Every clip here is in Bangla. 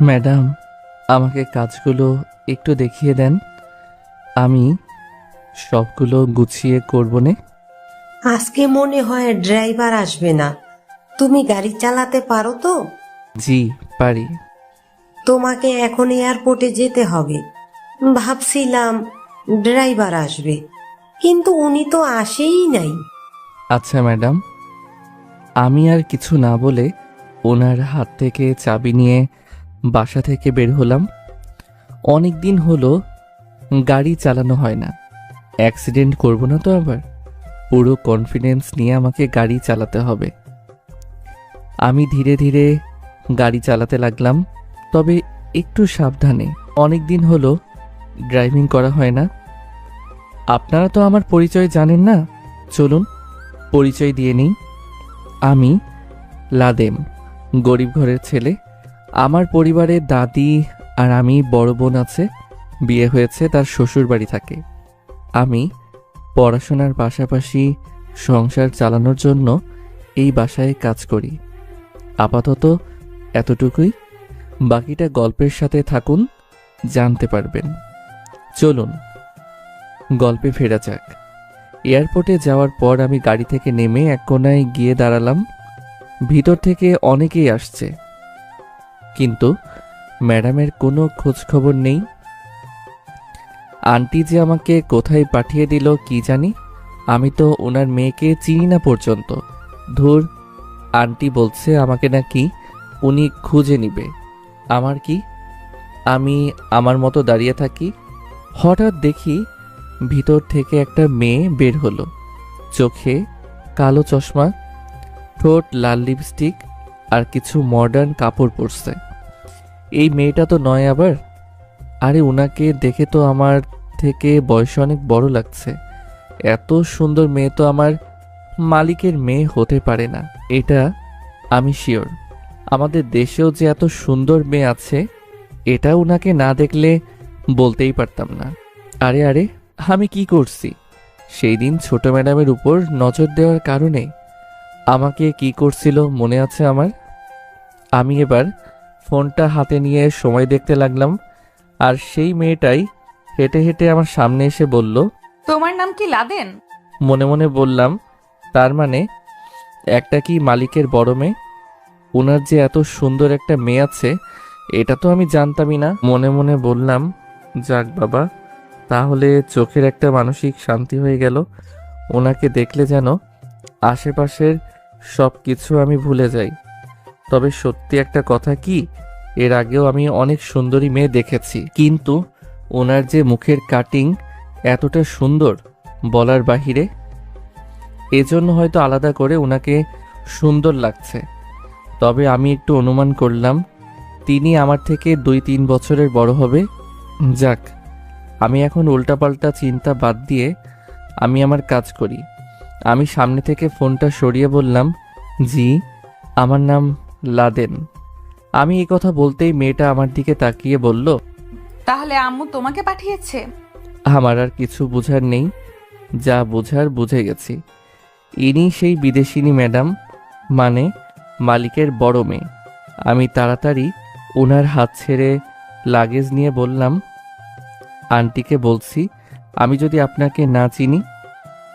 ম্যাডাম, আমাকে কাজগুলো একটু দেখিয়ে দেন। আমি সবগুলো গুছিয়ে করবনে। আজকে মনে হয় ড্রাইভার আসবে না। তুমি গাড়ি চালাতে পারো তো? জি, পারি। তোমাকে এখন এয়ারপোর্টে যেতে হবে। ভাবছিলাম ড্রাইভার আসবে, কিন্তু উনি তো আসেই নাই। আচ্ছা ম্যাডাম। আমি আর কিছু না বলে ওনার হাত থেকে চাবি নিয়ে বাসা থেকে বের হলাম। অনেক দিন হলো গাড়ি চালানো হয় না। অ্যাক্সিডেন্ট করব না তো আবার? পুরো কনফিডেন্স নিয়ে আমাকে গাড়ি চালাতে হবে। আমি ধীরে ধীরে গাড়ি চালাতে লাগলাম, তবে একটু সাবধানে। অনেক দিন হলো ড্রাইভিং করা হয় না। আপনারা তো আমার পরিচয় জানেন না, চলুন পরিচয় দিয়ে নিই। আমি লাদেম, গরিব ঘরের ছেলে। আমার পরিবারে দাদি আর আমি, বড় বোন আছে, বিয়ে হয়েছে, তার শ্বশুর বাড়ি থাকে। আমি পড়াশোনার পাশাপাশি সংসার চালানোর জন্য এই বাসায় কাজ করি। আপাতত এতটুকুই, বাকিটা গল্পের সাথে থাকুন, জানতে পারবেন। চলুন গল্পে ফেরা যাক। এয়ারপোর্টে যাওয়ার পর আমি গাড়ি থেকে নেমে এক কোনায় গিয়ে দাঁড়ালাম। ভিতর থেকে অনেকেই আসছে, কিন্তু ম্যাডামের কোনো খোঁজ খবর নেই। আন্টি যে আমাকে কোথায় পাঠিয়ে দিল কি জানি, আমি তো ওনার মেয়েকে চিনি না পর্যন্ত। ধুর, আন্টি বলছে আমাকে নাকি উনি খুঁজে নিবে। আমার কি, আমি আমার মতো দাঁড়িয়ে থাকি। হঠাৎ দেখি ভিতর থেকে একটা মেয়ে বের হলো। চোখে কালো চশমা, ঠোঁট লাল লিপস্টিক আর কিছু মডার্ন কাপড় পরছে। এই মেয়েটা তো নয় আবার? আরে ওনাকে দেখে তো আমার থেকে বয়সে অনেক বড় লাগছে। এত সুন্দর মেয়ে তো আমার মালিকের মেয়ে হতে পারে না, এটা আমি শিওর। আমাদের দেশেও যে এত সুন্দর মেয়ে আছে, এটা ওনাকে না দেখলে বলতেই পারতাম না। আরে আরে, আমি কি করছি? সেই দিন ছোট ম্যাডামের উপর নজর দেওয়ার কারণে আমাকে কি করছিল মনে আছে আমার? আমি এবার ফোনটা হাতে নিয়ে সময় দেখতে লাগলাম, আর সেই মেয়েটাই হেঁটে হেঁটে আমার সামনে এসে বলল। তোমার নাম কি লাদেন? মনে মনে বললাম, তার মানে একটা কি মালিকের বড় মেয়ে? ওনার যে এত সুন্দর একটা মেয়ে আছে, এটা তো আমি জানতামই না। মনে মনে বললাম, যাক বাবা, তাহলে চোখের একটা মানসিক শান্তি হয়ে গেল। ওনাকে দেখলে যেন আশেপাশের সব কিছু আমি ভুলে যাই। তবে সত্যি একটা কথা কি, এর আগেও আমি অনেক সুন্দরী মেয়ে দেখেছি, কিন্তু ওনার যে মুখের কাটিং এতটা সুন্দর বলার বাহিরে। এজন্য হয়তো আলাদা করে ওনাকে সুন্দর লাগছে। তবে আমি একটু অনুমান করলাম তিনি আমার থেকে 2-3 বছরের বড় হবে। যাক, আমি এখন উল্টাপাল্টা চিন্তা বাদ দিয়ে আমি আমার কাজ করি। আমি সামনে থেকে ফোনটা সরিয়ে বললাম, জি, আমার নাম লাদেন। আমি এই কথা বলতেই মেয়েটা আমার দিকে তাকিয়ে বলল, তাহলে আম্মু তোমাকে পাঠিয়েছে? আমার আর কিছু বোঝার নেই, যা বোঝার বুঝে গেছি। ইনি সেই বিদেশিনী ম্যাডাম, মানে মালিকের বড় মেয়ে। আমি তাড়াতাড়ি ওনার হাত ছেড়ে লাগেজ নিয়ে বললাম, আন্টিকে বলছি আমি যদি আপনাকে না চিনি।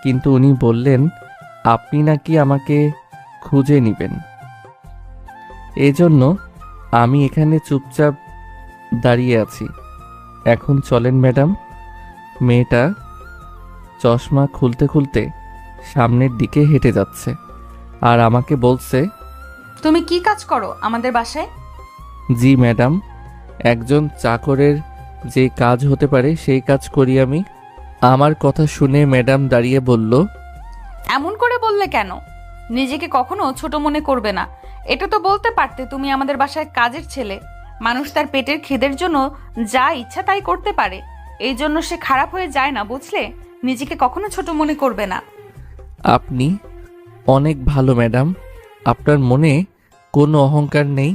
কিন্তু উনি বললেন আপনি নাকি আমাকে খুঁজে নেবেন। এজন্য আমি এখানে চুপচাপ দাঁড়িয়ে আছি। এখন চলেন ম্যাডাম। মেয়েটা চশমা খুলতে খুলতে সামনের দিকে হেঁটে যাচ্ছে আর আমাকে বলছে, তুমি কি কাজ করো আমাদের বাসায়? জি ম্যাডাম, একজন চাকরের যে কাজ হতে পারে সেই কাজ করি আমি। আমার কথা শুনে ম্যাডাম দাঁড়িয়ে বলল, এমন করে বললে কেন? নিজেকে কখনো ছোট মনে করবে না। এটা তো বলতে পারতে তুমি আমাদের বাসায় কাজের ছেলে। মানুষ তার পেটের খিদের জন্য যা ইচ্ছা তাই করতে পারে, এই জন্য সে খারাপ হয়ে যায় না, বুঝলে? নিজেকে কখনো ছোট মনে করবে না। আপনি অনেক ভালো ম্যাডাম, আপনার মনে কোনো অহংকার নেই।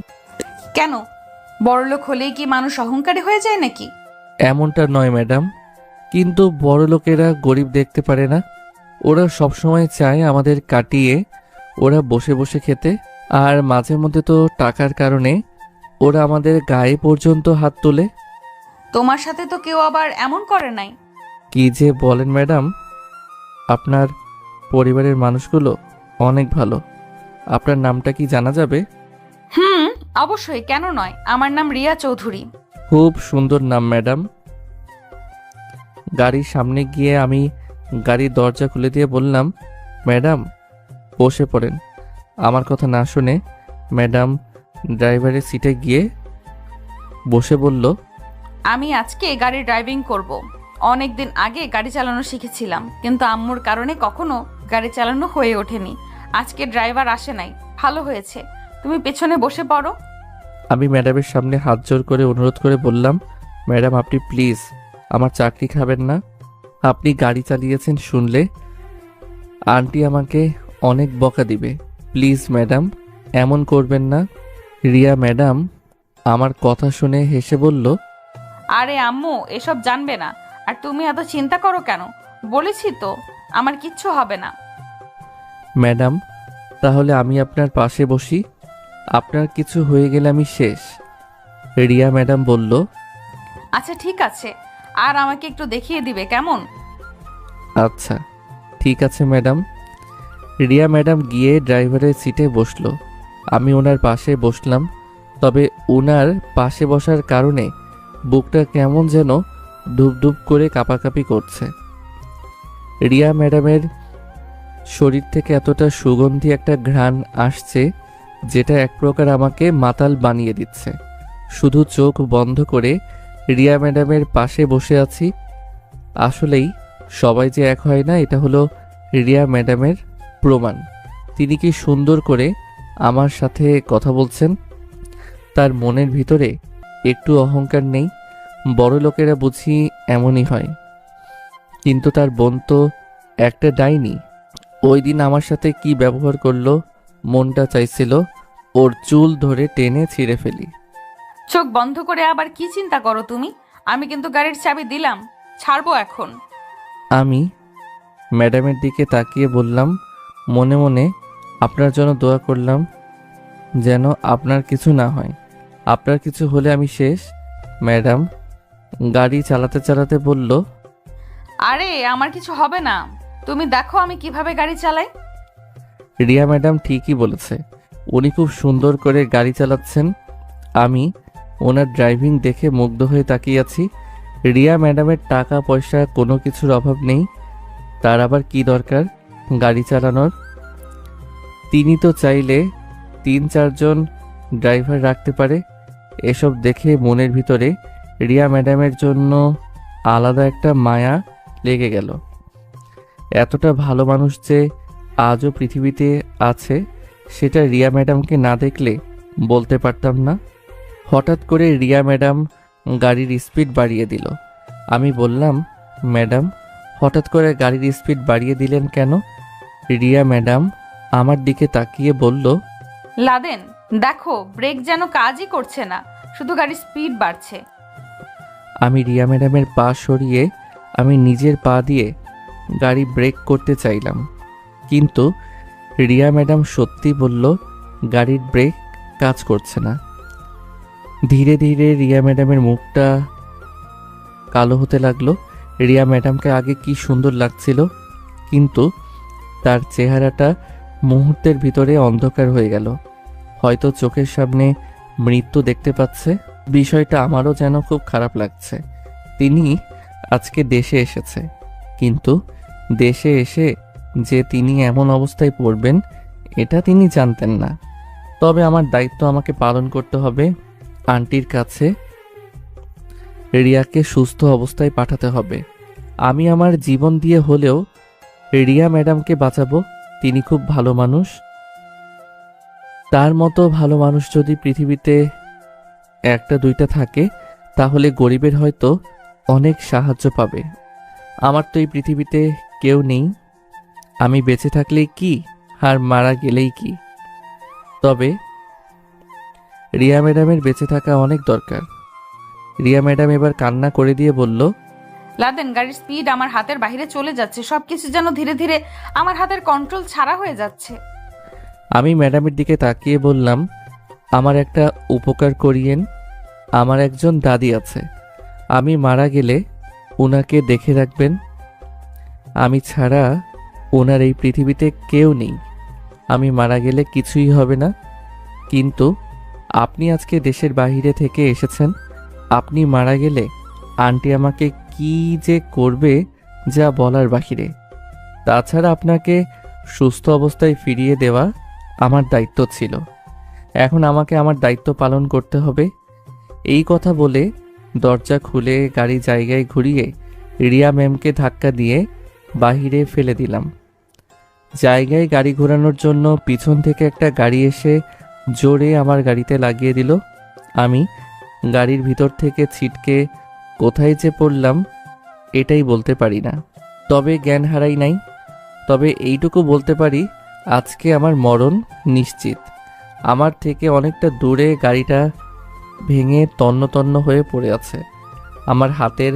কেন? বড়লোক হলেই কি মানুষ অহংকারী হয়ে যায় নাকি? এমনটা নয় ম্যাডাম, কিন্তু বড় লোকেরা গরিব দেখতে পারে না। ওরা সবসময় চায় আমাদের কাটিয়ে ওরা বসে বসে খেতে। আর মাঝে মধ্যে তো টাকার কারণে ওরা আমাদের গায়ে পর্যন্ত হাত তোলে। তোমার সাথে তো কেউ আবার এমন করে নাই। কি যে বলেন ম্যাডাম, আপনার পরিবারের মানুষগুলো অনেক ভালো। আপনার নামটা কি জানা যাবে? অবশ্যই, কেন নয়। আমার নাম রিয়া চৌধুরী। খুব সুন্দর নাম ম্যাডাম। গাড়ির সামনে গিয়ে আমি গাড়ির দরজা খুলে দিয়ে বললাম, ম্যাডাম বসে পড়েন। আমার কথা না শুনে ম্যাডাম ড্রাইভারের সিটে গিয়ে বসে বলল, আমি আজকে গাড়ি ড্রাইভিং করব। অনেক দিন আগে গাড়ি চালানো শিখেছিলাম, কিন্তু আম্মুর কারণে কখনো গাড়ি চালানো হয়ে ওঠেনি। আজকে ড্রাইভার আসে নাই, ভালো হয়েছে। তুমি পেছনে বসে পড়ো। আমি ম্যাডামের সামনে হাত জোর করে অনুরোধ করে বললাম, ম্যাডাম আপনি প্লিজ আমার চাকরি খাবেন না। আপনি গাড়ি চালিয়েছেন শুনলে আন্টি আমাকে অনেক বকা দিবে। প্লিজ ম্যাডাম এমন করবেন না। রিয়া ম্যাডাম আমার কথা শুনে হেসে বলল, আরে আম্মু এসব জানবে না, আর তুমি এত চিন্তা করো কেন? বলেছি তো আমার কিচ্ছু হবে না। ম্যাডাম তাহলে আমি আপনার পাশে বসি, আপনার কিছু হয়ে গেলে আমি শেষ। রিয়া ম্যাডাম বলল, আচ্ছা ঠিক আছে, আর আমাকে একটু দেখিয়ে দিবে কেমন? আচ্ছা ঠিক আছে ম্যাডাম। রিয়া ম্যাডাম গিয়ে ড্রাইভারের সিটে বসলো। আমি ওনার পাশে বসলাম। তবে ওনার পাশে বসার কারণে বুকটা কেমন যেন ধুপধুপ করে কাঁপাকাঁপি করছে। রিয়া ম্যাডামের শরীর থেকে এতটা সুগন্ধি একটা ঘ্রাণ আসছে, যেটা এক প্রকার আমাকে মাতাল বানিয়ে দিচ্ছে। শুধু চোখ বন্ধ করে রিয়া ম্যাডামের পাশে বসে আছি। আসলেই সবাই যে এক হয় না, এটা হলো রিয়া ম্যাডামের প্রমাণ। তিনি কি সুন্দর করে আমার সাথে কথা বলছেন। তার মনের ভিতরে একটু অহংকার নেই। বড় লোকেরা বুঝি এমনই হয়, কিন্তু তার বোন তো একটা ডাইনি। ওই দিন আমার সাথে কি ব্যবহার করলো, মনটা চাইছিল ওর চুল ধরে টেনে ছিঁড়ে ফেলি। চোখ বন্ধ করে আবার কি চিন্তা করো তুমি? আমি কিন্তু গাড়ির চাবি দিলাম, ছাড়বো এখন। আমি ম্যাডামের দিকে তাকিয়ে বললাম, মনে মনে আপনার জন্য দোয়া করলাম যেন আপনার কিছু না হয়। আপনার কিছু হলে আমি শেষ। ম্যাডাম গাড়ি চালাতে চালাতে বলল, আরে আমার কিছু হবে না, তুমি দেখো আমি কিভাবে গাড়ি চালাই। রিয়া ম্যাডাম ঠিকই বলেছে, উনি খুব সুন্দর করে গাড়ি চালাচ্ছেন। আমি ওনার ড্রাইভিং দেখে মুগ্ধ হয়ে তাকিয়ে আছি। রিয়া ম্যাডামের টাকা পয়সা কোনো কিছুর অভাব নেই, তার আবার কি দরকার গাড়ি চালানোর? তিনি তো চাইলে 3-4 জন ড্রাইভার রাখতে পারে। এসব দেখে মনের ভিতরে রিয়া ম্যাডামের জন্য আলাদা একটা মায়া লেগে গেল। এতটা ভালো মানুষ যে আজও পৃথিবীতে আছে, সেটা রিয়া ম্যাডামকে না দেখলে বলতে পারতাম না। হঠাৎ করে রিয়া ম্যাডাম গাড়ির স্পিড বাড়িয়ে দিল। আমি বললাম, ম্যাডাম হঠাৎ করে গাড়ির স্পিড বাড়িয়ে দিলেন কেন? রিয়া ম্যাডাম আমার দিকে তাকিয়ে বলল, লাদেন দেখো ব্রেক যেন কাজই করছে না, শুধু গাড়ির স্পিড বাড়ছে। আমি রিয়া ম্যাডামের পা সরিয়ে আমি নিজের পা দিয়ে গাড়ি ব্রেক করতে চাইলাম, কিন্তু রিয়া ম্যাডাম সত্যি বলল গাড়ির ব্রেক কাজ করছে না। ধীরে ধীরে রিয়া ম্যাডামের মুখটা কালো হতে লাগলো। রিয়া ম্যাডামকে আগে কি সুন্দর লাগছিল, কিন্তু তার চেহারাটা মুহূর্তের ভিতরে অন্ধকার হয়ে গেল। হয়তো চোখের সামনে মৃত্যু দেখতে পাচ্ছে। বিষয়টা আমারও যেন খুব খারাপ লাগছে। তিনি আজকে দেশে এসেছে, কিন্তু দেশে এসে যে তিনি এমন অবস্থায় পড়বেন এটা তিনি জানতেন না। তবে আমার দায়িত্ব আমাকে পালন করতে হবে। আন্টির কাছে রিয়াকে সুস্থ অবস্থায় পাঠাতে হবে। আমি আমার জীবন দিয়ে হলেও রিয়া ম্যাডামকে বাঁচাবো। তিনি খুব ভালো মানুষ। তার মতো ভালো মানুষ যদি পৃথিবীতে 1-2টা থাকে, তাহলে গরিবের হয়তো অনেক সাহায্য পাবে। আমার তো এই পৃথিবীতে কেউ নেই। আমি বেঁচে থাকলেই কি আর মারা গেলেই কি। তবে রিয়া ম্যাডামের বেঁচে থাকা অনেক দরকার। রিয়া ম্যাডাম এবার কান্না করে দিয়ে বলল, লাদেন গাড়ির স্পিড আমার হাতের বাইরে চলে যাচ্ছে, সবকিছু যেন ধীরে ধীরে আমার হাতের কন্ট্রোল ছাড়া হয়ে যাচ্ছে। আমি ম্যাডামের দিকে তাকিয়ে বললাম, আমার একটা উপকার করিয়েন। আমার একজন দাদি আছে, আমি মারা গেলে ওনাকে দেখে রাখবেন। আমি ছাড়া ওনার এই পৃথিবীতে কেউ নেই। আমি মারা গেলে কিছুই হবে না, কিন্তু আপনি আজকে দেশের বাইরে থেকে এসেছেন। আপনি মারা গেলে আন্টি আমাকে কি যে করবে যা বলার বাহিরে। তাছাড়া আপনাকে সুস্থ অবস্থায় ফিরিয়ে দেওয়া আমার দায়িত্ব ছিল। এখন আমাকে আমার দায়িত্ব পালন করতে হবে। এই কথা বলে দরজা খুলে গাড়ি জায়গায় ঘুরিয়ে রিয়া ম্যামকে ধাক্কা দিয়ে বাহিরে ফেলে দিলাম। জায়গায় গাড়ি ঘোরানোর জন্য পিছন থেকে একটা গাড়ি এসে জোরে আমার গাড়িতে লাগিয়ে দিল। আমি গাড়ির ভিতর থেকে ছিটকে কোথায় যে পড়লাম এটাই বলতে পারি না, তবে জ্ঞান হারাই নাই। তবে এইটুকু বলতে পারি, আজকে আমার মরণ নিশ্চিত। আমার থেকে অনেকটা দূরে গাড়িটা ভেঙে তন্ন তন্ন হয়ে পড়ে আছে। আমার হাতের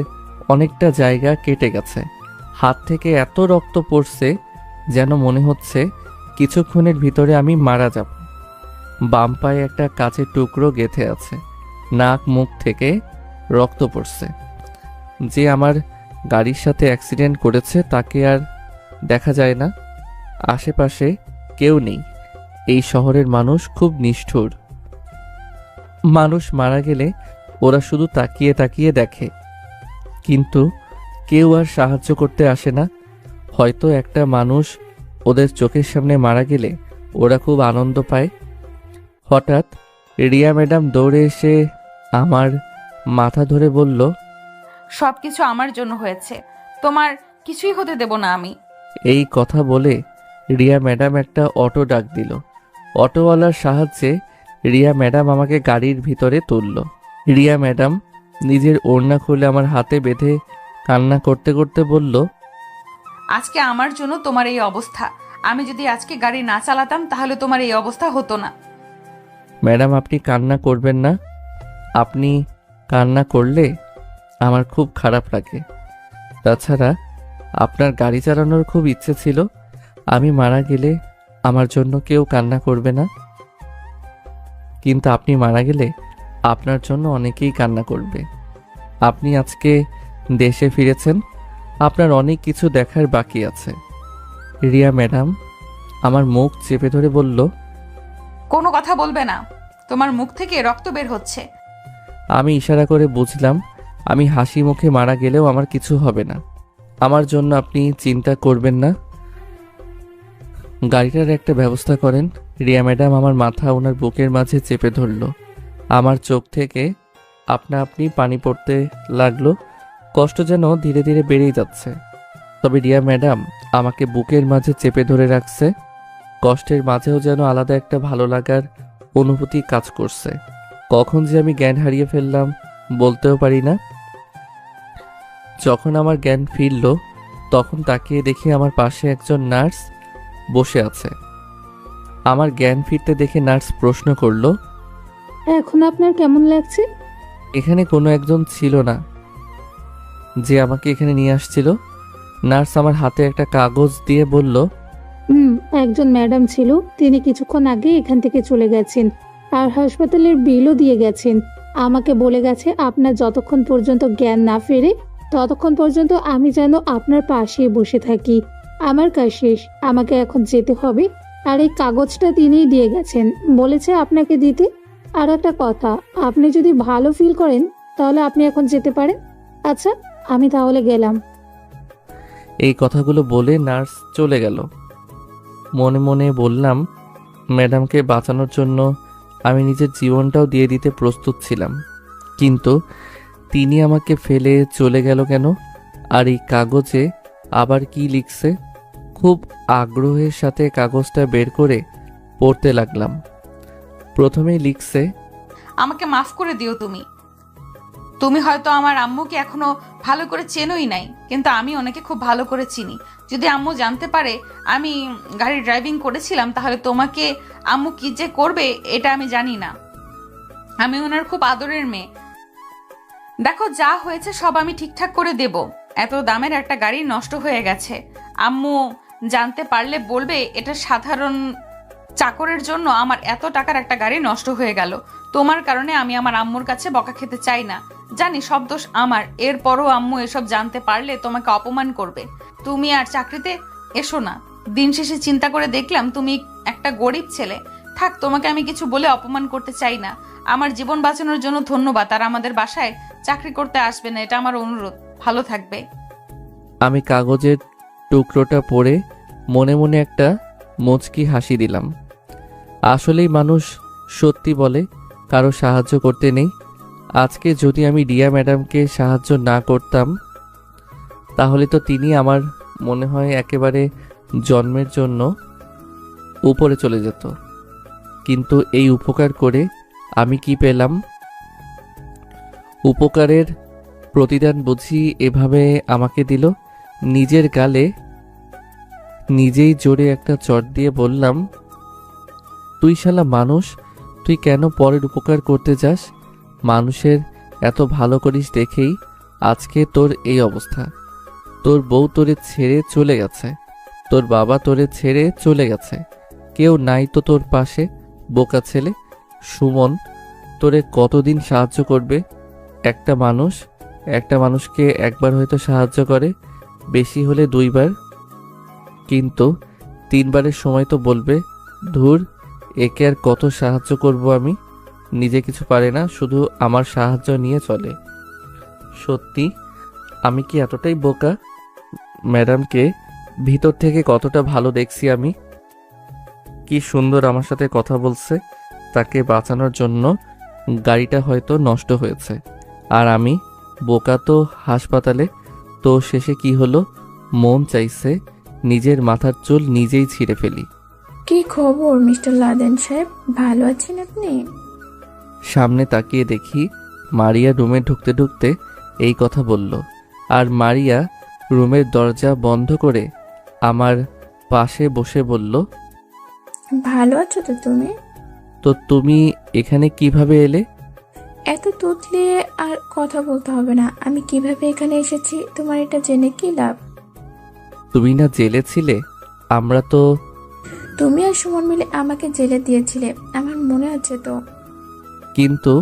অনেকটা জায়গা কেটে গেছে। হাত থেকে এত রক্ত পড়ছে যেন মনে হচ্ছে কিছুক্ষণের ভিতরে আমি মারা যাব। বাম পায়ে একটা কাচের টুকরো গেঁথে আছে, নাক মুখ থেকে রক্ত পড়ছে। যে আমার গাড়ির সাথে অ্যাক্সিডেন্ট করেছে তাকে আর দেখা যায় না। আশেপাশে কেউ নেই। এই শহরের মানুষ খুব নিষ্ঠুর। মানুষ মারা গেলে ওরা শুধু তাকিয়ে তাকিয়ে দেখে, কিন্তু কেউ আর সাহায্য করতে আসে না। হয়তো একটা মানুষ ওদের চোখের সামনে মারা গেলে ওরা খুব আনন্দ পায়। হঠাৎ রিয়া ম্যাডাম দৌড়ে এসে আমার মাথা ধরে বলল, সবকিছু আমার জন্য হয়েছে, তোমার কিছুই হতে দেব না আমি। এই কথা বলে রিয়া ম্যাডাম একটা অটো ডাক দিল। অটোওয়ালার সাহায্যে রিয়া ম্যাডাম আমাকে গাড়ির ভিতরে তুলল। রিয়া ম্যাডাম নিজের ওড়না খুলে আমার হাতে বেঁধে কান্না করতে করতে বলল, আজকে আমার জন্য তোমার এই অবস্থা। আমি যদি আজকে গাড়ি না চালাতাম তাহলে তোমার এই অবস্থা হতো না। ম্যাডাম আপনি কান্না করবেন না। আপনি কান্না করলে আমার খুব খারাপ লাগে। তাছাড়া আপনার গাড়ি চালানোর খুব ইচ্ছে ছিল। আমি মারা গেলে আমার জন্য কেউ কান্না করবে না, কিন্তু আপনি মারা গেলে আপনার জন্য অনেকেই কান্না করবে। আপনি আজকে দেশে ফিরেছেন, আপনার অনেক কিছু দেখার বাকি আছে। রিয়া ম্যাডাম আমার মুখ চেপে ধরে বলল, কোনো কথা বলবে না, তোমার মুখ থেকে রক্ত বের হচ্ছে। আমি ইশারা করে বুঝলাম আমি হাসি মুখে মারা গেলেও আমার কিছু হবে না। আমার জন্য আপনি চিন্তা করবেন না। গাড়িটার একটা ব্যবস্থা করেন। রিয়া ম্যাডাম আমার মাথা ওনার বুকের মাঝে চেপে ধরল। আমার চোখ থেকে আপনা আপনি পানি পড়তে লাগলো। কষ্ট যেন ধীরে ধীরে বেড়েই যাচ্ছে। তবে রিয়া ম্যাডাম আমাকে বুকের মাঝে চেপে ধরে রাখছে। কষ্টের মাঝেও যেন আলাদা একটা ভালো লাগার অনুভূতি কাজ করছে। কখন যে আমি জ্ঞান হারিয়ে ফেললাম বলতেও পারি না। যখন আমার জ্ঞান ফিরল তখন তাকিয়ে দেখি আমার পাশে একজন নার্স বসে আছে। আমার জ্ঞান ফিরতে দেখে নার্স প্রশ্ন করল, এখন আপনার কেমন লাগছে? এখানে কোনো একজন ছিল না যে আমাকে এখানে নিয়ে আসছিল? নার্স আমার হাতে একটা কাগজ দিয়ে বলল, একজন ম্যাডাম ছিল, তিনি কিছুক্ষণ আগে এখান থেকে চলে গেছেন আর হাসপাতালের বিলও দিয়ে গেছেন। আমাকে বলে গেছে আপনার যতক্ষণ পর্যন্ত জ্ঞান না ফেরে ততক্ষণ পর্যন্ত আমি যেন আপনার পাশে বসে থাকি। আমার কাজ শেষ, আমাকে এখন যেতে হবে। আর এই কাগজটা তিনিই দিয়ে গেছেন, বলেছে আপনাকে দিতে। আর একটা কথা, আপনি যদি ভালো ফিল করেন তাহলে আপনি এখন যেতে পারেন। আচ্ছা, আমি তাহলে গেলাম। এই কথাগুলো বলে নার্স চলে গেল। মনে মনে বললাম, ম্যাডামকে বাঁচানোর জন্য আমি নিজের জীবনটাও দিয়ে দিতে প্রস্তুত ছিলাম, কিন্তু তিনি আমাকে ফেলে চলে গেল কেন? আর এই কাগজে আবার কি লিখছে? খুব আগ্রহের সাথে কাগজটা বের করে পড়তে লাগলাম। প্রথমেই লিখছে, আমাকে মাফ করে দিও তুমি। তুমি হয়তো আমার আম্মুকে এখনো ভালো করে চেনোই নাই, কিন্তু আমি ওনাকে খুব ভালো করে চিনি। যদি আম্মু জানতে পারে আমি গাড়ি ড্রাইভিং করেছিলাম তাহলে তোমাকে আম্মু কি যে করবে এটা আমি জানি না। আমি ওনার খুব আদরের মেয়ে। দেখো, যা হয়েছে সব আমি ঠিকঠাক করে দেব। এত দামের একটা গাড়ি নষ্ট হয়ে গেছে, আম্মু জানতে পারলে বলবে এটা সাধারণ চাকরের জন্য আমার এত টাকার একটা গাড়ি নষ্ট হয়ে গেল। তোমার কারণে আমি আমার আম্মুর কাছে বকা খেতে চাই না, জানি সব দোষ আমার। এরপরও আম্মু এসব জানতে পারলে তোমাকে অপমান করবে। তুমি আর চাকরিতে এসো না। দিন শেষে চিন্তা করে দেখলাম তুমি একটা গরিব ছেলে। থাক, তোমাকে আমি কিছু বলে অপমান করতে চাই না। আমার জীবন বাঁচানোর জন্য ধন্যবাদ, আর আমাদের বাসায় চাকরি করতে আসবে না, এটা আমার অনুরোধ। ভালো থাকবে। আমি কাগজের টুকরোটা পড়ে মনে মনে একটা মুচকি হাসি দিলাম। আসলেই মানুষ সত্যি বলে, কারো সাহায্য করতে নেই। আজকে যদি আমি রিয়া ম্যাডামকে সাহায্য না করতাম তাহলে তো তিনি আমার মনে হয় একেবারে জন্মের জন্য উপরে চলে যেত। কিন্তু এই উপকার করে আমি কি পেলাম? উপকারের প্রতিদান বুঝি এভাবে আমাকে দিল। নিজের গালে নিজেই জোরে একটা চট দিয়ে বললাম, তুই শালা মানুষ, তুই কেন পরের উপকার করতে যাস? মানুষের এত ভালো করিস দেখেই আজকে তোর এই অবস্থা। তোর বউ তোরে ছেড়ে চলে গেছে, তোর বাবা তোরে ছেড়ে চলে গেছে, কেউ নাই তো তোর পাশে। বোকা ছেলে সুমন, তোরে কতদিন সাহায্য করবে? একটা মানুষকে একবার হয়তো সাহায্য করে, বেশি হলে 2 বার, কিন্তু 3 বারের সময় তো বলবে, ধুর, একে আর কত সাহায্য করব আমি? নিজে কিছু পারে না, শুধু আমার সাহায্য নিয়ে চলে। সত্যি আমি কি এতটাই বোকা? ম্যাডামকে ভিতর থেকে কতটা ভালো দেখছি আমি। কি সুন্দর আমার সাথে কথা বলছে। তাকে বাঁচানোর জন্য গাড়িটা হয়তো নষ্ট হয়েছে, আর আমি বোকা তো হাসপাতালে। তো শেষে কি হলো? মন চাইছে নিজের মাথার চুল নিজেই ছিঁড়ে ফেলি। কি খবর মিস্টার লাদেন সাহেব, ভালো আছেন আপনি? সামনে তাকিয়ে দেখি মারিয়া রুমে ঢুকতে ঢুকতে এই কথা বলল, আর মারিয়া রুমের দরজা বন্ধ করে আমার পাশে বসে বলল, ভালো আছো তো তুমি? তো তুমি এখানে কিভাবে এলে? এত তুতলিয়ে আর কথা বলতে হবে না। আমি কিভাবে এখানে এসেছি তোমার এটা জেনে কি লাভ? তুমি না জেলে ছিলে? আমরা তো। তুমি আর সুমন মিলে আমাকে জেলে দিয়েছিলে, আমার মনে আছে তো। কিন্তু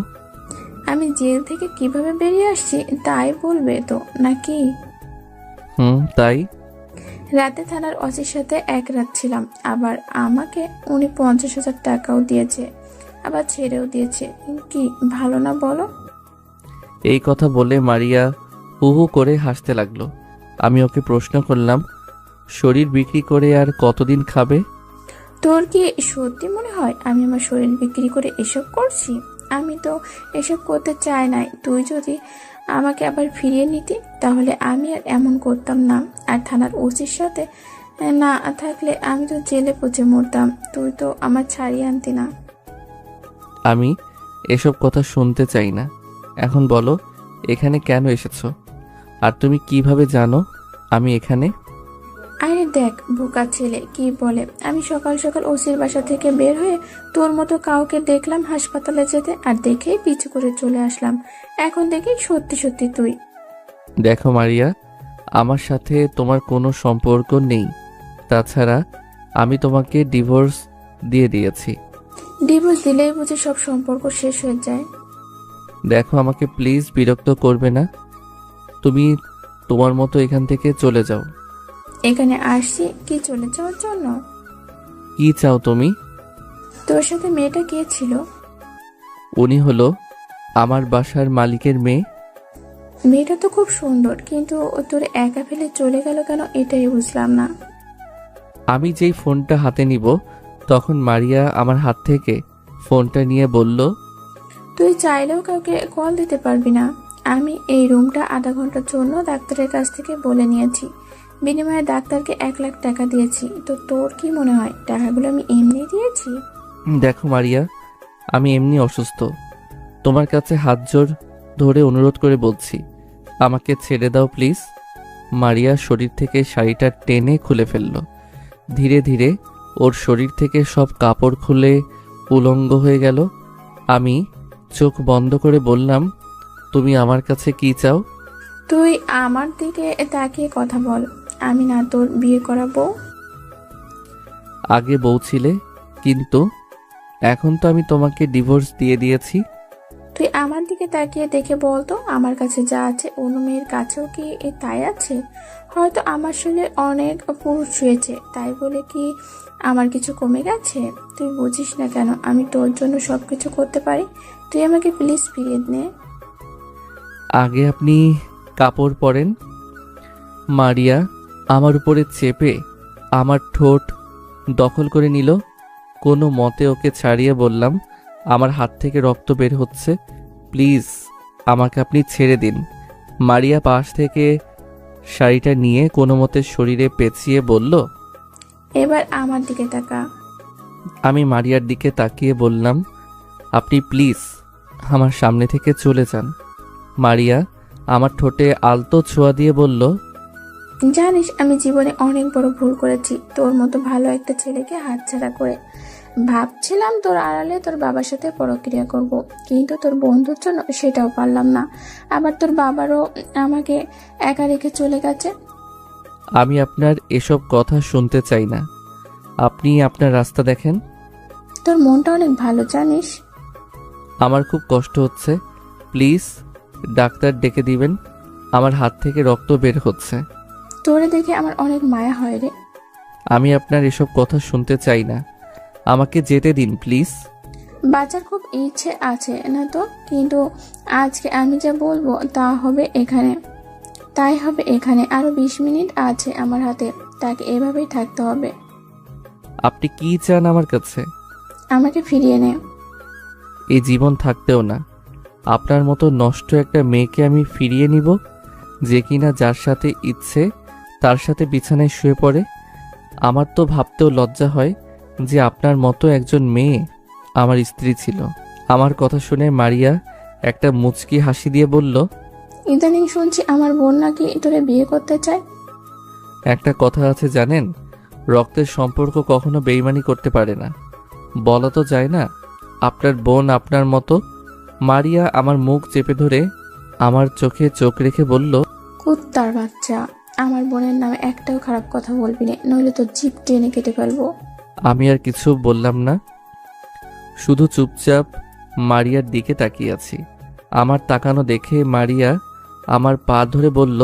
আমি জেল থেকে কিভাবে বেরিয়ে আসছি তাই বলবে তো নাকি? তাই। রাতে থানার ওসির সাথে এক রাত ছিলাম, আবার আমাকে উনি 50,000 টাকাও দিয়েছে, আবার ছেড়েও দিয়েছে। কি ভালো না বলো? এই কথা বলে মারিয়া হু হু করে হাসতে লাগলো। আমি ওকে প্রশ্ন করলাম, শরীর বিক্রি করে আর কতদিন খাবে? তোর কি সত্যি মনে হয় আমি আমার শরীর বিক্রি করে এসব করছি? আমি তো এসব করতে চাই নাই। তুই যদি আমাকে আবার ফিরিয়ে নিতি তাহলে আমি আর এমন করতাম না। আর থানার ওসির সাথে না থাকলে আমি তো জেলে পচে মরতাম। তুই তো আমার ছাড়িয়ে আনতি না। আমি এসব কথা শুনতে চাই না। এখন বলো, এখানে কেন এসেছো? আর তুমি কিভাবে জানো আমি এখানে? আরে দেখ বোকা ছেলে কি বলে, আমি সকাল সকাল ওসির বাসা থেকে বের হয়ে তোর মতো কাউকে দেখলাম হাসপাতালে যেতে, আর দেখেই পিছু করে চলে আসলাম। এখন দেখি সত্যি সত্যি তুই। দেখো মারিয়া, আমার সাথে তোমার কোনো সম্পর্ক নেই। তাছাড়া আমি তোমাকে ডিভোর্স দিয়ে দিয়েছি। ডিভোর্স দিলেই বুঝি সব সম্পর্ক শেষ হয়ে যায়? দেখো, আমাকে প্লিজ বিরক্ত করবে না। তুমি তোমার মতো এখান থেকে চলে যাও। এখানে আসছি কি চলে যাওয়ার জন্য? কি চাও তুমি? তোর সাথে মেয়েটা কে ছিল? উনি হলো আমার বাসার মালিকের মেয়ে। মেয়েটা তো খুব সুন্দর, কিন্তু ও তোর একা ফেলে চলে গেল কেন এটাই বুঝলাম না। আমি যেই ফোনটা হাতে নিব তখন মারিয়া আমার হাত থেকে ফোনটা নিয়ে বলল, তুই চাইলেও কাউকে কল দিতে পারবি না। আমি এই রুমটা আধা ঘন্টার জন্য ডাক্তারের কাছ থেকে বলে নিয়েছি, বিনিময়ে ডাক্তারকে 1 লাখ টাকা দিয়েছি। তো তোর কি মনে হয় টাকাগুলো আমি এমনি দিয়েছি? দেখো মারিয়া, আমি এমনি অসুস্থ। তোমার কাছে হাত জোর ধরে অনুরোধ করে বলছি, আমাকে ছেড়ে দাও প্লিজ। মারিয়া শরীর থেকে শাড়িটা টেনে খুলে ফেলল। ধীরে ধীরে ওর শরীর থেকে সব কাপড় খুলে উলঙ্গ হয়ে গেল। আমি চোখ বন্ধ করে বললাম, তুমি আমার কাছে কি চাও? তুই আমার দিকে তাকিয়ে কথা বল। আমি না তোর বিয়ে করা বউ। আগে বউ ছিলে, কিন্তু এখন তো আমি তোমাকে ডিভোর্স দিয়ে দিয়েছি। তুই আমার দিকে তাকিয়ে দেখে বলতো, আমার কাছে যা আছে অন্য মেয়ের কাছেও কি তাই আছে? হয়তো আমার শরীরে অনেক পুরুষ ছুঁয়েছে, তাই বলে কি আমার কিছু কমে গেছে? তুই বুঝিস না কেন আমি তোর জন্য সবকিছু করতে পারি? তুই আমাকে প্লিজ ফিরিয়ে নে। আগে আপনি কাপড় পরেন। মারিয়া আমার উপরে চেপে আমার ঠোঁট দখল করে নিল। কোনো মতে ওকে ছাড়িয়ে বললাম, আমার হাত থেকে রক্ত বের হচ্ছে, প্লিজ আমাকে আপনি ছেড়ে দিন। মারিয়া পাশ থেকে শাড়িটা নিয়ে কোনো মতে শরীরে পেঁচিয়ে বলল। এবার আমার দিকে তাকা। আমি মারিয়ার দিকে তাকিয়ে বললাম, আপনি প্লিজ আমার সামনে থেকে চলে যান। মারিয়া আমার ঠোঁটে আলতো ছোঁয়া দিয়ে বলল, জানিস আমি জীবনে অনেক বড় ভুল করেছি তোর মতো ভালো একটা ছেলেকে হাতছাড়া করে। ভাবছিলাম তোর আড়ালে তোর বাবার সাথে পরক্রিয়া করব, কিন্তু তোর বন্ধুর জন্য সেটাও পারলাম না। আবার তোর বাবারও আমাকে একা রেখে চলে গেছে। আমি আপনার এসব কথা শুনতে চাই না, আপনি আপনার রাস্তা দেখেন। তোর মনটা অনেক ভালো জানিস। আমার খুব কষ্ট হচ্ছে, প্লিজ ডাক্তার ডেকে দিবেন, আমার হাত থেকে রক্ত বের হচ্ছে। তোরে দেখে আমার অনেক মায়া হয় রে। আমি আপনার এসব কথা শুনতে চাই না, আমাকে যেতে দিন প্লিজ। বাঁচার খুব ইচ্ছে আছে না তো, কিন্তু আজকে আমি যা বলবো তাই হবে এখানে। আরো 20 মিনিট আছে আমার হাতে, তাকে এভাবেই থাকতে হবে। আপনি কি চান আমার কাছে? আমাকে ফিরিয়ে নে। এই জীবন থাকতেও না আপনার মতো নষ্ট একটা মেয়েকে আমি ফিরিয়ে নিব, যে কিনা যার সাথে ইচ্ছে তার সাথে বিছানায় শুয়ে পড়ে। আমার তো ভাবতেও লজ্জা হয় যে আপনার মতো একজন মেয়ে আমার স্ত্রী ছিল। আমার কথা শুনে মারিয়া একটা মুচকি হাসি দিয়ে বলল, ইদানিং শুনছি আমার বোন নাকি তোরে বিয়ে করতে চায়। একটা কথা আছে জানেন, রক্তের সম্পর্ক কখনো বেইমানি করতে পারে না। বলা তো যায় না আপনার বোন আপনার মতো। মারিয়া আমার মুখ চেপে ধরে আমার চোখে চোখ রেখে বলল, কুত্তার বাচ্চা, আমার বোনের নামে একটাও খারাপ কথা বলবি না, নইলে তো জিভ টেনে কেটে ফেলবো। আমি আর কিছু বললাম না, শুধু চুপচাপ মারিয়ার দিকে তাকিয়ে আছি। আমার তাকানো দেখে মারিয়া আমার পা ধরে বলল,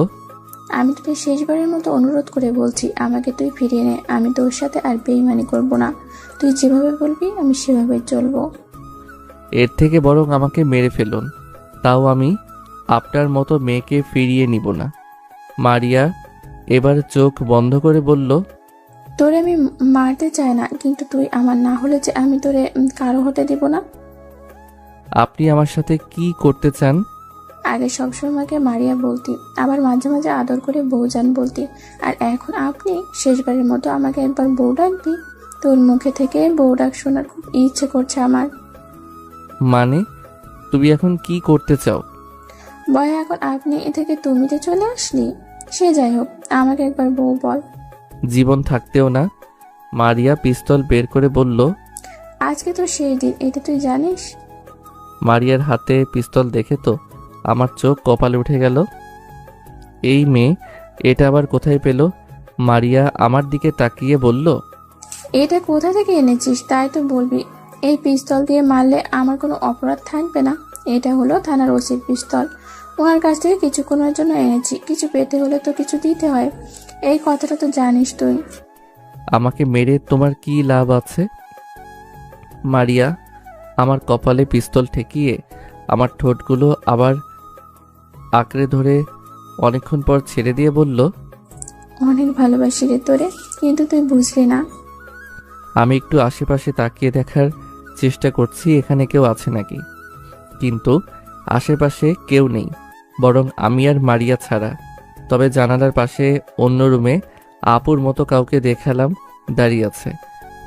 আমি তোকে শেষবারের মতো অনুরোধ করে বলছি, আমাকে তুই ফিরিয়ে নে। আমি তোর সাথে আর বেইমানি করব না। তুই যেভাবে বলবি আমি সেভাবে চলবো। এর থেকে বরং আমাকে মেরে ফেলুন, তাও আমি আপনার মতো মেয়েকে ফিরিয়ে নিব না। মারিয়া এবার চোখ বন্ধ করে বলল, তোরে আমি মারতে চাই না, কিন্তু তুই আমার না হলে যে আমি তোরে কারো হতে দিব না। আপনি আমার সাথে কি করতে চান? আগে সবসময় আমাকে মারিয়া বলতি, আবার মাঝে মাঝে আদর করে বউজান বলতি, আর এখন আপনি শেষবারের মতো আমাকে একবার বউ ডাকবি। তোর মুখে থেকে বউ ডাক শোনার খুব ইচ্ছে করছে আমার। মানে তুমি এখন কি করতে চাও? বয় এখন আপনি এ থেকে তুমিতে চলে আসলি। সে যাই হোক, আমাকে একবার বউ বল। জীবন থাকতেও না। মারিয়া পিস্তল বের করে বলল, আজকে তো সেই দিন, এটা তুই জানিস। মারিয়ার হাতে পিস্তল দেখে তো আমার চোখ কপালে উঠে গেল। এই মেয়ে এটা আবার কোথায় পেল? মারিয়া আমার দিকে তাকিয়ে বলল, এটা কোথা থেকে এনেছিস তাই তো বলবি। এই পিস্তল দিয়ে মারলে আমার কোনো অপরাধ থাকবে না। এটা হলো থানার ওসির পিস্তল, ওনার কাছ থেকে কিছুক্ষণের জন্য এনেছি। কিছু পেতে হলে তো কিছু দিতে হয়, এই কথাটা তো জানিস তুই। আমাকে মেরে তোমার কি লাভ আছে? মারিয়া আমার কপালে পিস্তল ঠেকিয়ে আমার ঠোঁটগুলো আবার আঁকড়ে ধরে অনেকক্ষণ পর ছেড়ে দিয়ে বলল, অনেক ভালোবাসি রে তোরে, কিন্তু তুই বুঝলি না। আমি একটু আশেপাশে তাকিয়ে দেখার চেষ্টা করছি এখানে কেউ আছে নাকি, কিন্তু আশেপাশে কেউ নেই, বরং আমি আর মারিয়া ছাড়া। তবে জানালার পাশে অন্য রুমে আপুর মতো কাউকে দেখালাম দাঁড়িয়ে আছে।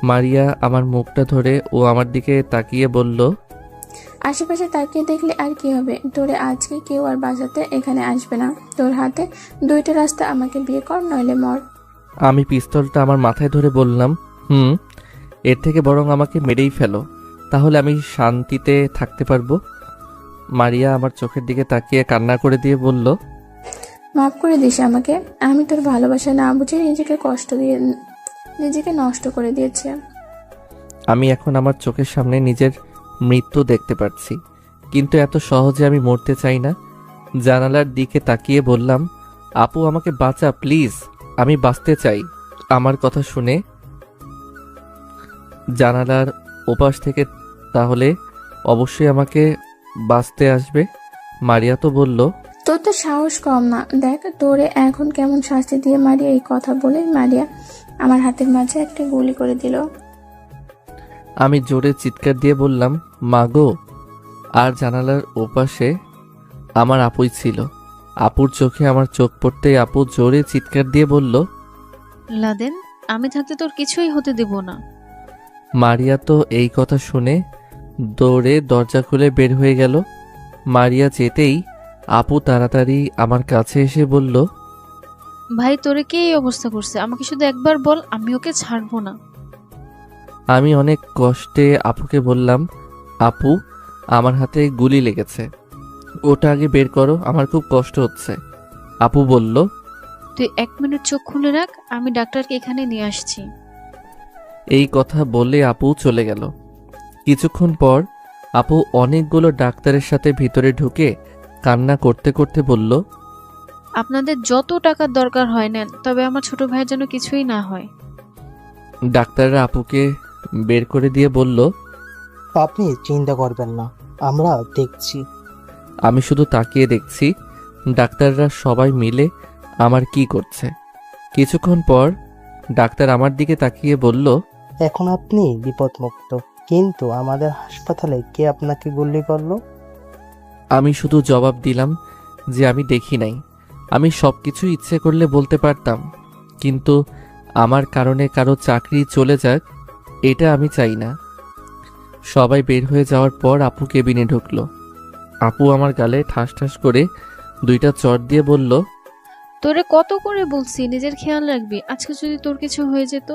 মারিয়া আমার মুখটা ধরে ও আমার দিকে তাকিয়ে বলল, আশেপাশে তাকিয়ে দেখলে আর কি হবে, তোরে আজকে কেউ আর বাঁচাতে এখানে আসবে না। তোর হাতে দুইটা রাস্তা, আমাকে বিয়ে কর নইলে মর। আমি পিস্তলটা আমার মাথায় ধরে বললাম, এর থেকে বরং আমাকে মেরেই ফেলো, তাহলে আমি শান্তিতে থাকতে পারবো। মারিয়া আমার চোখের দিকে তাকিয়ে কান্না করে দিয়ে বলল, মাফ করে দিস আমাকে, আমি তোর ভালোবাসা না বুঝে নিজেকে নষ্ট করে দিয়েছি। আমি এখন আমার চোখের সামনে নিজের মৃত্যু দেখতে পাচ্ছি, কিন্তু এত সহজে আমি মরতে চাই না। জানালার দিকে তাকিয়ে বললাম, আপু আমাকে বাঁচা প্লিজ, আমি বাঁচতে চাই। আমার কথা শুনে জানালার ওপাশ থেকে তাহলে অবশ্যই আমাকে বাঁচতে আসবে। মারিয়া তো বলল, তোর তো সাহস কম না, দেখ তোরে এখন কেমন শাস্তি দিয়ে মারিয়া। এই কথা বলে মারিয়া আমার হাতের মাঝে একটা গুলি করে দিল। আমি জোরে চিৎকার দিয়ে বললাম, মা গো। আর জানালার ওপাশে আমার আপুই ছিল। আপুর চোখে আমার চোখ পড়তেই আপু জোরে চিৎকার দিয়ে বলল, লাদেন, আমি থাকতে তোর কিছুই হতে দেব না। মারিয়া তো এই কথা শুনে দৌড়ে দরজা খুলে বের হয়ে গেল। মারিয়া যেতেই আপু তাড়াতাড়ি আমার কাছে এসে বলল, ভাই তোরে কে এই অবস্থা করছে? আমাকে শুধু একবার বল, আমি ওকে ছাড়বো না। আমি অনেক কষ্টে আপুকে বললাম, আপু আমার হাতে গুলি লেগেছে, ওটা আগে বের করো, আমার খুব কষ্ট হচ্ছে। আপু বলল, তুই 1 মিনিট চোখ খুলে রাখ, আমি ডাক্তারকে এখানে নিয়ে আসছি। এই কথা বলে আপু চলে গেল। কিছুক্ষণ পর আপু অনেকগুলো ডাক্তারের সাথে ভিতরে ঢুকে কান্না করতে করতে বলল, আপনাদের যত টাকার দরকার হয় নেন, তবে আমার ছোট ভাইয়ের যেন কিছুই না হয়। ডাক্তাররা আপুকে বের করে দিয়ে বলল, আপনি চিন্তা করবেন না, আমরা দেখছি। আমি শুধু তাকিয়ে দেখছি ডাক্তাররা সবাই মিলে আমার কি করছে। কিছুক্ষণ পর ডাক্তার আমার দিকে তাকিয়ে বলল, এখন আপনি বিপদমুক্ত, কিন্তু আমাদের হাসপাতালে কে আপনাকে গুলি করলো? আমি শুধু জবাব দিলাম যে আমি দেখি নাই। আমি সবকিছু ইচ্ছে করলে বলতে পারতাম, কিন্তু আমার কারণে কারো চাকরি চলে যাক এটা আমি চাই না। সবাই বের হয়ে যাওয়ার পর আপু কেবিনে ঢুকলো। আপু আমার গালে ঠাস ঠাস করে 2টা চড় দিয়ে বলল, তোরে কত করে বলছি নিজের খেয়াল রাখবি, আজকে যদি তোর কিছু হয়ে যেত।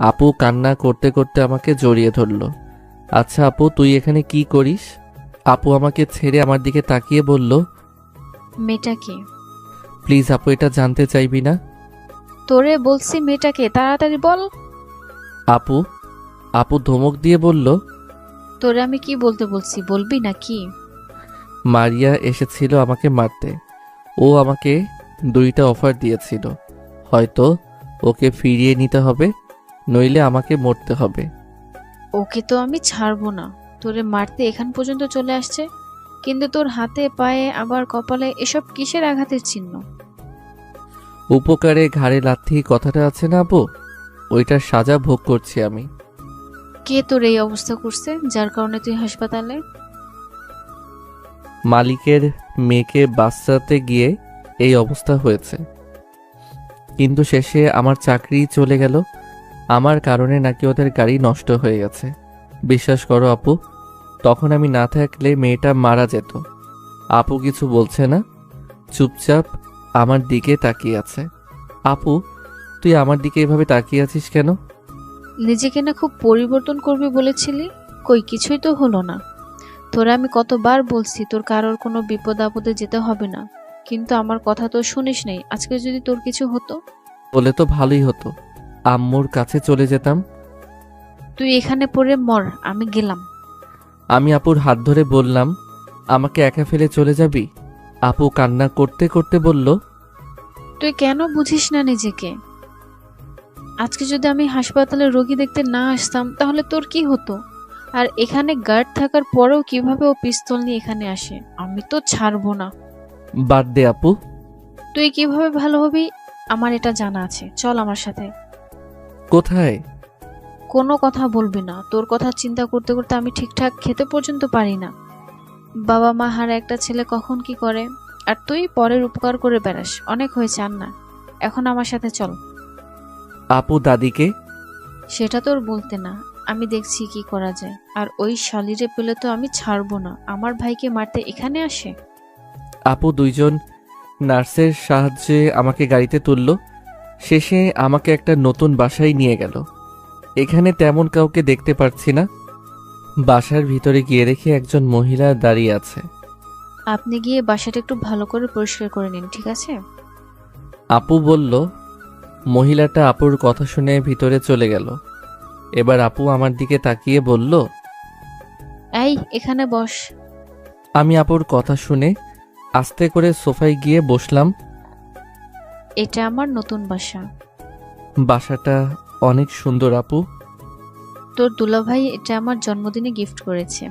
আপু কান্না করতে করতে আমাকে জড়িয়ে ধরল। আচ্ছা আপু, তুই এখানে কি করিস? আপু আমাকে ছেড়ে আমার দিকে তাকিয়ে বলল, মেয়েটাকে। প্লিজ আপু, এটা জানতে চাইবি না? তোরে বলছি মেয়েটাকে, তাড়াতাড়ি বল। আপু ধমক দিয়ে বলল, তোরে আমি কি বলতে বলছি, বলবি না কি? মারিয়া এসেছিল আমাকে মারতে। ও আমাকে 2টা অফার দিয়েছিল, হয়তো ওকে ফিরিয়ে নিতে হবে, নইলে আমাকে মরতে হবে। ওকে তো আমি ছাড়বো না। তোরে মারতে এখান পর্যন্ত চলে আসছে, কিন্তু তোর হাতে পায়ে আবার কপালে এসব কিসের আঘাতের চিহ্ন? উপকারে ঘাড়ে লাথি কথাটা আছে না আপু, ওইটার সাজা ভোগ করছি আমি। কে তোর এই অবস্থা করছে যার কারণে তুই হাসপাতালে? মালিকের মেয়েকে বাঁচাতে গিয়ে এই অবস্থা হয়েছে, কিন্তু শেষে আমার চাকরি চলে গেল। আমার কারণে নাকি ওদের গাড়ি নষ্ট হয়ে গেছে। বিশ্বাস করো আপু, তখন আমি না থাকলে মেয়েটা মারা যেত। আপু কিছু বলছে না, চুপচাপ আমার দিকে তাকিয়ে আছে। আপু, তুই আমার দিকে এভাবে তাকিয়ে আছিস কেন? নিজেকে না খুব পরিবর্তন করবি বলেছিলি, কই কিছুই তো হলো না। তোরা আমি কতবার বলছি তোর কারোর কোনো বিপদ আপদে যেতে হবে না, কিন্তু আমার কথা তো শুনিস নাই। আজকে যদি তোর কিছু হতো? বলে তো ভালোই হতো, আম্মুর কাছে চলে যেতাম। তুই এখানে পড়ে মর, আমি গেলাম। আমি আপুর হাত ধরে বললাম, আমাকে একা ফেলে চলে যাবি? আপু কান্না করতে করতে বলল, তুই কেন বুঝিস না নিজেকে? আজকে যদি আমি হাসপাতালে রোগী দেখতে না আসতাম তাহলে তোর কি হতো? আর এখানে গার্ড থাকার পরেও কিভাবে ও পিস্তল নিয়ে এখানে আসে? আমি তো ছাড়বো না। বাদ দে আপু। তুই কিভাবে ভালো হবি আমার এটা জানা আছে, চল আমার সাথে। কোথায়? কোনো কথা বলবি না। তোর কথা চিন্তা করতে করতে আমি ঠিকঠাক খেতে পর্যন্ত পারি না। বাবা মা হারা একটা ছেলে কখন কি করে, আর তুই পরের উপকার করে বেড়াস। অনেক হয়েছে, আর না, এখন আমার সাথে চল। আপু দাদিকে? সেটা তোর বলতে না, আমি দেখছি কি করা যায়। আর ওই শালিরে পেলে তো আমি ছাড়বো না। আমার ভাইকে মারতে এখানে আসে। আপু 2জন নার্সের সাহায্যে আমাকে গাড়িতে তুলল। শেষে আমাকে একটা নতুন বাসায় নিয়ে গেল। এখানে তেমন কাউকে দেখতে পাচ্ছি না। বাসার ভিতরে গিয়ে দেখি একজন মহিলা দাঁড়িয়ে আছে। আপনি গিয়ে বাসাটা একটু ভালো করে পরিষ্কার করে নিন, ঠিক আছে? আপু বলল। মহিলাটা আপুর কথা শুনে ভিতরে চলে গেল। এবার আপু আমার দিকে তাকিয়ে বলল, এই এখানে বস। আমি আপুর কথা শুনে আস্তে করে সোফায় গিয়ে বসলাম। এটা আমার নতুন বাসা। বাসাটা অনেক সুন্দর আপু। তোর দুলাভাই এটা আমার জন্মদিনে গিফট করেছে।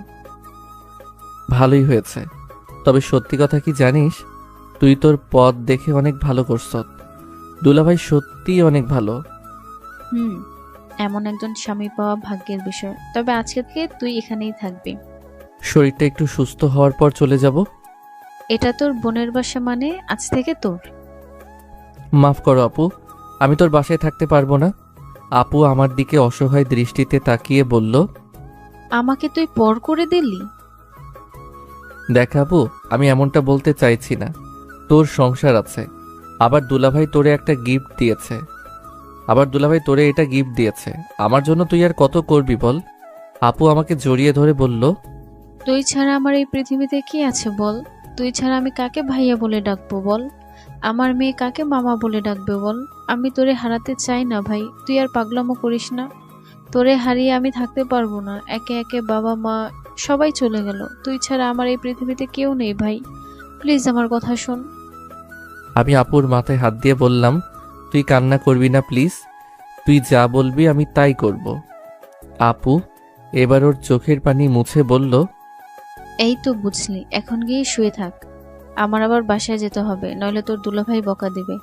ভালোই হয়েছে, তবে সত্যি কথা কি জানিস, তুই তোর পথ দেখে অনেক ভালো করছ। দুলাভাই সত্যিই অনেক ভালো। এমন একজন স্বামী পাওয়া ভাগ্যের বিষয়। তবে আজকে থেকে তুই এখানেই থাকবি। শরীরটা একটু সুস্থ হওয়ার পর চলে যাব। এটা তোর বোনের বাসা, মানে আজ থেকে তোর। মাফ করো আপু, আমি তোর বাসায় থাকতে পারবো না। আপু আমার দিকে অসহায় দৃষ্টিতে তাকিয়ে বলল, আমাকে তুই পর করে দিলি। দেখ আপু, আমি এমনটা বলতে চাইছি না। তোর সংসার আছে, আবার দুলাভাই তোরে এটা গিফট দিয়েছে। আমার জন্য তুই আর কত করবি বল। আপু আমাকে জড়িয়ে ধরে বলল, তুই ছাড়া আমার এই পৃথিবীতে কি আছে বল। তুই ছাড়া আমি কাকে ভাইয়া বলে ডাকবো বল। আমার মেয়ে কাকে মামা বলে ডাকবে বল। আমি তোরে হারাতে চাই না ভাই, তুই আর পাগলামো করিস না। তোরে হারিয়ে আমি থাকতে পারবো না। একে একে বাবা মা সবাই চলে গেল, তুই ছাড়া আমার এই পৃথিবীতে কেউ নেই ভাই। প্লিজ আমার কথা শোন। আমি আপুর মাথায় হাত দিয়ে বললাম, তুই কান্না করবি না প্লিজ। তুই যা বলবি আমি তাই করব। আপু এবার ওর চোখের পানি মুছে বলল, এই তো বুঝলি, এখন গিয়ে শুয়ে থাক। আমার আবার বাসায় যেতে হবে, নইলে তোর দুলাভাই বকা দিবে।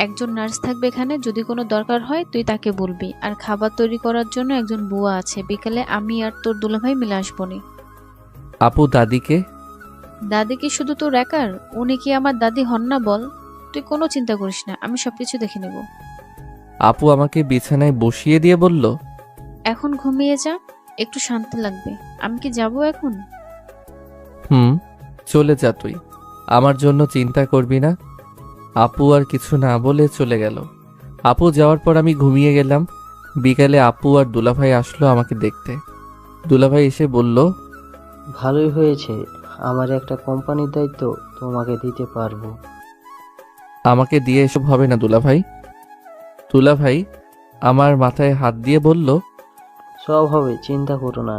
একজন নার্স থাকবে এখানে, যদি কোনো দরকার হয় তুই তাকে বলবি। আর খাবার তৈরি করার জন্য একজন বুয়া আছে, বিকালে আমি আর তোর দুলাভাই মিলে আসবনি। আপু দাদিকে? দাদি কি শুধু তোর একার? উনি কি আমার দাদি হন না বল। তুই কোনো চিন্তা করিস না, আমি সবকিছু দেখে নেব। আপু আমাকে বিছানায় বসিয়ে দিয়ে বলল, এখন ঘুমিয়ে যা, একটু শান্তি লাগবে। আমি কি যাব এখন? চলে যা তুই, আমার জন্য চিন্তা করবি না। আপু আর কিছু না বলে চলে গেল। আপু যাওয়ার পর আমি ঘুমিয়ে গেলাম। বিকালে আপু আর দুলাভাই আসলো আমাকে দেখতে। দুলাভাই এসে বলল, ভালোই হয়েছে, আমার একটা কোম্পানির দায়িত্ব তোমাকে দিতে পারবো। আমাকে দিয়ে এসব হবে না দুলাভাই। দুলাভাই আমার মাথায় হাত দিয়ে বলল, সব হবে, চিন্তা করো না,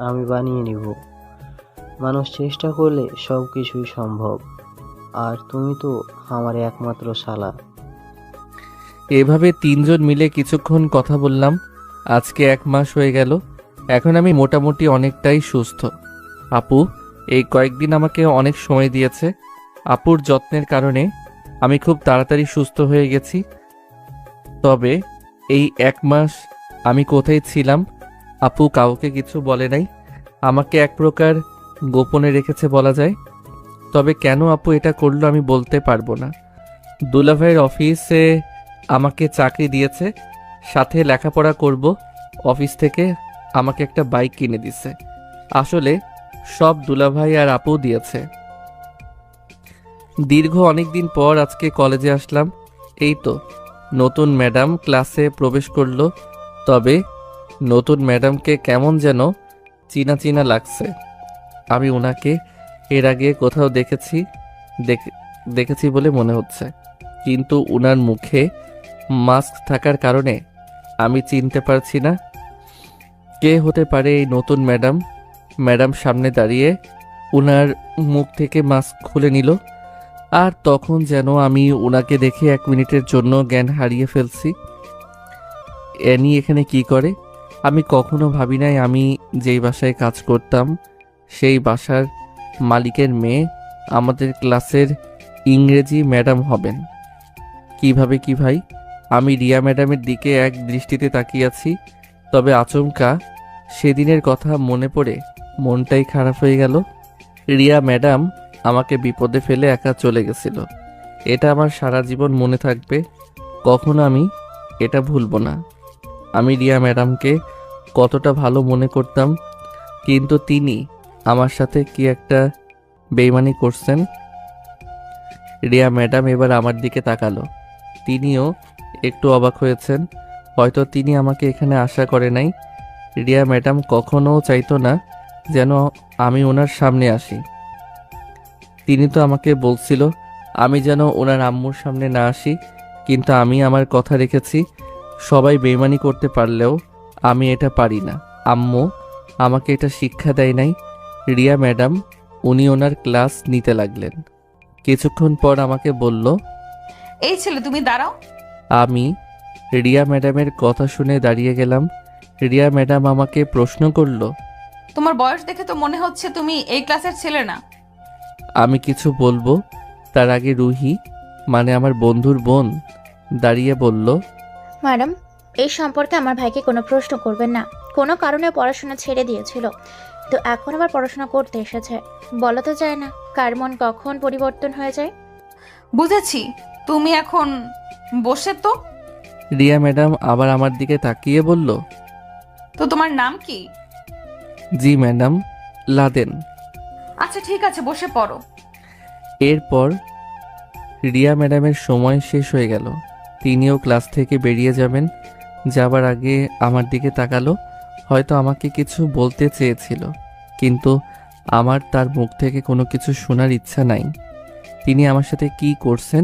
আমি বানিয়ে নিব। মানুষ চেষ্টা করলে সব কিছুই সম্ভব। আর তুমি তো আমার একমাত্র শালা। এভাবে তিনজন মিলে কিছুক্ষণ কথা বললাম। আজকে 1 মাস হয়ে গেল। এখন আমি মোটামুটি অনেকটাই সুস্থ। আপু এই কয়েকদিন আমাকে অনেক সময় দিয়েছে। আপুর যত্নের কারণে আমি খুব তাড়াতাড়ি সুস্থ হয়ে গেছি। তবে এই 1 মাস আমি কোথায় ছিলাম আপু কাউকে কিছু বলে নাই। আমাকে এক প্রকার গোপনে রেখেছে বলা যায়। তবে কেন আপু এটা করলো আমি বলতে পারবো না। দুলাভাইয়ের অফিসে আমাকে চাকরি দিয়েছে, সাথে লেখাপড়া করব। অফিস থেকে আমাকে একটা বাইক কিনে দিছে। আসলে সব দুলাভাই আর আপু দিয়েছে। দীর্ঘ অনেক দিন পর আজকে কলেজে আসলাম। এই তো নতুন ম্যাডাম ক্লাসে প্রবেশ করলো। তবে নতুন ম্যাডামকে কেমন যেন চিনা চিনা লাগছে। আমি ওনাকে এর আগে কোথাও দেখেছি বলে মনে হচ্ছে, কিন্তু ওনার মুখে মাস্ক থাকার কারণে আমি চিনতে পারছি না কে হতে পারে এই নতুন ম্যাডাম। ম্যাডাম সামনে দাঁড়িয়ে ওনার মুখ থেকে মাস্ক খুলে নিল। আর তখন যেন আমি ওনাকে দেখে 1 মিনিটের জন্য জ্ঞান হারিয়ে ফেলছি। অ্যানি এখানে কি করে? আমি কখনো ভাবি নাই আমি যেই বাসায় কাজ করতাম সেই বাসার মালিকের মেয়ে আমাদের ক্লাসের ইংরেজি ম্যাডাম হবেন। কিভাবে কি ভাই? আমি রিয়া ম্যাডামের দিকে এক দৃষ্টিতে তাকিয়ে আছি। তবে আচমকা সেদিনের কথা মনে পড়ে মনটাই খারাপ হয়ে গেল। রিয়া ম্যাডাম আমাকে বিপদে ফেলে একা চলে গেছিল। এটা আমার সারা জীবন মনে থাকবে, কখনো আমি এটা ভুলবো না। আমি রিয়া ম্যাডামকে কতটা ভালো মনে করতাম, কিন্তু তিনি আমার সাথে কি একটা বেইমানি করছেন। রিয়া ম্যাডাম এবার আমার দিকে তাকালো। তিনিও একটু অবাক হয়েছেন। হয়তো তিনি আমাকে এখানে আশা করে নাই। রিয়া ম্যাডাম কখনো চাইতো না যেন আমি ওনার সামনে আসি। তিনি তো আমাকে বলছিল আমি যেন ওনার আম্মুর সামনে না আসি, কিন্তু আমি আমার কথা রেখেছি। সবাই বেইমানি করতে পারলেও আমি এটা পারি না। আম্মু আমাকে এটা শিক্ষা দেয় নাই। রিয়া ম্যাডাম উনি ওনার ক্লাস নিতে লাগলেন। কিছুক্ষণ পর আমাকে বলল, এই ছেলে তুমি দাঁড়াও। আমি রিয়া ম্যাডামের কথা শুনে দাঁড়িয়ে গেলাম। রিয়া ম্যাডাম আমাকে প্রশ্ন করল। তোমার বয়স দেখে তো মনে হচ্ছে তুমি এই ক্লাসের ছেলে না। আমি কিছু বলবো তার আগে রুহি, মানে আমার বন্ধুর বোন, দাঁড়িয়ে বলল, ম্যাডাম, এই সম্পর্কে আমার ভাইকে কোনো প্রশ্ন করবেন না। কোনো কারণে পড়াশোনা ছেড়ে দিয়েছিল, তো এখন আবার পড়াশোনা করতে এসেছে। বলা তো যায় না কার মন কখন পরিবর্তন হয়ে যায়। বুঝেছি, তুমি এখন বসে তো। রিয়া ম্যাডাম আবার আমার দিকে তাকিয়ে বলল, তো তোমার নাম কি? জি ম্যাডাম, লাদেন। আচ্ছা ঠিক আছে, বসে পড়ো। এরপর রিয়া ম্যাডামের সময় শেষ হয়ে গেল। তিনিও ক্লাস থেকে বেরিয়ে যাবেন। যাবার আগে আমার দিকে তাকালো। হয়তো আমাকে কিছু বলতে চেয়েছিল, কিন্তু আমার তার মুখ থেকে কোনো কিছু শোনার ইচ্ছা নাই। তিনি আমার সাথে কি করছেন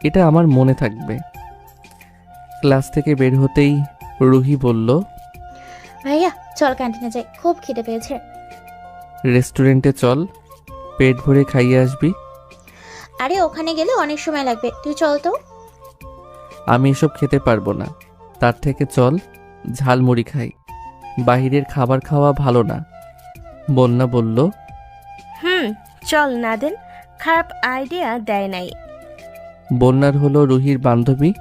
এটা আমার মনে থাকবে। ক্লাস থেকে বের হতেই রুহি বলল, ভাইয়া চল ক্যান্টিনে যাই, খুব খিদে পেয়েছে। রেস্টুরেন্টে চল, পেট ভরে খাইয়ে আসবি। আরে ওখানে গেলে অনেক সময় লাগবে, তুই চল তো। আমি এসব খেতে পারবো না, তার থেকে চল ঝালমুড়ি খাই। বাহিরের খাবার খাওয়া ভালো না। বন্যা বলল, চল নাদেন, খারাপ আইডিয়া দেয় নাই। বন্যার হলো রুহির বান্ধবী।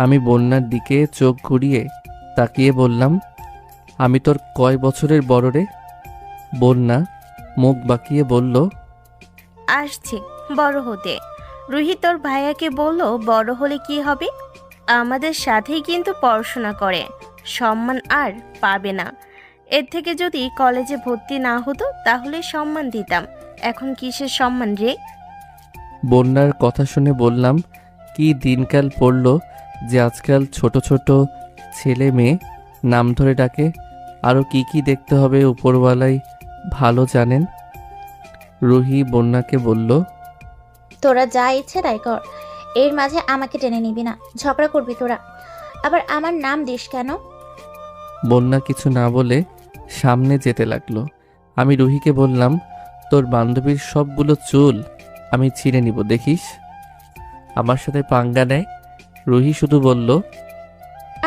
আমি বন্যার দিকে চোখ ঘুরিয়ে তাকিয়ে বললাম, আমি তোর কয় বছরের বড় রে? বন্যা মুখ বাঁকিয়ে বলল, আসছে বড় হতে। রুহি তোর ভাইয়াকে বলল বড় হলে কি হবে? আমাদের সাথেই কিন্তু পড়াশোনা করে, সম্মান আর পাবে না। এর থেকে যদি কলেজে ভর্তি না হতো তাহলে সম্মান দিতাম, এখন কিসের সম্মান রে? বন্যার কথা শুনে বললাম, কি দিনকাল পড়ল যে আজকাল ছোট ছোট ছেলে মেয়ে নাম ধরে ডাকে। আরও কি কি দেখতে হবে উপরওয়ালাই ভালো জানেন। রুহি বন্যাকে বলল, তোরা যা ইচ্ছে তাই কর, এর মাঝে আমাকে টেনে নিবি না, ঝগড়া করবি তোরা। আবার আমার নাম দিস কেন? বন্যা কিছু না বলে সামনে যেতে লাগলো। আমি রুহিকে বললাম, তোর বান্ধবীর সবগুলো চুল আমি ছিঁড়ে নিব, দেখিস। আমার সাথে পাঙ্গা নেয়। রুহি শুধু বলল,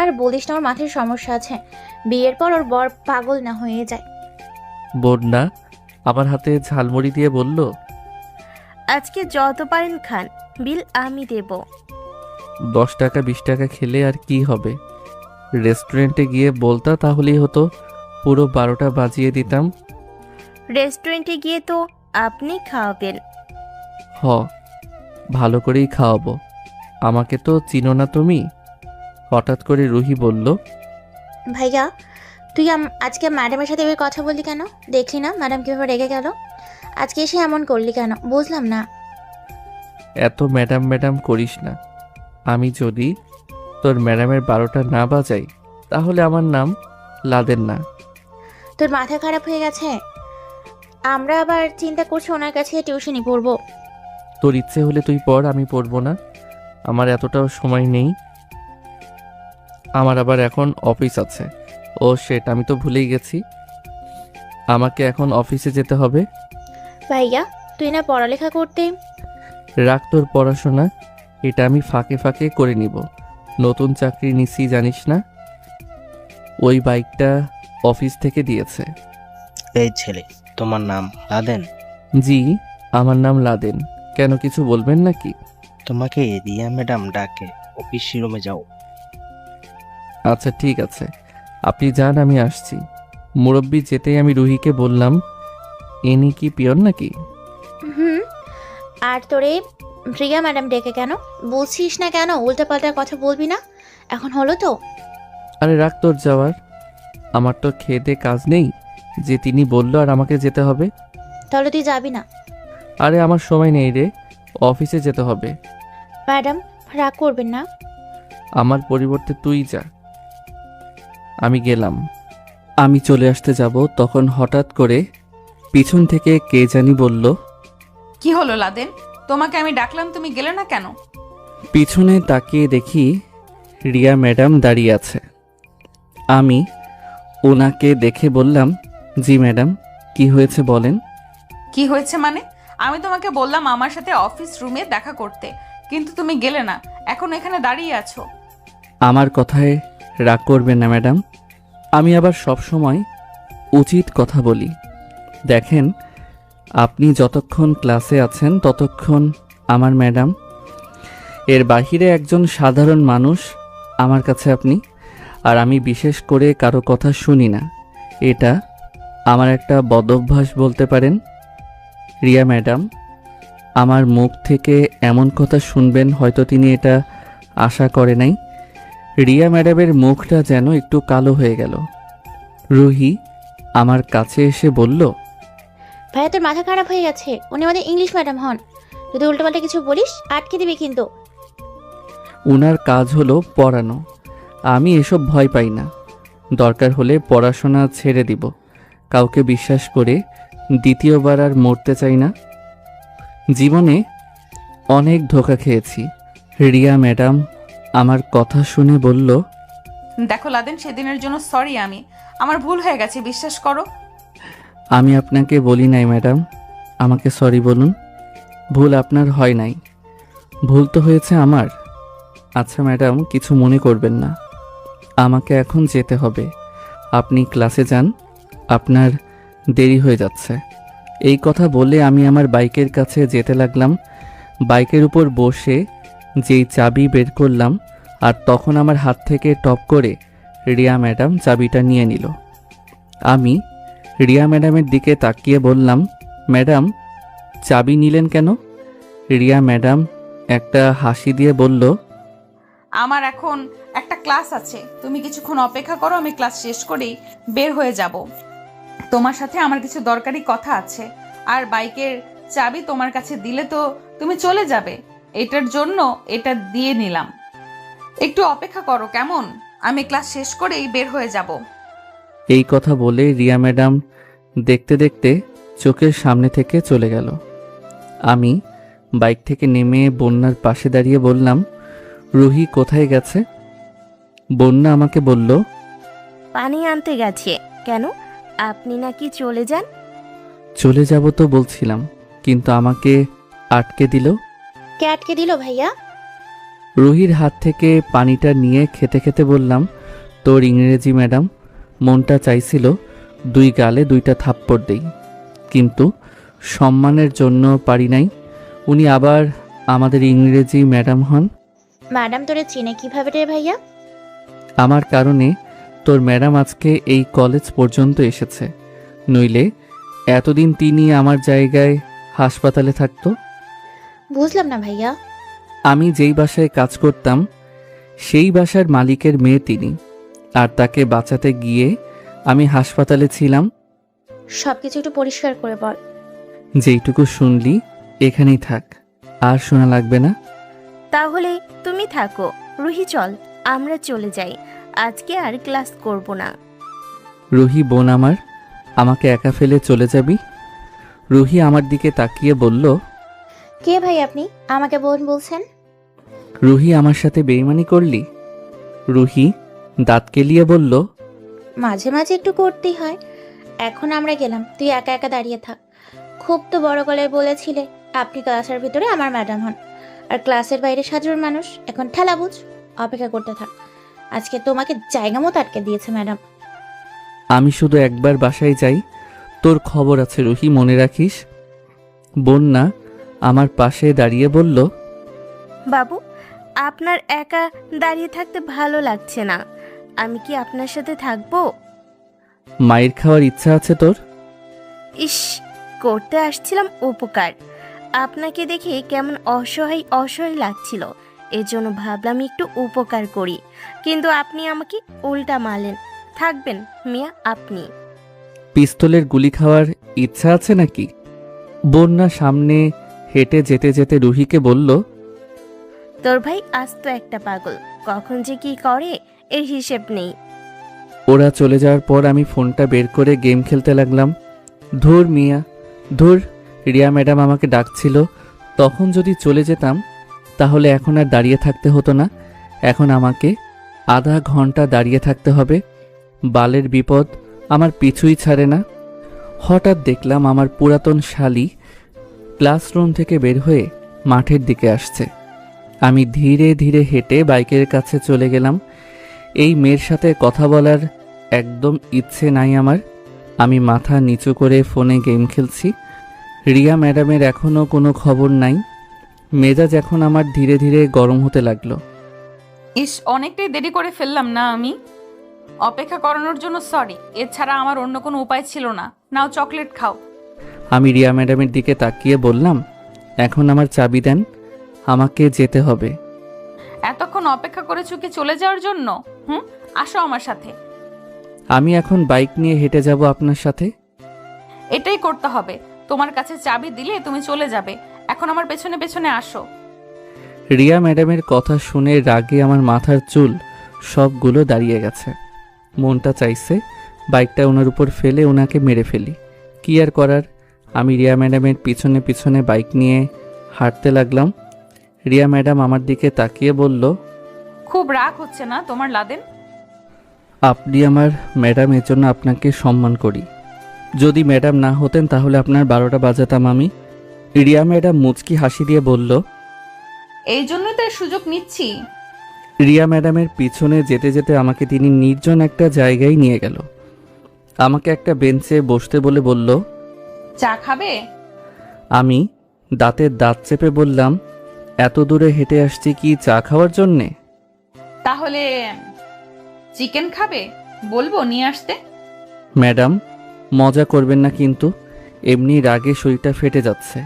আর বলিস না, ওর মাথায় সমস্যা আছে, বিয়ের পর ওর বর পাগল না হয়ে যায়। বন্যা আমার হাতে ঝালমুড়ি দিয়ে বলল, আজকে যত পারেন খান, বিল আমি দেব। 10 টাকা 20 টাকা খেলে আর কি হবে? রেস্টুরেন্টে গিয়ে বলতা তাহলেই হতো, পুরো 12টা বাজিয়ে দিতাম। রেস্টুরেন্টে গিয়ে তো আপনি খাওয়াবেন। হ, ভালো করেই খাওয়াবো। আমাকে তো চিনো না তুমি। হঠাৎ করে রুহি বলল, ভাইয়া তুই আজকে ম্যাডামের সাথে এভাবে কথা বললি কেন? দেখলি না ম্যাডাম কিভাবে রেগে গেল? আজকে এসে এমন করলি কেন বুঝলাম না। এত ম্যাডাম ম্যাডাম করিস না। আমি যদি তোর ম্যাডামের 12টা না বাজাই তাহলে আমার নাম লাদেন না। তোর মাথা খারাপ হয়ে গেছে? আমরা আবার চিন্তা করছি ওনার কাছে টিউশনি পড়বো। তোর ইচ্ছে হলে তুই পড়, আমি পড়বো না। আমার এতটাও সময় নেই। আমার আবার এখন অফিস আছে। ও শেট, আমি তো ভুলেই গেছি। আমাকে এখন অফিসে যেতে হবে। ভাইয়া তুই না পড়ালেখা করতে? রাখ তোর পড়াশোনা, এটা আমি ফাঁকে ফাঁকে করে নিব। নতুন চাকরি নিছি জানিস না? ওই বাইকটা অফিস থেকে দিয়েছে। এই ছেলে, তোমার নাম লাদেন? জি, আমার নাম লাদেন। কেন কিছু বলবেন নাকি? তোমাকে রিয়া ম্যাডাম ডাকে, অফিস রুমে যাও। আচ্ছা ঠিক আছে, আপনি যান, আমি আসছি। মুরব্বি যেতেই আমি রুহিকে বললাম, ইনি কি পিয়ন নাকি? আর তোরে রিয়া ম্যাডাম ডেকে কেন? বলছিস না কেন? উল্টাপাল্টা কথা বলবি না। এখন হলো তো? আরে রাখ তোর যাওয়ার। আমার তো খেতে কাজ নেই যে তিনি বললো আর আমাকে যেতে হবে। তাহলে তুই যাবি না? আরে আমার সময় নেই রে, অফিসে যেতে হবে। ম্যাডাম রাগ করবেন না। আমার পরিবর্তে তুই যা। আমি গেলাম। আমি চলে আসতে যাব, তখন হঠাৎ করে পিছন থেকে কে জানি বলল, কি হলো লাদেন? তোমাকে আমি ডাকলাম, তুমি গেলে না কেন? পিছনে তাকিয়ে দেখি রিয়া ম্যাডাম দাঁড়িয়ে আছে। আমি ওনাকে দেখে বললাম, জি ম্যাডাম, কি হয়েছে বলেন। কি হয়েছে মানে? আমি তোমাকে বললাম আমার সাথে অফিস রুমে দেখা করতে, কিন্তু তুমি গেলে না, এখন এখানে দাঁড়িয়ে আছো। আমার কথায় রাগ করবেন না ম্যাডাম, আমি আবার সব সময় উচিত কথা বলি। দেখেন, আপনি যতক্ষণ ক্লাসে আছেন ততক্ষণ আমার ম্যাডাম, এর বাহিরে একজন সাধারণ মানুষ আমার কাছে আপনি। আর আমি বিশেষ করে কারো কথা শুনি না, এটা আমার একটা বদঅভ্যাস বলতে পারেন। রিয়া ম্যাডাম আমার মুখ থেকে এমন কথা শুনবেন হয়তো তিনি এটা আশা করে নাই। রিয়া ম্যাডামের মুখটা যেন একটু কালো হয়ে গেল। রুহি আমার কাছে এসে বলল, ভাইয়া তোর মাথা খারাপ হয়ে গেছে, উনি আমাদের ইংলিশ ম্যাডাম হন, যদি উল্টোপাল্টা কিছু বলিস আটকে দিবি কিন্তু। ওনার কাজ হলো পড়ানো, আমি এসব ভয় পাই না। দরকার হলে পড়াশোনা ছেড়ে দিব, কাউকে বিশ্বাস করে দ্বিতীয়বার আর মরতে চাই না। জীবনে অনেক ধোঁকা খেয়েছি। রিয়া ম্যাডাম আমার কথা শুনে বলল, দেখো লাদেন, সেদিনের জন্য সরি, আমার ভুল হয়ে গেছে, বিশ্বাস করো। আমি আপনাকে বলি নাই ম্যাডাম, আমাকে সরি বলুন। ভুল আপনার হয় নাই, ভুল তো হয়েছে আমার। আচ্ছা ম্যাডাম, কিছু মনে করবেন না, আমাকে এখন যেতে হবে। আপনি ক্লাসে যান, আপনার দেরি হয়ে যাচ্ছে। এই কথা বলে আমি আমার বাইকের কাছে যেতে লাগলাম। বাইকের উপর বসে যেই চাবি বের করলাম, আর তখন আমার হাত থেকে টপ করে রিয়া ম্যাডাম চাবিটা নিয়ে নিল। আমি রিয়া ম্যাডামের দিকে তাকিয়ে বললাম, ম্যাডাম চাবি নিলেন কেন? রিয়া ম্যাডাম একটা হাসি দিয়ে বলল, আমার এখন একটা ক্লাস আছে, তুমি কিছুক্ষণ অপেক্ষা করো, আমি ক্লাস শেষ করেই বের হয়ে যাব। তোমার সাথে আমার কিছু দরকারি কথা আছে, আর বাইকের চাবি তোমার কাছে দিলে তো তুমি চলে যাবে, এটার জন্য এটা দিয়ে নিলাম। একটু অপেক্ষা করো কেমন, আমি ক্লাস শেষ করেই বের হয়ে যাব। এই কথা বলে রিয়া ম্যাডাম দেখতে দেখতে চোখের সামনে থেকে চলে গেল। আমি বাইক থেকে নেমে বন্যার পাশে দাঁড়িয়ে বললাম, রুহি কোথায় গেছে? বন্যা আমাকে বলল, পানি আনতে গেছে। কেন, আপনি নাকি চলে যান? চলে যাব তো বলছিলাম, কিন্তু আমাকে আটকে দিল। কে আটকে দিল ভাইয়া? রুহির হাত থেকে পানিটা নিয়ে খেতে খেতে বললাম, তোর ইংরেজি ম্যাডাম, মনটা চাইছিল দুই গালে দুইটা থাপ্পড় দেই, কিন্তু সম্মানের জন্য পারি নাই। উনি আবার আমাদের ইংরেজি ম্যাডাম হন। ম্যাডাম তোরে চিনে কিভাবে রে ভাইয়া? আমার কারণে তোর ম্যাডাম আজকে এই কলেজ পর্যন্ত এসেছে, নইলে এতদিন তিনি আমার জায়গায় হাসপাতালে থাকতো। বুঝলাম না ভাইয়া। আমি যেই বাসায় কাজ করতাম সেই বাসার মালিকের মেয়ে তিনি, আর তাকে বাঁচাতে গিয়ে আমি হাসপাতালে ছিলাম। সবকিছু একটু পরিষ্কার করে বল। যেইটুকু শুনলি এখানেই থাক, আর শোনা লাগবে না। তাহলে তুমি থাকো, রুহি চল আমরা চলে যাই, আজকে আর ক্লাস করব না। রুহি বোন আমার, আমাকে একা ফেলে চলে যাবি? রুহি আমার দিকে তাকিয়ে বলল, কে ভাই আপনি, আমাকে বোন বলছেন? রুহি আমার সাথে বেইমানি করলি? রুহি দাঁত কেলিয়ে বলল, মাঝে মাঝে একটু করতেই হয়। এখন আমরা গেলাম, তুই একা একা দাঁড়িয়ে থাক। খুব তো বড় গলায় বলেছিলে আপনি ক্লাসের ভিতরে আমার ম্যাডাম হন, আর ক্লাসের বাইরে সাধারণ মানুষ। এখন ঠেলা বুঝ, অপেক্ষা করতে থাক। আজকে তোমাকে জায়গা মতো আটকে দিয়েছে ম্যাডাম। আমি শুধু একবার বাসায় যাই, তোর খবর আছে রুহি, মনে রাখিস। বন্যা আমার পাশে দাঁড়িয়ে বলল, বাবু আপনার একা দাঁড়িয়ে থাকতে ভালো লাগছে না, আমি কি আপনার সাথে থাকবো? মায়ের খাওয়ার ইচ্ছা আছে তোর? ইস, করতে আসছিলাম উপকার, আপনাকে দেখে কেমন অসহায় অসহায় লাগছিল, এজন্য ভাবলাম একটু উপকার করি, কিন্তু আপনি আমাকে উল্টা মারলেন। থাকবেন মিয়া আপনি? পিস্তলের গুলি খাওয়ার ইচ্ছা আছে নাকি? বন্যা সামনে হেঁটে যেতে যেতে রুহিকে বলল, তোর ভাই আস্ত একটা পাগল, কখন যে কি করে এর হিসেব নেই। ওরা চলে যাওয়ার পর আমি ফোনটা বের করে গেম খেলতে লাগলাম। ধুর মিয়া, ধুর। রিয়া ম্যাডাম আমাকে ডাকছিল, তখন যদি চলে যেতাম তাহলে এখন আর দাঁড়িয়ে থাকতে হতো না। এখন আমাকে আধা ঘন্টা দাঁড়িয়ে থাকতে হবে। বালের বিপদ আমার পিছুই ছাড়ে না। হঠাৎ দেখলাম আমার পুরাতন শালি ক্লাসরুম থেকে বের হয়ে মাঠের দিকে আসছে। আমি ধীরে ধীরে হেঁটে বাইকের কাছে চলে গেলাম। এই মেয়ের সাথে কথা বলার একদম ইচ্ছে নাই আমার। আমি মাথা নিচু করে ফোনে গেম খেলছি। রিয়া ম্যাডামের এখনও কোনো খবর নাই। মেজাজ এখন আমার ধীরে ধীরে গরম হতে লাগলো। ইস, অনেকটাই দেরি করে ফেললাম না আমি? অপেক্ষা করানোর জন্য সরি, এছাড়া আমার অন্য কোনো উপায় ছিল না। নাও চকলেট খাও। আমি রিয়া ম্যাডামের দিকে তাকিয়ে বললাম, এখন আমার চাবি দেন, আমাকে যেতে হবে। এতক্ষণ অপেক্ষা করেছো কি চলে যাওয়ার জন্য? আসো আমার সাথে। আমি এখন বাইক নিয়ে হেঁটে যাব আপনার সাথে? এটাই করতে হবে। তোমার কাছে চাবি দিলে তুমি চলে যাবে। এখন আমার পেছনে পেছনে আসো। রিয়া ম্যাডামের কথা শুনে রাগে আমার মাথার চুল সবগুলো দাঁড়িয়ে গেছে। মনটা চাইছে বাইকটা ওনার উপর ফেলে ওনাকে মেরে ফেলি। কি আর করার, আমি রিয়া ম্যাডামের পিছনে পিছনে বাইক নিয়ে হাঁটতে লাগলাম। রিয়া ম্যাডাম আমার দিকে তাকিয়ে বলল, খুব রাগ হচ্ছে না তোমার লাদেন? আপনি আমার ম্যাডাম, এর জন্য আপনাকে সম্মান করি। যদি ম্যাডাম না হতেন তাহলে আপনার 12টা বাজাতাম আমি। রিয়া ম্যাডাম মুচকি হাসি দিয়ে বলল, এই জন্যই তো সুযোগ নিচ্ছি। রিয়া ম্যাডামের পিছনে যেতে যেতে আমাকে তিনি নির্জন একটা জায়গায় নিয়ে গেল। আমাকে একটা বেঞ্চে বসতে বলে বলল, চা খাবে? আমি দাঁতের দাঁত চেপে বললাম, এত দূরে হেঁটে আসছি কি চা খাওয়ার জন্যে? তাহলে চিকেন খাবে? বলবো নিয়ে আসতে? ম্যাডাম, মজা করবেন না কিন্তু, এমনি রাগে শরীরটা ফেটে যাচ্ছে।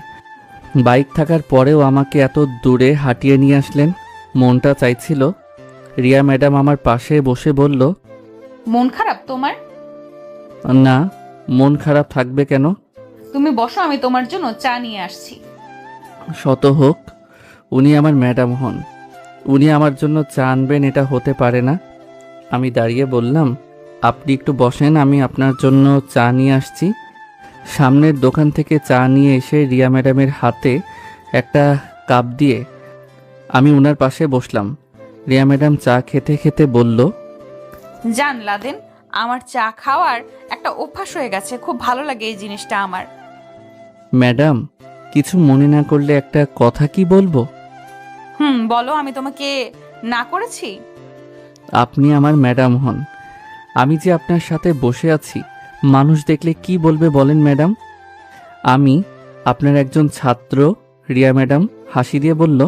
বাইক থাকার পরেও আমাকে এত দূরে হাঁটিয়ে নিয়ে আসলেন। মনটা চাইছিল। রিয়া ম্যাডাম আমার পাশে বসে বলল, মন খারাপ তোমার? না, মন খারাপ থাকবে কেন? তুমি বসো, আমি তোমার জন্য চা নিয়ে আসছি। শত হোক, উনি আমার ম্যাডাম হন, উনি আমার জন্য চা আনবেন এটা হতে পারে না। আমি দাঁড়িয়ে বললাম, আপনি একটু বসেন, আমি আপনার জন্য চা নিয়ে আসছি। সামনের দোকান থেকে চা নিয়ে এসে রিয়া ম্যাডামের হাতে একটা কাপ দিয়ে আমি ওনার পাশে বসলাম। রিয়া ম্যাডাম চা খেতে খেতে বলল, জান লাদেন, আমার চা খাওয়ার একটা অভ্যাস হয়ে গেছে। খুব ভালো লাগে এই জিনিসটা আমার। ম্যাডাম, কিছু মনে না করলে একটা কথা কি বলবো? বলো। আমি তোমাকে না করেছি? আপনি আমার ম্যাডাম হন, আমি যে আপনার সাথে বসে আছি, মানুষ দেখলে কি বলবে বলেন ম্যাডাম? আমি আপনার একজন ছাত্র। রিয়া ম্যাডাম হাসি দিয়ে বলল,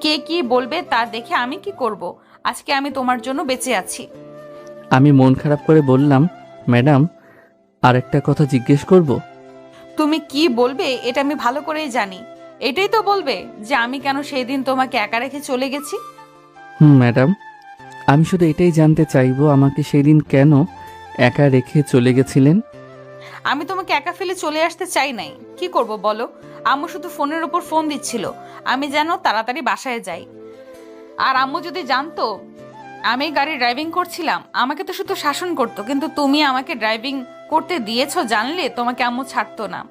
কে কি বলবে তা দেখে আমি কি করব? আজকে আমি তোমার জন্য বেঁচে আছি। আমি মন খারাপ করে বললাম, ম্যাডাম, আরেকটা কথা জিজ্ঞেস করব? তুমি কি বলবে এটা আমি ভালো করেই জানি। এটাই তো বলবে যে আমি কেন সেই দিন তোমাকে একা রেখে চলে গেছি? ম্যাডাম, আমি শুধু এটাই জানতে চাইবো, আমাকে সেই দিন কেন একা রেখে চলে গেছিলেন? আমি তোমাকে একা ফেলে চলে আসতে চাই নাই। কি করব বলো? আম্মু শুধু ফোনের উপর ফোন দিচ্ছিল আমি যেন তাড়াতাড়ি বাসায় যাই। আর আম্মু যদি জানতো আমি গাড়ি ড্রাইভিং করছিলাম, আমাকে তো শুধু শাসন করতো। কিন্তু তুমি আমাকে ড্রাইভিং করতে দিয়েছো জানলে তোমাকে আম্মু ছাড়তো না।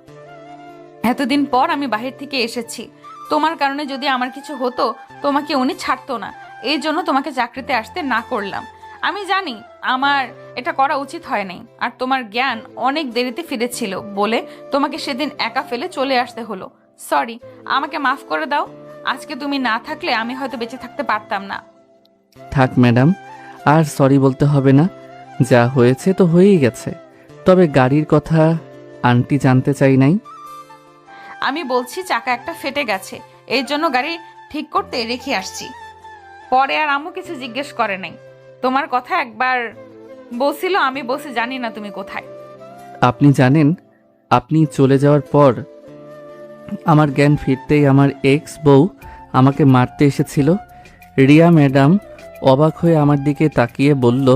এতদিন পর আমি বাহির থেকে এসেছি, তোমার কারণে যদি আমার কিছু হতো তোমাকে উনি ছাড়তো না। এই জন্য তোমাকে চাকরিতে আসতে না করলাম। আমি জানি আমার এটা করা উচিত হয় নাই, আর তোমার জ্ঞান অনেক দেরিতে ফিরেছিল বলে তোমাকে সেদিন একা ফেলে চলে আসতে হলো। সরি, আমাকে মাফ করে দাও। আজকে তুমি না থাকলে আমি হয়তো বেঁচে থাকতে পারতাম না। থাক ম্যাডাম, আর সরি বলতে হবে না, যা হয়েছে তো হয়েই গেছে। তবে গাড়ির কথা আন্টি জানতে চাই নাই। আমি বলছি চাকা একটা ফেটে গেছে, এই জন্য গাড়ি ঠিক করতে রেখে আসছি। পরে আর আম্মু কিছু জিজ্ঞেস করে নাই। তোমার কথা একবার বলছিল, আমি বলছি জানি না তুমি কোথায়। আপনি জানেন, আপনি চলে যাওয়ার পর আমার জ্ঞান ফিরতেই আমার এক্স বউ আমাকে মারতে এসেছিল। রিয়া ম্যাডাম অবাক হয়ে আমার দিকে তাকিয়ে বলল,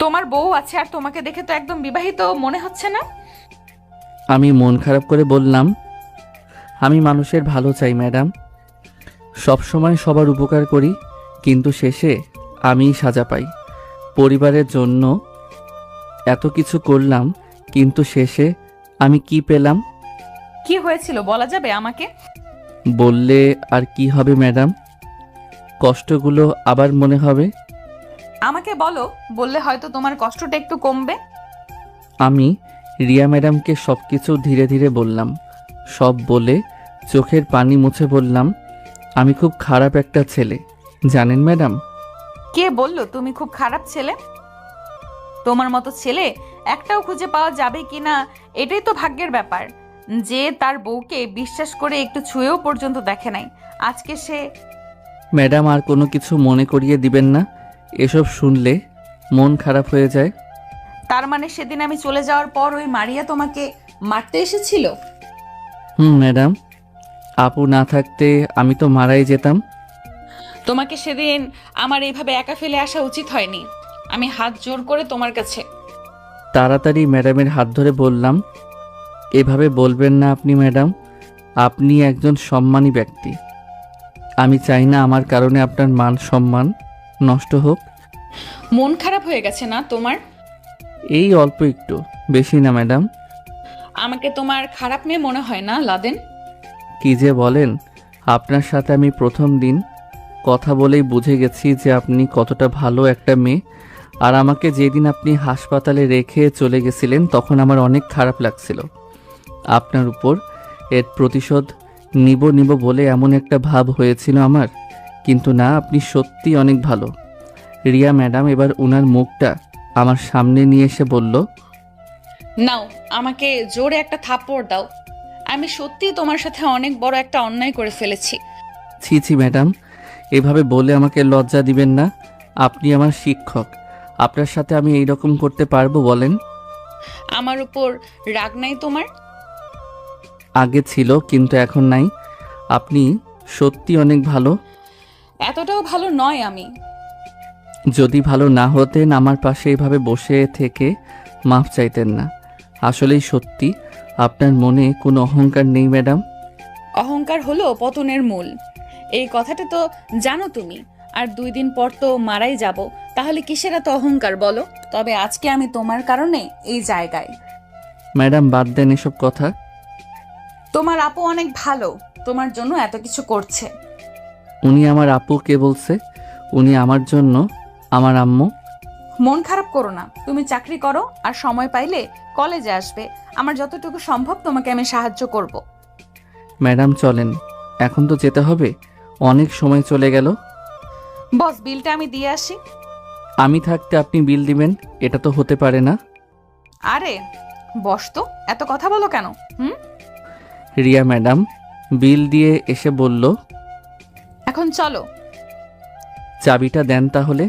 তোমার বউ আছে আর তোমাকে দেখে তো একদম বিবাহিত মনে হচ্ছে না। আমি মন খারাপ করে বললাম, আমি মানুষের ভালো চাই ম্যাডাম, সবসময় সবার উপকার করি, কিন্তু শেষে আমিই সাজা পাই। পরিবারের জন্য এত কিছু করলাম, কিন্তু শেষে আমি কি পেলাম? কি হয়েছিল বলা যাবে আমাকে? বললে আর কি হবে ম্যাডাম, কষ্টগুলো আবার মনে হবে। আমাকে বলো, বললে হয়তো তোমার কষ্টটা একটু কমবে। আমি রিয়া ম্যাডামকে সব কিছু ধীরে ধীরে বললাম। সব বলে চোখের পানি মুছে বললাম, আমি খুব খারাপ একটা ছেলে, জানেন ম্যাডাম। কে বললো তুমি খুব খারাপ ছেলে? তোমার মতো ছেলে একটাও খুঁজে পাওয়া যাবে কিনা এটাই তো ভাগ্যের ব্যাপার। যে তার বউকে বিশ্বাস করে একটু ছুঁয়েও পর্যন্ত দেখে নাই, আজকে সে। ম্যাডাম আর কোনো কিছু মনে করিয়ে দিবেন না, এসব শুনলে মন খারাপ হয়ে যায়। তার মানে সেদিন আমি চলে যাওয়ার পর ওই মারিয়া তোমাকে মারতে এসেছিল? ম্যাডাম, আপু না থাকতে আমি তো মারাই যেতাম। তোমাকে সেদিন আমার এইভাবে একা ফেলে আসা উচিত হয়নি। আমি হাত জোর করে তোমার কাছে। তাড়াতাড়ি ম্যাডামের হাত ধরে বললাম, এভাবে বলবেন না আপনি ম্যাডাম, আপনি একজন সম্মানী ব্যক্তি। আমি চাই না আমার কারণে আপনার মান সম্মান নষ্ট হোক। মন খারাপ হয়ে গেছে না তোমার? এই অল্প একটু, বেশি না ম্যাডাম। আমাকে তোমার খারাপ মেয়ে মনে হয় না লাদেন? কি যে বলেন, আপনার সাথে আমি প্রথম দিন কথা বলেই বুঝে গেছি যে আপনি কতটা ভালো একটা মেয়ে। আর আমাকে যেদিন আপনি হাসপাতালে রেখে চলে গেছিলেন তখন আমার অনেক খারাপ লাগছিল আপনার উপর। এর প্রতিশোধ নিব বলে এমন একটা ভাব হয়েছিল আমার, কিন্তু না, আপনি সত্যি অনেক ভালো। রিয়া ম্যাডাম এবার ওনার মুখটা আমার সামনে নিয়ে এসে বলল, নাও আমাকে জোরে একটা থাপ্পড় দাও। আমি সত্যি তোমার সাথে অনেক বড় একটা অন্যায় করে ফেলেছি। ছি ছি ম্যাডাম, এভাবে বলে আমাকে লজ্জা দিবেন না। আপনি আমার শিক্ষক, আপনার সাথে আমি এই রকম করতে পারবো বলেন? আমার উপর রাগ নাই তোমার? আগে ছিল, কিন্তু এখন নাই। আপনি সত্যি অনেক ভালো। এতটাও ভালো নয় আমি। যদি ভালো না হতেন আমার পাশে এভাবে বসে থেকে মাফ চাইতেন না। আসলেই সত্যি আপনার মনে কোনো অহংকার নেই ম্যাডাম। অহংকার হলো পতনের মূল, এই কথাটা তো জানো তুমি। আর 2 দিন পর তো মারাই যাব, তাহলে কিসের এত অহংকার বলো? তবে আজকে আমি তোমার কারণে এই জায়গায়। ম্যাডাম বাদ দেন এসব কথা। তোমার আপু অনেক ভালো, তোমার জন্য এত কিছু করছে। উনি আমার আপু কে বলছে? উনি আমার জন্য আমার আম্মু। মন খারাপ করো না, তুমি চাকরি করো আর সময় পাইলে কলেজে আসবে। আমার যতটুকু সম্ভব তোমাকে আমি সাহায্য করব। ম্যাডাম চলেন, এখন তো যেতে হবে, অনেক সময় চলে গেল। বস, বিলটা আমি দিয়ে আসি। আমি থাকতে আপনি বিল দিবেন, এটা তো হতে পারে না। আরে বস তো, এত কথা বলো কেন? রিয়া ম্যাডাম বিল দিয়ে এসে বলল, এখন চলো। চাবিটা দেন তাহলে।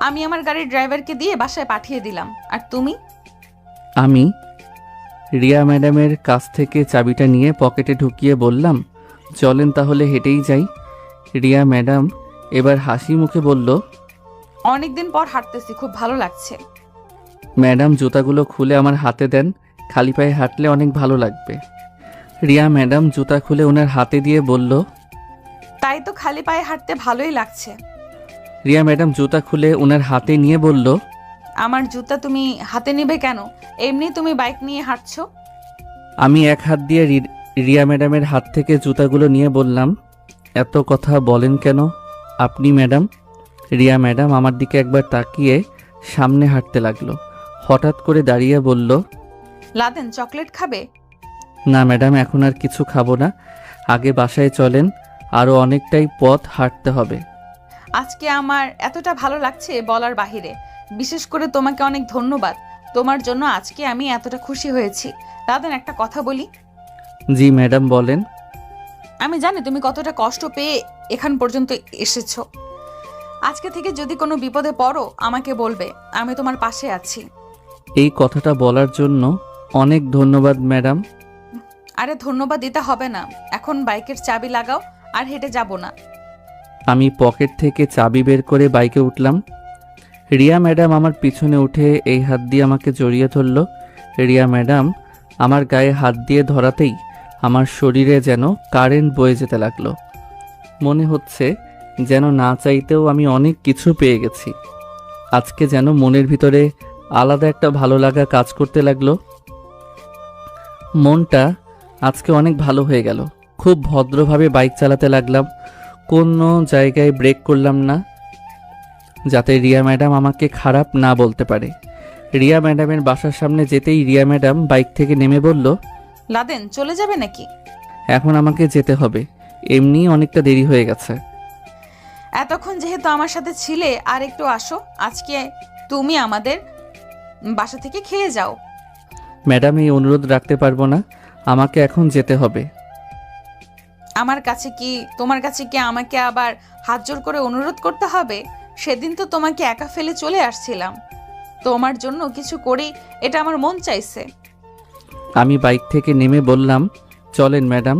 আমি আমার গাড়ির ড্রাইভারকে দিয়ে বাসায় পাঠিয়ে দিলাম। আর তুমি? আমি রিয়া ম্যাডামের কাছ থেকে চাবিটা নিয়ে পকেটে ঢুকিয়ে বললাম, চলেন তাহলে হেঁটেই যাই। রিয়া ম্যাডাম এবার হাসি মুখে বলল, অনেকদিন পর হাঁটতেছি, খুব ভালো লাগছে। ম্যাডাম জুতাগুলো খুলে আমার হাতে দেন, খালি পায়ে হাঁটলে অনেক ভালো লাগবে। রিয়া ম্যাডাম জুতা খুলে ওনার হাতে দিয়ে বলল, তাই তো, খালি পায়ে হাঁটতে ভালোই লাগছে। রিয়া ম্যাডাম জুতা খুলে ওনার হাতে নিয়ে বলল, আমার জুতা তুমি হাতে নিবে কেন? এমনি তুমি বাইক নিয়ে হাঁটছো। আমি এক হাত দিয়ে রিয়া ম্যাডামের হাত থেকে জুতাগুলো নিয়ে বললাম, এত কথা বলেন কেন আপনি ম্যাডাম? রিয়া ম্যাডাম আমার দিকে একবার তাকিয়ে সামনে হাঁটতে লাগলো। হঠাৎ করে দাঁড়িয়ে বলল, লাদেন চকলেট খাবে? না ম্যাডাম, এখন আর কিছু খাবো না, আগে বাসায় চলেন, আরও অনেকটাই পথ হাঁটতে হবে। আজকে আমার এতটা ভালো লাগছে বলার বাহিরে। বিশেষ করে তোমাকে অনেক ধন্যবাদ, তোমার জন্য আজকে আমি এতটা খুশি হয়েছি। লাদেন একটা কথা বলি? জি ম্যাডাম বলেন। আমি জানি তুমি কতটা কষ্ট পেয়ে এখান পর্যন্ত এসেছো। আজকে থেকে যদি কোনো বিপদে পড়ো আমাকে বলবে, আমি তোমার পাশে আছি। এই কথাটা বলার জন্য অনেক ধন্যবাদ ম্যাডাম। আরে ধন্যবাদ দিতে হবে না, এখন বাইকের চাবি লাগাও আর হেঁটে যাব না। আমি পকেট থেকে চাবি বের করে বাইকে উঠলাম। রিয়া ম্যাডাম আমার পিছনে উঠে এই হাত দিয়ে আমাকে জড়িয়ে ধরল। রিয়া ম্যাডাম আমার গায়ে হাত দিয়ে ধরাতেই আমার শরীরে যেন কারেন্ট বয়ে যেতে লাগলো। মনে হচ্ছে যেন না চাইতেও আমি অনেক কিছু পেয়ে গেছি। আজকে যেন মনের ভিতরে আলাদা একটা ভালো লাগা কাজ করতে লাগলো। মনটা আজকে অনেক ভালো হয়ে গেল। খুব ভদ্রভাবে বাইক চালাতে লাগলাম, কোনো জায়গায় ব্রেক করলাম না। যাতে রিয়া ম্যাডাম আমাকে খারাপ না বলতে পারে। রিয়া ম্যাডামের বাসার সামনে যেতেই রিয়া ম্যাডাম বাইক থেকে নেমে বলল, লাদেন চলে যাবে নাকি? এখন আমাকে যেতে হবে, এমনি অনেকটা দেরি হয়ে গেছে। এতক্ষণ যেহেতু আমার সাথে ছিলে, আর একটু আসো, আজকে তুমি আমাদের বাসা থেকে খেয়ে যাও। ম্যাডাম, এই অনুরোধ রাখতে পারবো না, আমাকে এখন যেতে হবে। তোমার কাছে কি আমাকে আবার হাত জোর করে অনুরোধ করতে হবে? সেদিন তো তোমাকে একা ফেলে চলে আসছিলাম, তোমার জন্য কিছু করি, এটা আমার মন চাইছে। আমি বাইক থেকে নেমে বললাম, চলেন ম্যাডাম,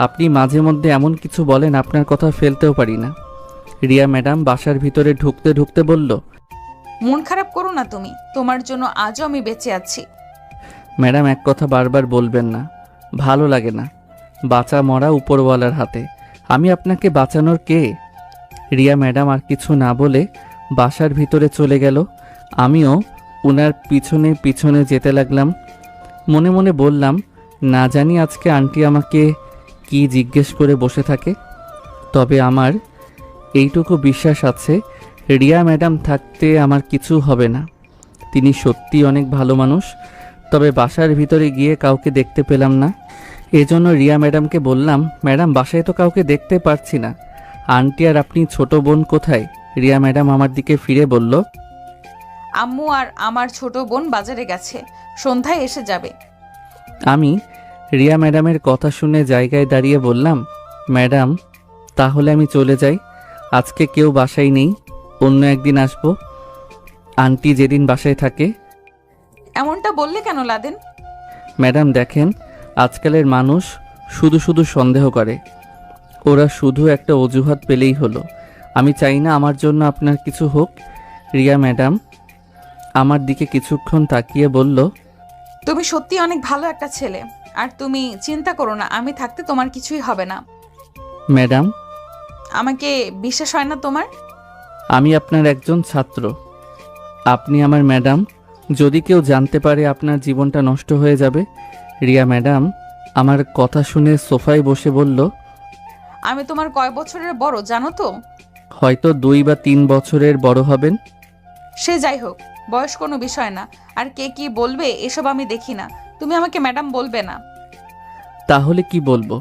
আপনি মাঝে মধ্যে এমন কিছু বলেন আপনার কথা ফেলতেও পারি না। রিয়া ম্যাডাম বাসার ভিতরে ঢুকতে ঢুকতে বলল, মন খারাপ করো না তুমি, তোমার জন্য আজও আমি বেঁচে আছি। ম্যাডাম এক কথা বারবার বলবেন না, ভালো লাগে না। বাঁচা মরা উপরওয়ালার হাতে, আমি আপনাকে বাঁচানোর কে? রিয়া ম্যাডাম আর কিছু না বলে বাসার ভিতরে চলে গেল। আমিও উনার পিছনে পিছনে যেতে লাগলাম। মনে মনে বললাম, না জানি আজকে আন্টি আমাকে কি জিজ্ঞেস করে বসে থাকে। তবে আমার এইটুকু বিশ্বাস আছে, রিয়া ম্যাডাম থাকতে আমার কিছু হবে না। তিনি সত্যি অনেক ভালো মানুষ। তবে বাসার ভিতরে গিয়ে কাউকে দেখতে পেলাম না। এজন্য রিয়া ম্যাডামকে বললাম, ম্যাডাম বাসায় তো কাউকে দেখতে পারছি না, আন্টি আর আপনি ছোট বোন কোথায়? রিয়া ম্যাডাম আমার দিকে ফিরে বলল, আম্মু আর আমার ছোট বোন বাজারে গেছে, সন্ধ্যায় এসে যাবে। আমি রিয়া ম্যাডামের কথা শুনে জায়গায় দাঁড়িয়ে বললাম, ম্যাডাম তাহলে আমি চলে যাই, আজকে কেউ বাসায় নেই, অন্য একদিন আসবো, আন্টি যেদিন বাসায় থাকে। এমনটা বললে কেন লাদেন? ম্যাডাম দেখেন, আজকালের মানুষ শুধু শুধু সন্দেহ করে, ওরা শুধু একটা অজুহাত পেলেই হলো। আমি চাই না আমার জন্য আপনার কিছু হোক। রিয়া ম্যাডাম আমার দিকে কিছুক্ষণ তাকিয়ে বলল, তুমি সত্যি অনেক ভালো একটা ছেলে, আর তুমি চিন্তা করো না, আমি থাকতে তোমার কিছুই হবে না। ম্যাডাম আমাকে বিশ্বাস হয় না তোমার? আমি আপনার একজন ছাত্র, আপনি আমার ম্যাডাম, যদি কেউ জানতে পারে আপনার জীবনটা নষ্ট হয়ে যাবে। রিয়া ম্যাডাম আমার কথা শুনে সোফায় বসে বলল, আমি তোমার কয় বছরের বড় জানো তো? হয়তো 2 বা 3 বছরের বড় হবেন। সে যাই হোক, বয়স কোনো বিষয় না, আর কে কি বলবে এসব আমি দেখি না। তুমি আমাকে ম্যাডাম বলবে না। তাহলে কি বলবো?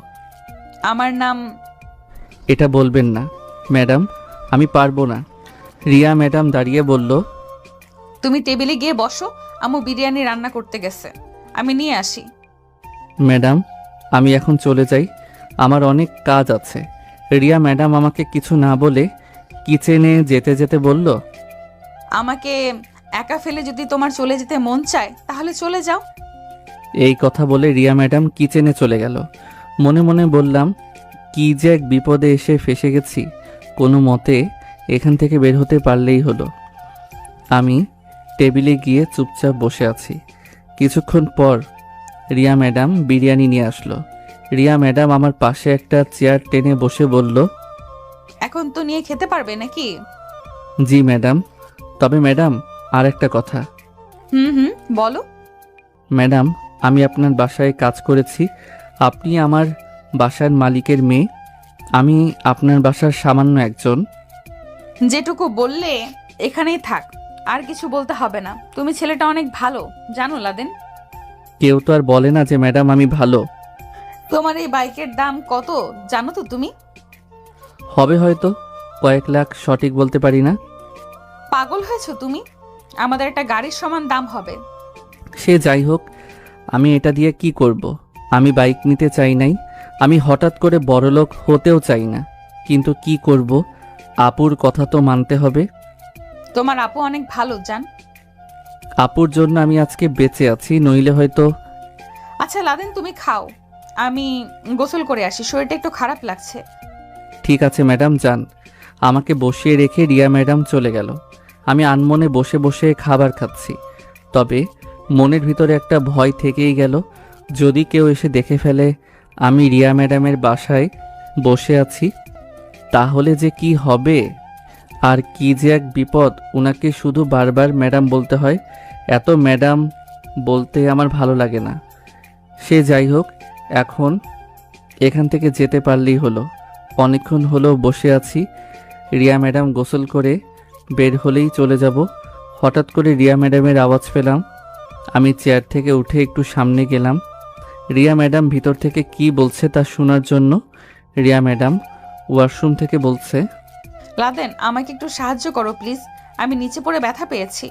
আমার নাম। এটা বলবেন না ম্যাডাম, আমি পারবো না। রিয়া ম্যাডাম দাঁড়িয়ে বলল, তুমি টেবিলে গিয়ে বসো, আম্মু বিরিয়ানি রান্না করতে গেছে, আমি নিয়ে আসি। ম্যাডাম আমি এখন চলে যাই, আমার অনেক কাজ আছে। রিয়া ম্যাডাম আমাকে কিছু না বলে কিচেনে যেতে যেতে বলল, আমাকে একা ফেলে যদি তোমার চলে যেতে মন চায় তাহলে চলে যাও। এই কথা বলে রিয়া ম্যাডাম কিচেনে চলে গেল। মনে মনে বললাম, কি যে এক বিপদে এসে ফেসে গেছি, কোনো মতে এখান থেকে বের হতে পারলেই হলো। আমি টেবিলে গিয়ে চুপচাপ বসে আছি। কিছুক্ষণ পর রিয়া ম্যাডাম বিরিয়ানি নিয়ে আসলো। রিয়া ম্যাডাম আমার পাশে একটা চেয়ার টেনে বসে বলল, এখন তো নিয়ে খেতে পারবে নাকি? জি ম্যাডাম। তবে ম্যাডাম আর একটা কথা। হুম, বলো। ম্যাডাম আমি আপনার বাসায় কাজ করেছি, আপনি আমার বাসার মালিকের মেয়ে, আমি আপনার বাসার সামান্য একজন। যেটুকু বললে এখানেই থাক, আর কিছু বলতে হবে না। তুমি ছেলেটা অনেক ভালো জানো লাদেন। কেউ তো আর বলে না যে ম্যাডাম আমি ভালো। তোমার এই বাইকের দাম কত জানো তো তুমি? হবে হয়তো কয়েক লাখ, সঠিক বলতে পারি না। পাগল হয়েছো তুমি? আমাদের একটা গাড়ির সমান দাম হবে। সে যাই হোক, আমি এটা দিয়ে কি করব? আমি বাইক নিতে চাই নাই, আমি হঠাৎ করে বড়লোক হতেও চাই না, কিন্তু কি করব, আপুর কথা তো মানতে হবে। তোমার আপু অনেক ভালো জান। আপুর জন্য আমি আজকে বেঁচে আছি, নইলে হয়তো। আচ্ছা লাদেন তুমি খাও, আমি গোসল করে আসি, শরীরটা একটু খারাপ লাগছে। ঠিক আছে ম্যাডাম যান। আমাকে বসিয়ে রেখে রিয়া ম্যাডাম চলে গেল। আমি আনমনে বসে বসে খাবার খাচ্ছি, তবে মনের ভিতরে একটা ভয় থেকেই গেল, যদি কেউ এসে দেখে ফেলে আমি রিয়া ম্যাডামের বাসায় বসে আছি, তাহলে যে কি হবে, আর কি যে এক বিপদ। উনাকে শুধু বারবার ম্যাডাম বলতে হয়, এত ম্যাডাম বলতে আমার ভালো লাগে না। সে যাই হোক, এখন এখান থেকে যেতে পারলেই হলো। অনেকক্ষণ হলো বসে আছি। রিয়া ম্যাডাম গোসল করে বের হলেই চলে যাব। হঠাৎ করে রিয়া ম্যাডামের আওয়াজ পেলাম। আমি চেয়ার থেকে উঠে একটু সামনে গেলাম। রিয়া ম্যাডাম ভিতর থেকে কি বলছে তা শোনার জন্য। রিয়া ম্যাডাম ওয়াশরুম থেকে বলছে, লাদেন, আমাকে একটু সাহায্য করো প্লিজ, আমি নিচে পড়ে ব্যথা পেয়েছি।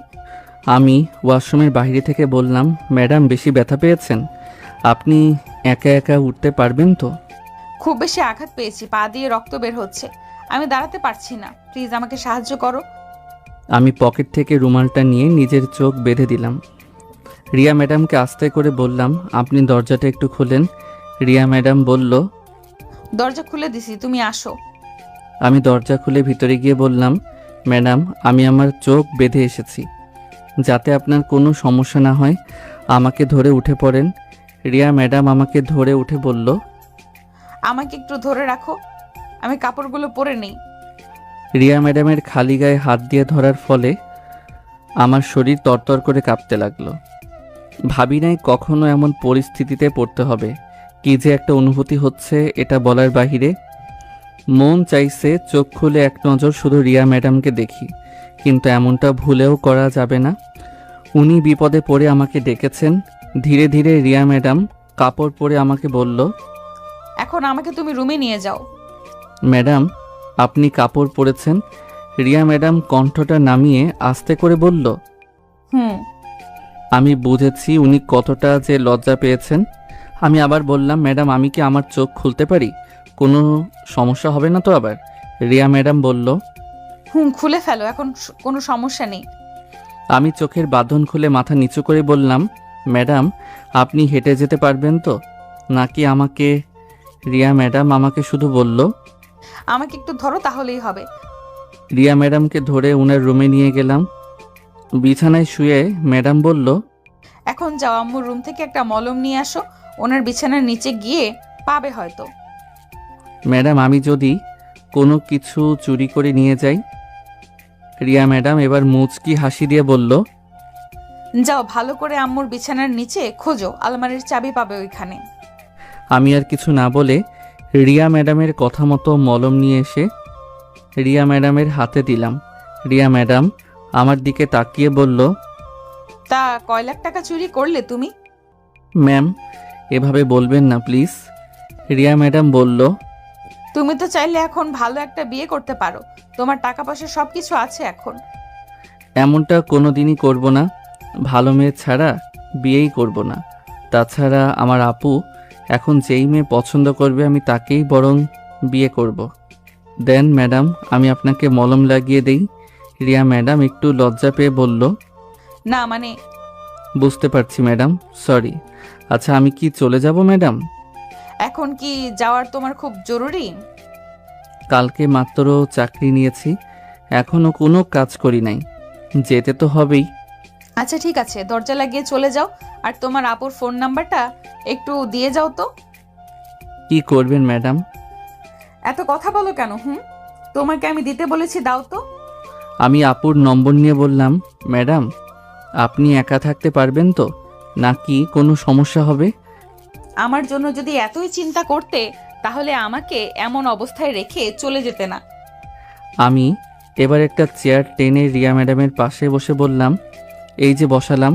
আমি ওয়াশরুমের বাইরে থেকে বললাম, ম্যাডাম বেশি ব্যথা পেয়েছেন? আপনি একা একা উঠতে পারবেন তো? খুব বেশি আঘাত পেয়েছি, পা দিয়ে রক্ত বের হচ্ছে, আমি দাঁড়াতে পারছি না, প্লিজ আমাকে সাহায্য করো। আমি পকেট থেকে রুমালটা নিয়ে নিজের চোখ বেঁধে দিলাম। রিয়া ম্যাডামকে আস্তে করে বললাম, আপনি দরজাটা একটু খোলেন। রিয়া ম্যাডাম বলল, দরজা খুলে দিছি, তুমি আসো। আমি দরজা খুলে ভিতরে গিয়ে বললাম, ম্যাডাম আমি আমার চোখ বেঁধে এসেছি, যাতে আপনার কোনো সমস্যা না হয় আমাকে ধরে উঠে পড়েন। রিয়া ম্যাডাম আমাকে ধরে উঠে বলল, আমাকে একটু ধরে রাখো, আমি কাপড়গুলো পরে নেই। রিয়া ম্যাডামের খালি গায়ে হাত দিয়ে ধরার ফলে আমার শরীর তরতর করে কাঁপতে লাগলো। ভাবি নাই কখনো এমন পরিস্থিতিতে পড়তে হবে। কি যে একটা অনুভূতি হচ্ছে এটা বলার বাহিরে। মন চাইছে চোখ খুলে এক নজর শুধু রিয়া ম্যাডামকে দেখি, কিন্তু এমনটা ভুলেও করা যাবে না। উনি বিপদে পড়ে আমাকে ডেকেছেন। ধীরে ধীরে রিয়া ম্যাডাম কাপড় পরে আমাকে বলল, এখন আমাকে তুমি রুমে নিয়ে যাও। ম্যাডাম আপনি কাপড় পরেছেন? রিয়া ম্যাডাম কণ্ঠটা নামিয়ে আস্তে করে বলল, হুম। আমি বুঝেছি উনি কতটা যে লজ্জা পেয়েছেন। আমি আবার বললাম, ম্যাডাম আমি কি আমার চোখ খুলতে পারি? কোনো সমস্যা হবে না তো আবার? রিয়া ম্যাডাম বলল, খুলে ফেলো, এখন কোনো সমস্যা নেই। আমি চোখের বাঁধন খুলে মাথা নিচু করে বললাম, ম্যাডাম আপনি হেঁটে যেতে পারবেন তো নাকি আমাকে? রিয়া ম্যাডাম আমাকে শুধু বলল, আমাকে একটু ধরো তাহলেই হবে। রিয়া ম্যাডামকে ধরে ওনার রুমে নিয়ে গেলাম। বিছানায় শুয়ে ম্যাডাম বলল, এখন যাও, আম্মুর রুম থেকে একটা মলম নিয়ে আসো, ওনার বিছানার নিচে গিয়ে পাবে হয়তো। ম্যাডাম আমি যদি কোনো কিছু চুরি করে নিয়ে যাই? রিয়া ম্যাডাম এবার মুচকি হাসি দিয়ে বলল, যাও, ভালো করে আম্মুর বিছানার নিচে খোঁজো, আলমারির চাবি পাবে ওইখানে। আমি আর কিছু না বলে রিয়া ম্যাডামের কথা মতো মলম নিয়ে এসে রিয়া ম্যাডামের হাতে দিলাম। রিয়া ম্যাডাম আমার দিকে তাকিয়ে বলল, তা কয় লাখ টাকা চুরি করলে তুমি? ম্যাম এভাবে বলবেন না প্লিজ। রিয়া ম্যাডাম বলল, তুমি তো চাইলে এখন ভালো একটা বিয়ে করতে পারো, তোমার টাকা পয়সা সবকিছু আছে এখন। এমনটা কোনো দিনই করব না, ভালো মেয়ে ছাড়া বিয়েই করব না। তাছাড়া আমার আপু এখন যেই মেয়ে পছন্দ করবে আমি তাকেই বরং বিয়ে করব। দেন ম্যাডাম আমি আপনাকে মলম লাগিয়ে দেই। রিয়া ম্যাডাম একটু লজ্জা পেয়ে বলল, না মানে। বুঝতে পারছি ম্যাডাম, সরি। আচ্ছা আমি কি চলে যাব ম্যাডাম? এখন কি যাওয়ার তোমার খুব জরুরি? কালকে মাত্র চাকরি নিয়েছি, এখনো কোনো কাজ করি নাই, যেতে তো হবেই। আচ্ছা ঠিক আছে, দরজা লাগিয়ে চলে যাও, আর তোমার আপুর ফোন নাম্বারটা একটু দিয়ে যাও তো। কি করবেন ম্যাডাম? এত কথা বলো কেন? তোমাকে আমি দিতে বলেছি, দাও তো। আমি আপুর নম্বর নিয়ে বললাম, ম্যাডাম আপনি একা থাকতে পারবেন তো নাকি কোনো সমস্যা হবে? আমার জন্য যদি এতই চিন্তা করতে তাহলে আমাকে এমন অবস্থায় রেখে চলে যেতে না। আমি এবার একটা চেয়ার টেনে রিয়া ম্যাডামের পাশে বসে বললাম, এই যে বসালাম,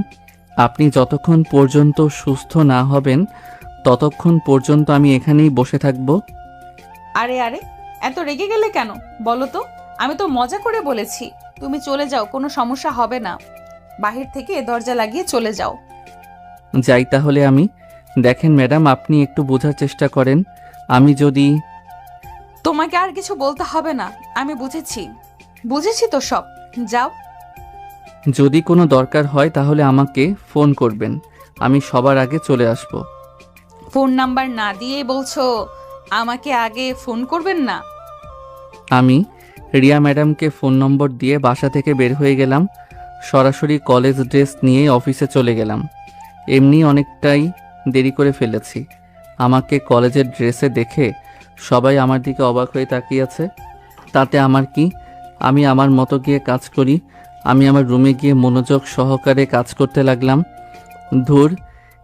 আপনি যতক্ষণ পর্যন্ত সুস্থ না হবেন ততক্ষণ পর্যন্ত আমি এখানেই বসে থাকব। আরে আরে, এত রেগে গেলে কেন বলো তো? আমি তো মজা করে বলেছি, তুমি চলে যাও, কোনো সমস্যা হবে না। বাহির থেকে দরজা লাগিয়ে চলে যাও। যাই তাহলে আমি। দেখেন ম্যাডাম আপনি একটু বোঝার চেষ্টা করেন, আমি যদি... তোমাকে আর কিছু বলতে হবে না, আমি বুঝেছি তো সব, যাও। যদি কোনো দরকার হয় তাহলে আমাকে ফোন করবেন, আমি সবার আগে চলে আসব। ফোন নাম্বার না দিয়ে বলছো আমাকে আগে ফোন করবেন না? আমি রিয়া ম্যাডামকে ফোন নম্বর দিয়ে বাসা থেকে বের হয়ে গেলাম। সরাসরি কলেজ ড্রেস নিয়ে অফিসে চলে গেলাম। এমনি অনেকটাই দেরি করে ফেলেছি। আমাকে কলেজের ড্রেসে দেখে সবাই আমার দিকে অবাক হয়ে তাকিয়ে আছে। তাতে আমার কি, আমি আমার মতো গিয়ে কাজ করি। আমি আমার রুমে গিয়ে মনোযোগ সহকারে কাজ করতে লাগলাম। ধুর,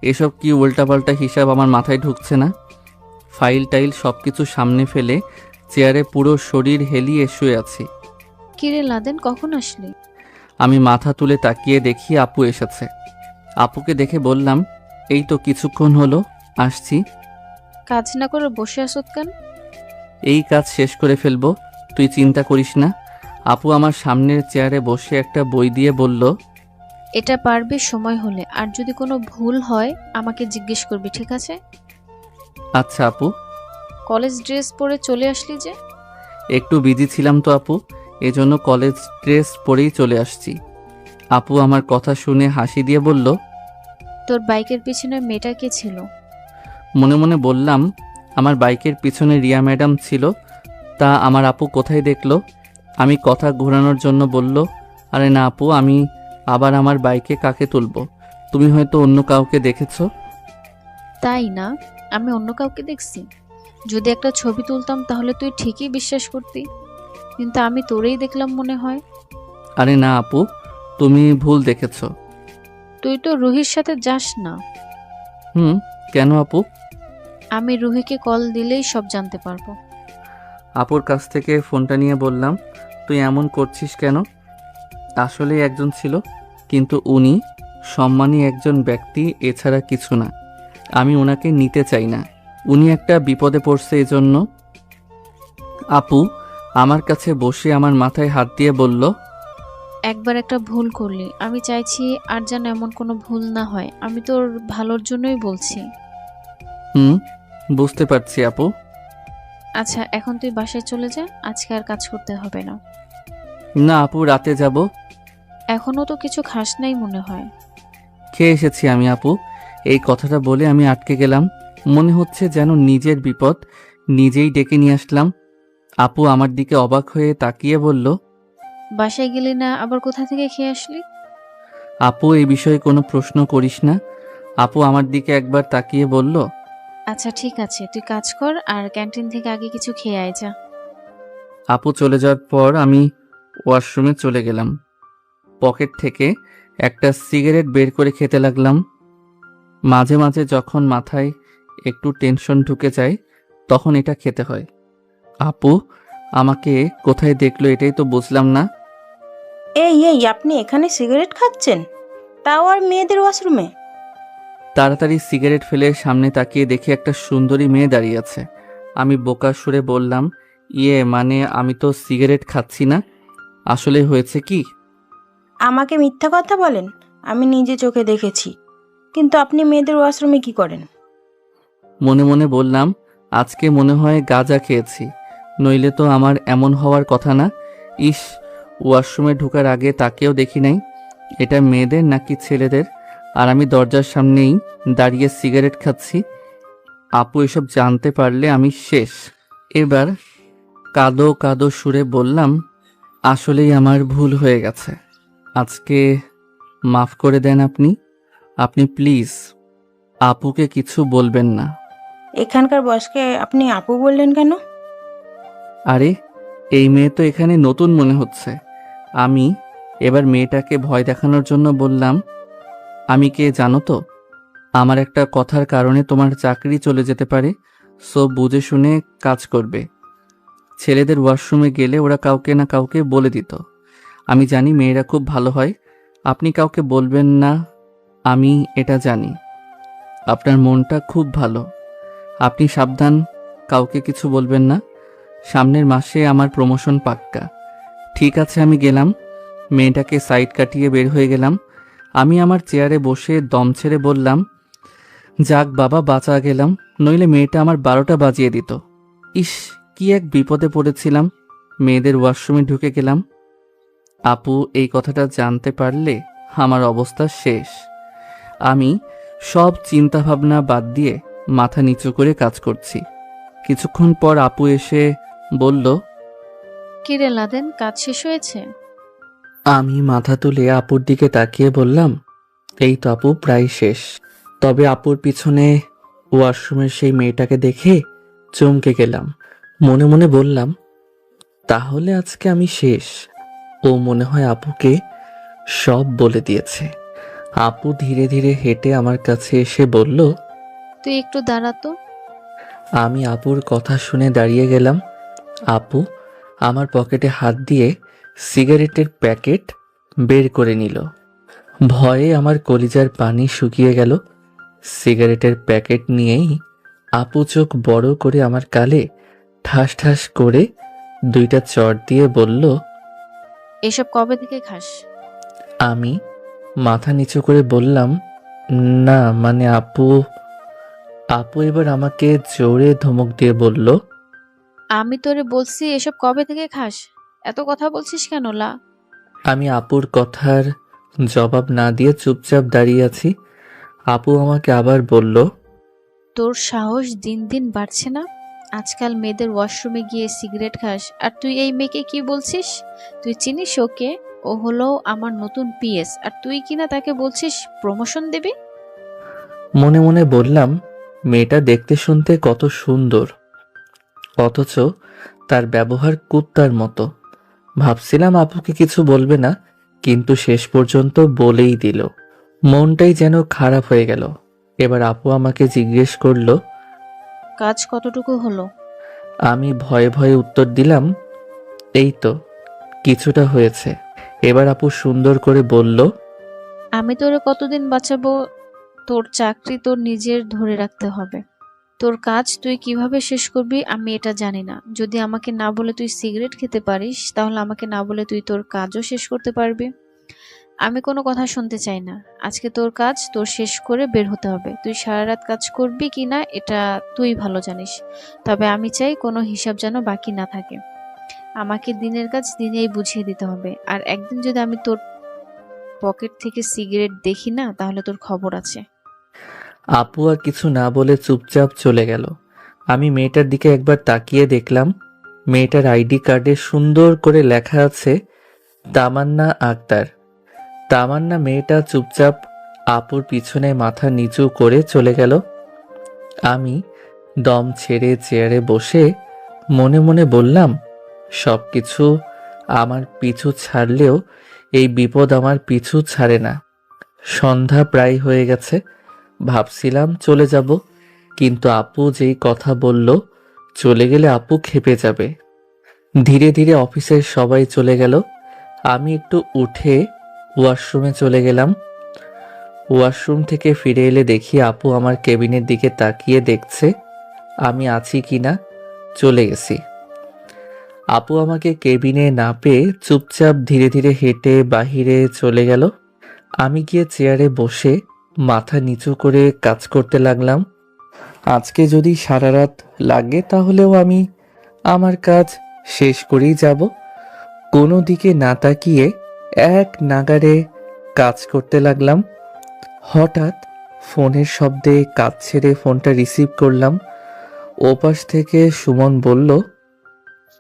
এসব কি উল্টাপাল্টা হিসাব আমার মাথায় ঢুকছে না। ফাইল টাইল সব কিছু সামনে ফেলে চেয়ারে পুরো শরীর হেলিয়ে শুয়ে আছি। কিরে লাদেন, কখন আসলি? আমি মাথা তুলে তাকিয়ে দেখি আপু এসেছে। আপুকে দেখে বললাম, এই তো কিছুক্ষণ হলো আসছি। কাজ না করে বসে আসত কেন? এই কাজ শেষ করে ফেলবো, তুই চিন্তা করিস না। আপু আমার সামনের চেয়ারে বসে একটা বই দিয়ে বলল, এটা পারবি সময় হলে, আর যদি কোনো ভুল হয় আমাকে জিজ্ঞেস করবি, ঠিক আছে? আচ্ছা আপু। কলেজ ড্রেস পরে চলে আসলি যে? একটু বিজি ছিলাম তো আপু, এজন্য কলেজ ড্রেস পরেই চলে আসছি। আপু আমার কথা শুনে হাসি দিয়ে বলল, তোর বাইকের পিছনে মেয়েটা কে ছিল? মনে মনে বললাম, আমার বাইকের পিছনে রিয়া ম্যাডাম ছিল। তা আমার আপু কোথায় দেখলো? আমি কথা ঘোরানোর জন্য বলল, আরে না আপু, আমি আবার আমার বাইকে কাকে তুলবো? তুমি হয়তো অন্য কাউকে দেখেছো। তাই না, আমি অন্য কাউকে দেখছি। যদি একটা ছবি তুলতাম তাহলে তুই ঠিকই বিশ্বাস করতি, কিন্তু আমি তোরেই দেখলাম মনে হয়। আরে না আপু, তুমি ভুল দেখেছো। তুই তো রুহির সাথে যাস না। কেন আপু? আমি রুহিকে কল দিলেই সব জানতে পারবো। আপুর কাছ থেকে ফোনটা নিয়ে বললাম, তুই এমন করছিস কেন? আসলে একজন ছিল, কিন্তু উনি সম্মানী একজন ব্যক্তি, এছাড়া কিছু না। আমি ওনাকে নিতে চাই না, উনি একটা বিপদে পড়ছে এজন্য। আপু আমার কাছে বসে আমার মাথায় হাত দিয়ে বলল, একবার একটা ভুল করলি, আমি চাইছি আর যেন এমন কোনো ভুল না হয়। আমি তোর ভালোর জন্যই বলছি। বুঝতে পারছি আপু। আচ্ছা, এখন তুই বাসায় চলে যা, আজকে আর কাজ করতে হবে না। না আপু, রাতে যাব। এখনো তো কিছু খাস নাই মনে হয়। খেয়ে এসেছি আমি আপু। এই কথাটা বলে আমি আটকে গেলাম। মনে হচ্ছে যেন নিজের বিপদ নিজেই ডেকে নিয়ে আসলাম। আপু আমার দিকে অবাক হয়ে তাকিয়ে বলল, বাসায় গেলি না, আবার কোথা থেকে খেয়ে আসলি? আপু এই বিষয়ে কোনো প্রশ্ন করিস না। আপু আমার দিকে একবার তাকিয়ে বলল, আচ্ছা ঠিক আছে, তুই কাজ কর আর ক্যান্টিন থেকে আগে কিছু খেয়ে আয় যা। আপু চলে যাওয়ার পর আমি ওয়াশরুমে চলে গেলাম। পকেট থেকে একটা সিগারেট বের করে খেতে লাগলাম। মাঝে মাঝে যখন মাথায় একটু টেনশন ঢুকে যায় তখন এটা খেতে হয়। আপু আমাকে কোথায় দেখলো এটাই তো বুঝলাম না। এই এই আপনি এখানে সিগারেট খাচ্ছেন, তাও আর মেয়েদের ওয়াশরুমে? তাড়াতাড়ি সিগারেট ফেলে সামনে তাকিয়ে দেখি একটা সুন্দরী মেয়ে দাঁড়িয়ে আছে। আমি বোকা সুরে বললাম, মানে আমি তো সিগারেট খাচ্ছি না। আসলে হয়েছে কি? আমাকে মিথ্যা কথা বলেন? আমি নিজে চোখে দেখেছি। কিন্তু আপনি মেয়েদের ওয়াশরুমে কি করেন? মনে মনে বললাম, আজকে মনে হয় গাঁজা খেয়েছি, নইলে তো আমার এমন হওয়ার কথা না। ইস, ওয়াশরুমে ঢোকার আগে তাকেও দেখি নাই। এটা মেয়েদের নাকি ছেলেদের? আর আমি দরজার সামনেই দাঁড়িয়ে সিগারেট খাচ্ছি। আপু এসব জানতে পারলে আমি শেষ। এবার কাঁদো কাঁদো সুরে বললাম, আসলেই আমার ভুল হয়ে গেছে, আজকে মাফ করে দেন আপনি প্লিজ। আপুকে কিছু বলবেন না। এখানকার বসকে আপনি আপু বললেন কেন? আরে এই মেয়ে তো এখানে নতুন মনে হচ্ছে। আমি এবার মেয়েটাকে ভয় দেখানোর জন্য বললাম, আমি কে জানো তো? আমার একটা কথার কারণে তোমার চাকরি চলে যেতে পারে, সো বুঝে শুনে কাজ করবে। ছেলেদের ওয়াশরুমে গেলে ওরা কাউকে না কাউকে বলে দিত। আমি জানি মেয়েরা খুব ভালো হয়, আপনি কাউকে বলবেন না, আমি এটা জানি। আপনার মনটা খুব ভালো, আপনি সাবধান, কাউকে কিছু বলবেন না। সামনের মাসে আমার প্রমোশন পাক্কা। ঠিক আছে আমি গেলাম। মেয়েটাকে সাইড কাটিয়ে বের হয়ে গেলাম। আমি আমার চেয়ারে বসে দম ছেড়ে বললাম, যাক বাবা, বাঁচা গেলাম, নইলে মেয়েটা আমার 12টা বাজিয়ে দিত। ইস, কি এক বিপদে পড়েছিলাম। মেয়েদের ওয়াশরুমে ঢুকে গেলাম। আপু এই কথাটা জানতে পারলে আমার অবস্থা শেষ। আমি সব চিন্তা ভাবনা বাদ দিয়ে মাথা নিচু করে কাজ করছি। কিছুক্ষণ পর আপু এসে বলল, কিরে লাদেন, কাজ শেষ হয়েছে? আমি মাথা তুলে আপুর দিকে তাকিয়ে বললাম, এই তো আপু, প্রায় শেষ। তবে আপুর পিছনে ওয়াশরুমের সেই মেয়েটাকে দেখে চমকে গেলাম। মনে মনে বললাম, তাহলে আজকে আমি শেষ। ও মনে হয় আপুকে সব বলে দিয়েছে। আপু ধীরে ধীরে হেঁটে আমার কাছে এসে বলল, তুই একটু দাঁড়াতো। আমি আপুর কথা শুনে দাঁড়িয়ে গেলাম। আপু আমার পকেটে হাত দিয়ে সিগারেটের প্যাকেট বের করে নিল। ভয়ে আমার কলিজার পানি শুকিয়ে গেল। সিগারেটের প্যাকেট নিয়েই আপু চোখ বড় করে আমার গালে ঠাস ঠাস করে 2টা চড় দিয়ে বলল, এসব কবে থেকে খাস? আমি মাথা নিচু করে বললাম, না মানে আপু। আপু এবার আমাকে জোরে ধমক দিয়ে বলল, আমি তোরে বলছি এসব কবে থেকে খাস? এত কথা বলছিস কেন লা? আমি আপুর কথার জবাব না দিয়ে চুপচাপ দাঁড়িয়ে আছি। আপু আমাকে আবার বলল, তোর সাহস দিন দিন বাড়ছে না? আজকাল মেয়েদের ওয়াশরুমে গিয়ে সিগারেট খাস, আর তুই এই মেয়েকে কি বলছিস? তুই চিনিস ওকে? ও হলো আমার নতুন পিএস, আর তুই কিনা তাকে বলছিস প্রমোশন দেবে? মনে মনে বললাম, মেয়েটা দেখতে শুনতে কত সুন্দর, অথচ তার ব্যবহার কুত্তার মতো। ভাবছিলাম আপুকে কিছু বলবে না, কিন্তু শেষ পর্যন্ত বলেই দিল। মনটাই যেন খারাপ হয়ে গেল। এবার আপু আমাকে জিজ্ঞেস করলো, কাজ কতটুকু হলো? আমি ভয়ে ভয়ে উত্তর দিলাম, এই তো কিছুটা হয়েছে। এবার আপু সুন্দর করে বলল, আমি তোরে কতদিন বাঁচাবো? তোর চাকরি তোর নিজের ধরে রাখতে হবে। তোর কাজ তুই কিভাবে শেষ করবি আমি এটা জানি না। যদি আমাকে না বলে তুই সিগারেট খেতে পারিস, তাহলে আমাকে না বলে তুই তোর কাজও শেষ করতে পারবি। আমি কোনো কথা শুনতে চাই না। আজকে তোর কাজ তোর শেষ করে বের হতে হবে। তুই সারা রাত কাজ করবি কিনা এটা তুই ভালো জানিস, তবে আমি চাই কোনো হিসাব যেন বাকি না থাকে। আমাকে দিনের কাজ দিনেই বুঝিয়ে দিতে হবে। আর একদিন যদি আমি তোর পকেট থেকে সিগারেট দেখি না, তাহলে তোর খবর আছে। আপু আর কিছু না বলে চুপচাপ চলে গেল। আমি মেয়েটার দিকে একবার তাকিয়ে দেখলাম, মেয়েটার আইডি কার্ডে সুন্দর করে লেখা আছে তামান্না আক্তার। তামান্না মেয়েটা চুপচাপ আপুর পিছনে মাথা নিচু করে চলে গেল। আমি দম ছেড়ে চেয়ারে বসে মনে মনে বললাম, সবকিছু আমার পিছু ছাড়লেও এই বিপদ আমার পিছু ছাড়ে না। সন্ধ্যা প্রায় হয়ে গেছে। ভাবছিলাম চলে যাব, কিন্তু আপু যেই কথা বলল, চলে গেলে আপু ক্ষেপে যাবে। ধীরে ধীরে অফিসের সবাই চলে গেল। আমি একটু উঠে ওয়াশরুমে চলে গেলাম। ওয়াশরুম থেকে ফিরে এলে দেখি আপু আমার কেবিনের দিকে তাকিয়ে দেখছে আমি আছি কিনা। চলে গেছি। আপু আমাকে কেবিনে না পেয়ে চুপচাপ ধীরে ধীরে হেঁটে বাহিরে চলে গেল। আমি গিয়ে চেয়ারে বসে মাথা নিচু করে কাজ করতে লাগলাম। আজকে যদি সারা রাত লাগে তাহলেও আমি আমার কাজ শেষ করেই যাব। কোনো দিকে না তাকিয়ে এক নাগাড়ে কাজ করতে লাগলাম। হঠাৎ ফোনের শব্দে কাজ ছেড়ে ফোনটা রিসিভ করলাম। ওপাশ থেকে সুমন বলল,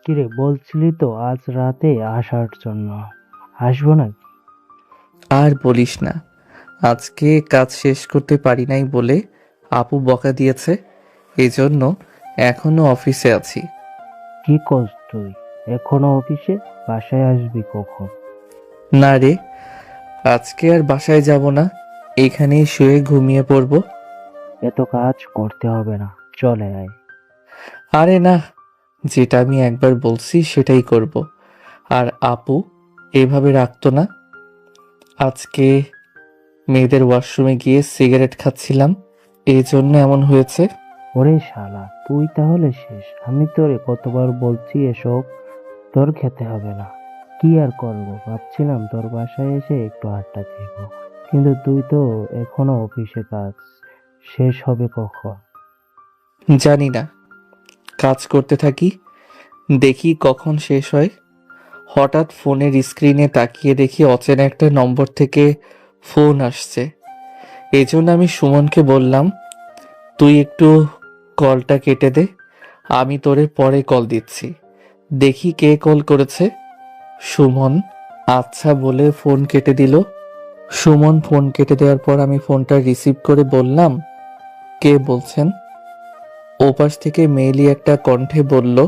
কিরে বলছিলি তো আজ রাতে আসার জন্য, আসবো নাকি? আর বলিস না, আজকে কাজ শেষ করতে পারি নাই বলে আপু বকা দিয়েছে, এজন্য এখনো অফিসে আছি। কি করছ তুই এখনো অফিসে? বাসায় আসবি কখন? না রে, আজকে আর বাসায় যাব না, এখানেই শুয়ে ঘুমিয়ে পড়ব। এত কাজ করতে হবে না, চলে আয়। আরে না, যেটা আমি একবার বলছি সেটাই করব। আর আপু এভাবে রাখতো না। আজকে মেয়েদের ওয়াশরুমে গিয়ে সিগারেট খাচ্ছিলাম, এই জন্য এমন হয়েছে। ওরে শালা, তুই তাহলে শেষ। আমি তোরে কতবার বলছি এসব তোর খেতে হবে না। কি আর করব, ভাবছিলাম তোর বাসায় এসে একটু আড্ডা দিব, কিন্তু তুই তো এখনো অফিসে, কাজ শেষ হবে কখন? জানি না, কাজ করতে থাকি, দেখি কখন শেষ হয়। হঠাৎ ফোনের স্ক্রিনে তাকিয়ে দেখি অচেনা একটা নম্বর থেকে ফোন আসছে। এজন্য আমি সুমনকে বললাম, তুই একটু কলটা কেটে দে, আমি তোরে পরে কল দিচ্ছি। দেখি কে কল করেছে। সুমন আচ্ছা বলে ফোন কেটে দিল। সুমন ফোন কেটে দেওয়ার পর আমি ফোনটা রিসিভ করে বললাম, কে বলছেন? ওপাশ থেকে মেয়েলি একটা কণ্ঠে বলল,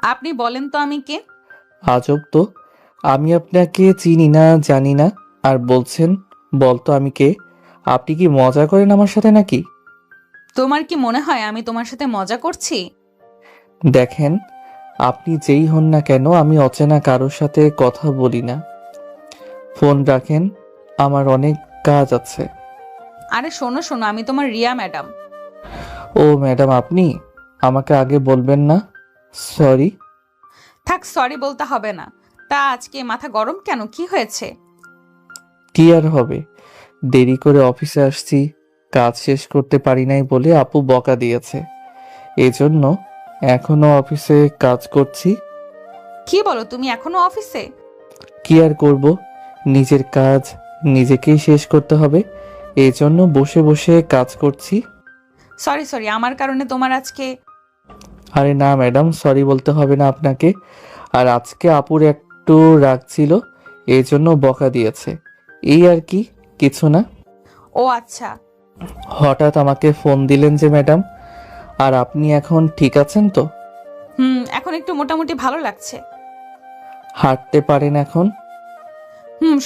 আপনি বলেন তো আমি কে? আজব তো, আমি আপনাকে চিনি না জানি না, আর বলছেন বলতো আমি কে? আপনি কি মজা করেন আমার সাথে নাকি? তোমার কি মনে হয় আমি তোমার সাথে মজা করছি? দেখেন, আপনি যেই হন না কেন, আমি অচেনা কারোর সাথে কথা বলি না। ফোন রাখেন, আমার অনেক কাজ আছে। আরে শোনো শোনো, আমি তোমার রিয়া ম্যাডাম। ও ম্যাডাম, আপনি আমাকে আগে বলবেন না? সরি। থাক, সরি বলতে হবে না। তা আজকে মাথা গরম কেন, কি হয়েছে? কি আর হবে, দেরি করে অফিসে আসছি, কাজ শেষ করতে পারি নাই বলে আপু বকা দিয়েছে, এজন্য এখনো অফিসে কাজ করছি। কি বলো তুমি, এখনো অফিসে? কি আর করব, নিজের কাজ নিজেকেই শেষ করতে হবে, এজন্য বসে বসে কাজ করছি। সরি সরি, আমার কারণে তোমার আজকে। আরে না ম্যাডাম, সরি বলতে হবে না আপনাকে। আর আজকে আপুর একটু রাগ ছিল, এজন্য বকা দিয়েছে, এই আর কি, কিছু না। ও আচ্ছা। হঠাৎ আমাকে ফোন দিলেন যে ম্যাডাম? আর আপনি এখন ঠিক আছেন তো? এখন একটু মোটামুটি ভালো লাগছে। হাঁটতে পারেন এখন?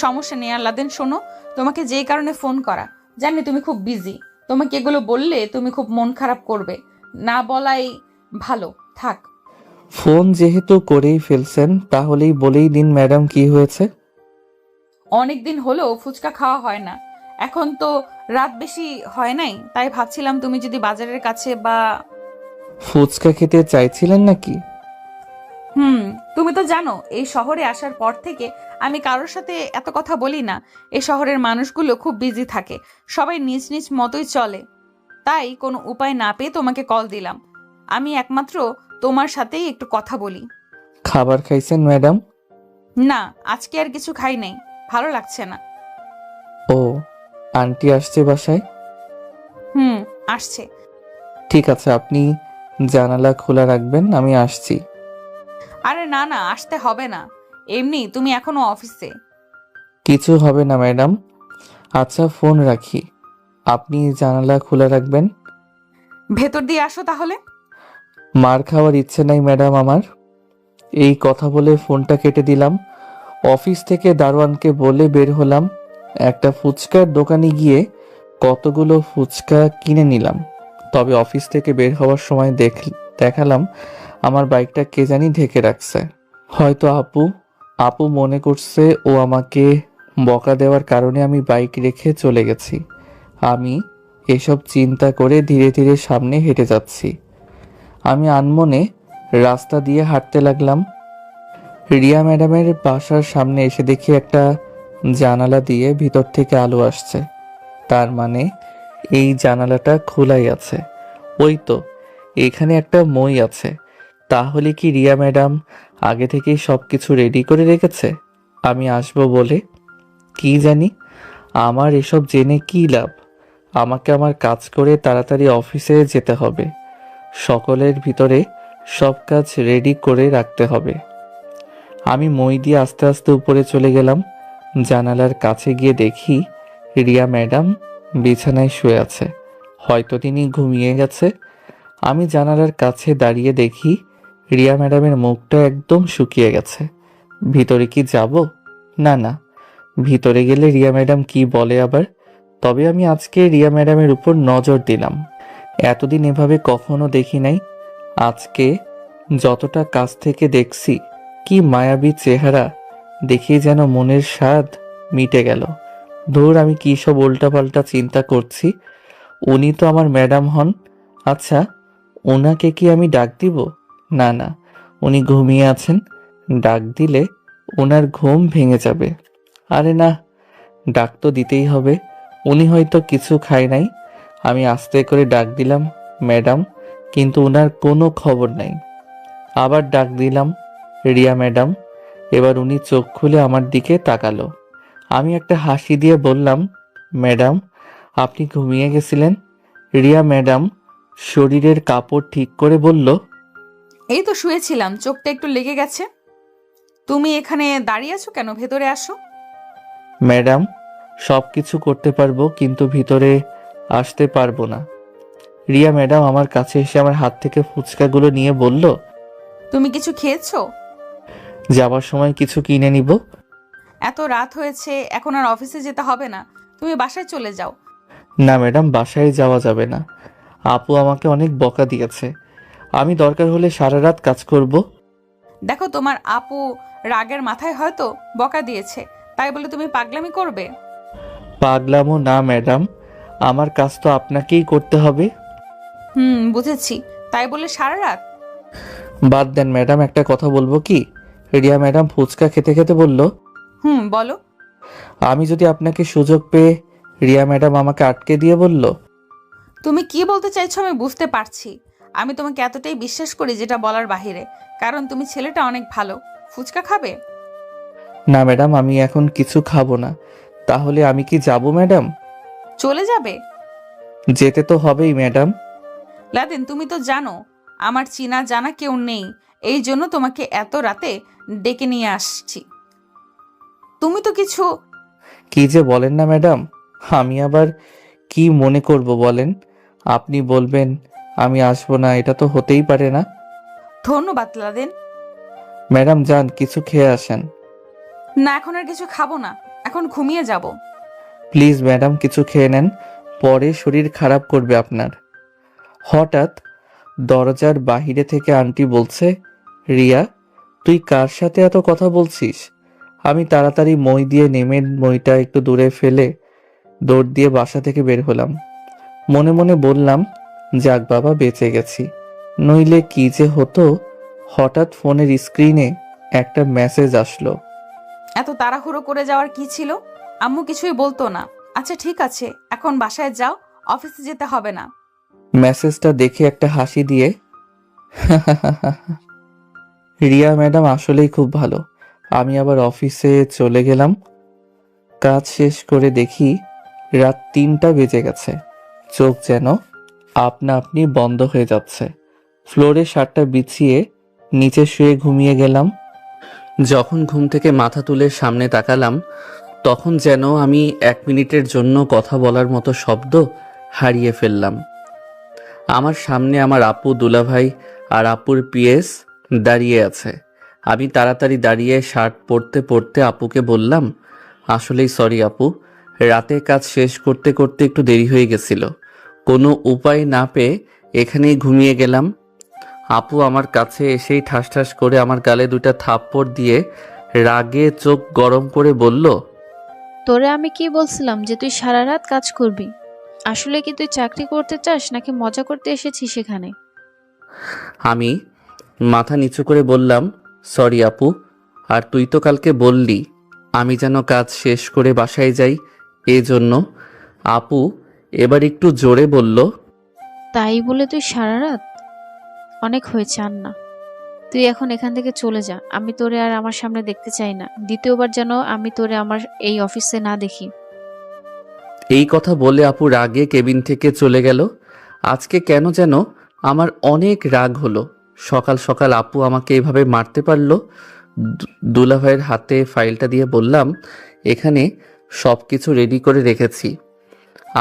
সমস্যা নেই। আল্লাহ দেন। শোনো, তোমাকে যেই কারণে ফোন করা, জানি তুমি খুব বিজি। তোমাকে এগুলো বললে তুমি খুব মন খারাপ করবে, না বলাই ভালো। থাক, ফোন যেহেতু করেই ফেলছেন, তাহলেই বলেই দিন ম্যাডাম, কি হয়েছে? অনেকদিন হলো ফুচকা খাওয়া হয় না। এখন তো রাত বেশি হয় নাই, তাই ভাবছিলাম তুমি যদি বাজারের কাছে বা। ফুচকা খেতে চাইছিলেন নাকি? তুমি তো জানো এই শহরে আসার পর থেকে আমি কারোর সাথে এত কথা বলি না। এই শহরের মানুষগুলো খুব বিজি থাকে, সবাই নিজ নিজ মতোই চলে। তাই কোনো উপায় না পেয়ে তোমাকে কল দিলাম। আমি একমাত্র তোমার সাথেই একটু কথা বলি। খাবার খাইছেন ম্যাডাম? না, আজকে আর কিছু খাই নাই, ভালো লাগছে না। ও, আন্টি আসছে বাসায়? আসছে। ঠিক আছে, আপনি জানালা খোলা রাখবেন, আমি আসছি। আরে না না, আসতে হবে না, এমনি তুমি এখনো অফিসে। কিছু হবে না ম্যাডাম। আচ্ছা, ফোন রাখি, আপনি জানালা খোলা রাখবেন। ভেতর দিয়ে আসো তাহলে। মার খাওয়ার ইচ্ছে নাই ম্যাডাম আমার। এই কথা বলে ফোনটা কেটে দিলাম। অফিস থেকে দারোয়ানকে বলে বের হলাম। একটা ফুচকার দোকানে গিয়ে কতগুলো ফুচকা কিনে নিলাম। তবে অফিস থেকে বের হওয়ার সময় দেখালাম আমার বাইকটা কে জানি ঢেকে রাখছে। হয়তো আপু মনে করছে ও আমাকে বকা দেওয়ার কারণে আমি বাইক রেখে চলে গেছি। আমি এসব চিন্তা করে ধীরে ধীরে সামনে হেঁটে যাচ্ছি। আমি আনমনে রাস্তা দিয়ে হাঁটতে লাগলাম। রিয়া ম্যাডামের বাসার সামনে এসে দেখি একটা জানালা দিয়ে ভিতর থেকে আলো আসছে। তার মানে এই জানালাটা খোলাই আছে। ওই তো, এখানে একটা মই আছে। তাহলে কি রিয়া ম্যাডাম আগে থেকেই সব কিছু রেডি করে রেখেছে আমি আসবো বলে? কি জানি, আমার এসব জেনে কি লাভ? আমাকে আমার কাজ করে তাড়াতাড়ি অফিসে যেতে হবে। সকলের ভিতরে সব কাজ রেডি করে রাখতে হবে। আমি মই দিয়ে আস্তে আস্তে উপরে চলে গেলাম। জানালার কাছে গিয়ে দেখি রিয়া ম্যাডাম বিছানায় শুয়ে আছে। হয়তো তিনি ঘুমিয়ে গেছে। আমি জানালার কাছে দাঁড়িয়ে দেখি রিয়া ম্যাডামের মুখটা একদম শুকিয়ে গেছে। ভিতরে কি যাব? না না, ভিতরে গেলে রিয়া ম্যাডাম কি বলে আবার। তবে আমি আজকে রিয়া ম্যাডামের উপর নজর দিলাম। এতদিন এভাবে কখনো দেখি নাই। আজকে যতটা কাছ থেকে দেখছি, কি মায়াবী চেহারা, দেখেই যেন মনের স্বাদ মিটে গেল। ধুর, আমি কি সব উল্টাপাল্টা চিন্তা করছি। উনি তো আমার ম্যাডাম হন। আচ্ছা, ওনাকে কি আমি ডাক দিব? না না, উনি ঘুমিয়ে আছেন, ডাক দিলে ওনার ঘুম ভেঙে যাবে। আরে না, ডাক তো দিতেই হবে। উনি হয়তো কিছু খায় নাই। আমি আস্তে করে ডাক দিলাম, ম্যাডাম, কিন্তু ওনার কোনো খবর নাই। আবার ডাক দিলাম, রিয়া ম্যাডাম। এবার উনি চোখ খুলে আমার দিকে তাকালো। আমি একটা হাসি দিয়ে বললাম, ম্যাডাম, আপনি ঘুমিয়ে গেছিলেন? রিয়া ম্যাডাম শরীরের কাপড় ঠিক করে বলল, এই তো শুয়েছিলাম, চোখটা একটু লেগে গেছে। তুমি এখানে দাঁড়িয়ে আছো কেন, ভেতরে আসো। ম্যাডাম, সব কিছু করতে পারবো, কিন্তু ভিতরে আসতে পারবো না। রিয়া ম্যাডাম আমার কাছে এসে আমার হাত থেকে ফুচকাগুলো নিয়ে বলল, তুমি কিছু খেয়েছো? যাবার সময় কিছু কিনে নিব। এত রাত হয়েছে, এখন আর অফিসে যেতে হবে না, তুমি বাসায় চলে যাও। না ম্যাডাম, বাসায় যাওয়া যাবে না। আপু আমাকে অনেক বকা দিয়েছে। আমি দরকার হলে সারা রাত কাজ করব, দেখো তোমার আপু রাগের মাথায় হয়তো বকা দিয়েছে, তাই বলে তুমি পাগলামি করবে? পাগলামো না ম্যাডাম, আমার কাজ তো আপনাকেই করতে হবে। বুঝেছি। তাই বলে সারা রাত? বাদ দেন ম্যাডাম, একটা কথা বলবো কি? রিয়া ম্যাডাম ফুচকা খেতে খেতে বলল, বলো। আমি যদি আপনাকে সুযোগ পেয়ে রিয়া ম্যাডাম আমাকে আটকে দিয়ে বলল। তুমি কি বলতে চাইছো আমি বুঝতে পারছি। আমি তোমাকে এতটাই বিশ্বাস করি যেটা বলার বাহিরে, কারণ তুমি ছেলেটা অনেক ভালো। ফুচকা খাবে? না ম্যাডাম, আমি এখন কিছু খাবো না। তাহলে আমি কি যাব ম্যাডাম? চলে যাবে? যেতে তো হবেই ম্যাডাম। লাদেন, তুমি তো জানো আমার চিনা জানা কেউ নেই, এই জন্য তোমাকে এত রাতে ডেকে নিয়ে আসছি। তুমি তো কিছু কি যে বলেন না ম্যাডাম, আমি আবার কি মনে করব বলেন? আপনি বলবেন আমি আসবো না, এটা তো হতেই পারে না। ধন্যবাদ লাদেন। ম্যাডাম যান, কিছু খেয়ে আসেন। না, এখন আর কিছু খাবো না, এখন ঘুমিয়ে যাব। প্লিজ ম্যাডাম কিছু খেয়ে নেন, পরে শরীর খারাপ করবে আপনার। হঠাৎ দরজার বাহিরে থেকে আন্টি বলছে, রিয়া তুই কার সাথে এত কথা বলছিস? আমি তাড়াতাড়ি মই দিয়ে নেমে মইটা একটু দূরে ফেলে দৌড় দিয়ে বাসা থেকে বের হলাম। মনে মনে বললাম, যাক বাবা বেঁচে গেছি, নইলে কি যে হতো। হঠাৎ ফোনের স্ক্রিনে একটা মেসেজ আসলো। এত তাড়াহুড়ো করে যাওয়ার কি ছিল? আম্মু কিছুই বলতো না। আচ্ছা ঠিক আছে, এখন বাসায় যাও, অফিসে যেতে হবে না। মেসেজটা দেখে একটা হাসি দিয়ে রিয়া ম্যাডাম আসলেই খুব ভালো। আমি আবার অফিসে চলে গেলাম। কাজ শেষ করে দেখি রাত 3টা বেজে গেছে। চোখ যেন আপনা আপনি বন্ধ হয়ে যাচ্ছে। ফ্লোরে শার্টটা বিছিয়ে নিচে শুয়ে ঘুমিয়ে গেলাম। যখন ঘুম থেকে মাথা তুলে সামনে তাকালাম, তখন যেন আমি 1 মিনিটের জন্য কথা বলার মতো শব্দ হারিয়ে ফেললাম। আমার সামনে আমার আপু, দুলাভাই আর আপুর পিএস দাঁড়িয়ে আছে। আমি তাড়াতাড়ি দাঁড়িয়ে শার্ট পরতে পরতে আপুকে বললাম, আসলেই সরি আপু, রাতে কাজ শেষ করতে করতে একটু দেরি হয়ে গেছিল। কোনো উপায় না পেয়ে এখানেই ঘুমিয়ে গেলাম। আপু আমার কাছে এসেই ঠাস ঠাস করে আমার গালে 2টা থাপ্পড় দিয়ে রাগে চোখ গরম করে বলল, তোরে আমি কি বলছিলাম যে তুই সারা রাত কাজ করবি? আসলে কি তুই চাকরি করতে চাস নাকি মজা করতে এসেছিস সেখানে? আমি মাথা নিচু করে বললাম, সরি আপু, আর তুই তো কালকে বললি আমি যেন কাজ শেষ করে বাসায় যাই, এই জন্য। আপু এবার একটু জোরে বলল, তাই বলে তুই সারা রাত? অনেক হয়েছে, আর না। তুই এখন এখান থেকে চলে যা, আমি তোরে আর আমার সামনে দেখতে চাই না। দ্বিতীয়বার যেন আমি তোরে আমার এই অফিসে না দেখি। এই কথা বলে আপু রাগে কেবিন থেকে চলে গেল। আজকে কেন যেন আমার অনেক রাগ হলো। সকাল সকাল আপু আমাকে এভাবে মারতে পারলো। দুলাভাইয়ের হাতে ফাইলটা দিয়ে বললাম, এখানে সব কিছু রেডি করে রেখেছি,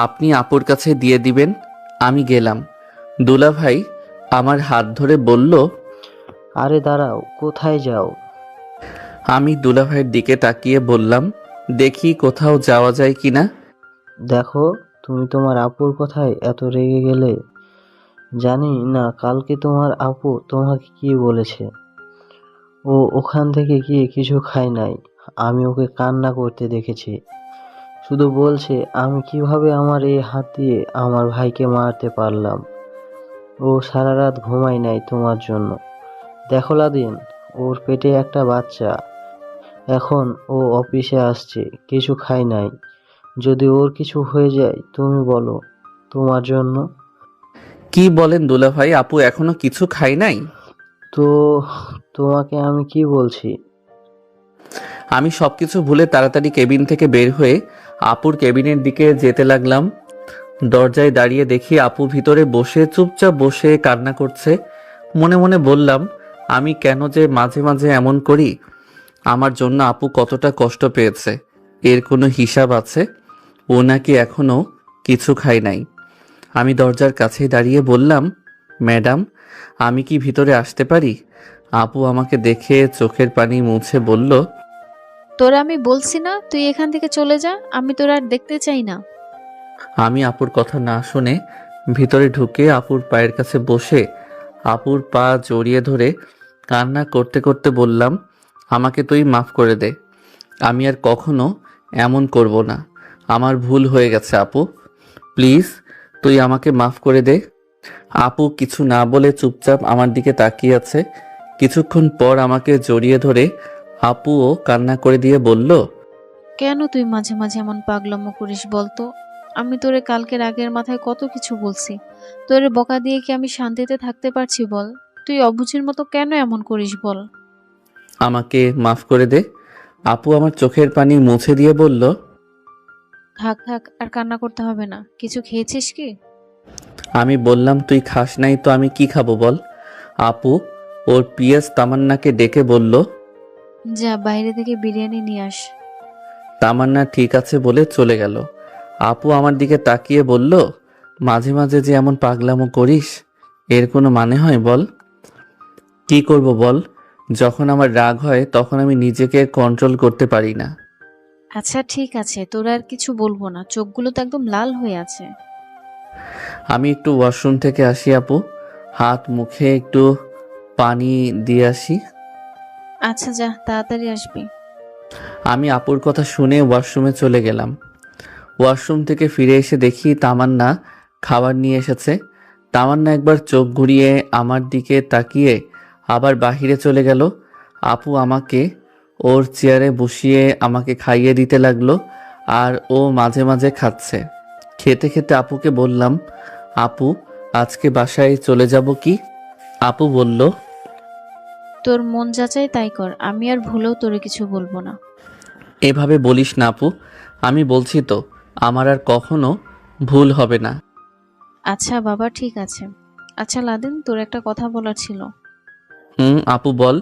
আপনি আপুর কাছে দিয়ে দিবেন। আমি গেলাম। দুলাভাই আমার হাত ধরে বলল, আরে দাঁড়াও, কোথায় যাও? আমি দুলাভাইয়ের দিকে তাকিয়ে বললাম, দেখি কোথাও যাওয়া যায় কিনা। দেখো, তুমি তোমার আপুর কথায় এত রেগে গেলে। জানি না কালকে তোমার আপু তোমাকে কি বলেছে। ও ওখান থেকে গিয়ে কিছু খায় নাই, আমি ওকে কান্না করতে দেখেছি। শুধু বলছে আমি কিভাবে আমার এই হাত দিয়ে আমার ভাইকে মারতে পারলাম। ও সারা রাত ঘুমায় নাই তোমার জন্য। দেখো লাদিন, ওর পেটে একটা বাচ্চা। এখন ও অফিসে আসছে, কিছু খায় নাই। যদি ওর কিছু হয়ে যায় তুমি বলো, তোমার জন্য। কি বলেন দুলাভাই, আপু এখনো কিছু খাই নাই? তো তোমাকে আমি কি বলছি? আমি সবকিছু ভুলে তাড়াতাড়ি কেবিন থেকে বের হয়ে আপুর কেবিনের দিকে যেতে লাগলাম। দরজায় দাঁড়িয়ে দেখি আপু ভিতরে বসে চুপচাপ বসে কান্না করছে। মনে মনে বললাম, আমি কেন যে মাঝে মাঝে এমন করি? আমার জন্য আপু কতটা কষ্ট পেয়েছে, এর কোনো হিসাব আছে? ও নাকি এখনো কিছু খায় নাই। আমি দরজার কাছে দাঁড়িয়ে বললাম, ম্যাডাম আমি কি ভিতরে আসতে পারি? আপু আমাকে দেখে চোখের পানি মুছে বলল, তোরা আমি বলছি না তুই এখান থেকে চলে যা, আমি তোরা আর দেখতে চাই না। আমি আপুর কথা না শুনে ভিতরে ঢুকে আপুর পায়ের কাছে বসে আপুর পা জড়িয়ে ধরে কান্না করতে করতে বললাম, আমাকে তুই মাফ করে দে। আমি আর কখনো এমন করব না। আমার ভুল হয়ে গেছে আপু, প্লিজ তুই আমাকে মাফ করে দে। আপু কিছু না বলে চুপচাপ আমার দিকে তাকিয়ে আছে। কিছুক্ষণ পর আমাকে জড়িয়ে ধরে আপুও কান্না করে দিয়ে বলল, কেন তুই মাঝে মাঝে এমন পাগলামো করিস বলতো? আমি তোরে কালকের আগের মাথায় কত কিছু বলছি। তোরে বকা দিয়ে কি আমি শান্তিতে থাকতে পারছি বল? তুই অবুঝের মতো কেন এমন করিস বল? আমাকে মাফ করে দে। আপু আমার চোখের পানি মুছে দিয়ে বলল, থাক থাক, আর কান্না করতে হবে না। কিছু খেয়েছিস কি? আমি বললাম, তুই খাস নাই তো আমি কি খাবো বল। আপু ওর পিএস তামান্নাকে ডেকে বলল, যা বাইরে থেকে বিরিয়ানি নিয়ে আস। তামান্না ঠিক আছে বলে চলে গেল। আপু আমার দিকে তাকিয়ে বলল, মাঝে মাঝে যে এমন পাগলামো করিস, এর কোনো মানে হয় বল? কি করব বল? যখন আমার রাগ হয় তখন আমি নিজেকে কন্ট্রোল করতে পারি না। আচ্ছা ঠিক আছে, তোরা আর কিছু বলবো না। চোখগুলো তো একদম লাল হয়ে আছে। আমি একটু ওয়াশরুম থেকে আসি আপু, হাত মুখে একটু পানি দিয়ে আসি। আচ্ছা যা, তাড়াতাড়ি আসবি। আমি আপুর কথা শুনে ওয়াশরুমে চলে গেলাম। ওয়াশরুম থেকে ফিরে এসে দেখি তামান্না খাবার নিয়ে এসেছে। তামান্না একবার চোখ ঘুরিয়ে আমার দিকে তাকিয়ে আবার বাহিরে চলে গেল। আপু আমাকে ওর চেয়ারে বসিয়ে আমাকে খাইয়ে দিতে লাগলো, আর ও মাঝে মাঝে খাচ্ছে। খেতে খেতে আপুকে বললাম, আপু আজকে বাসায় চলে যাব কি? আপু বলল, তোর মন যাচাই তাই কর, আমি আর ভুলেও তোরে কিছু বলবো না। এভাবে বলিস না আপু, আমি বলছি তো আমার আর কখনো ভুল হবে না। আচ্ছা বাবা ঠিক আছে। আচ্ছা লাদেন, তোর একটা কথা বলার ছিল। আপু বল,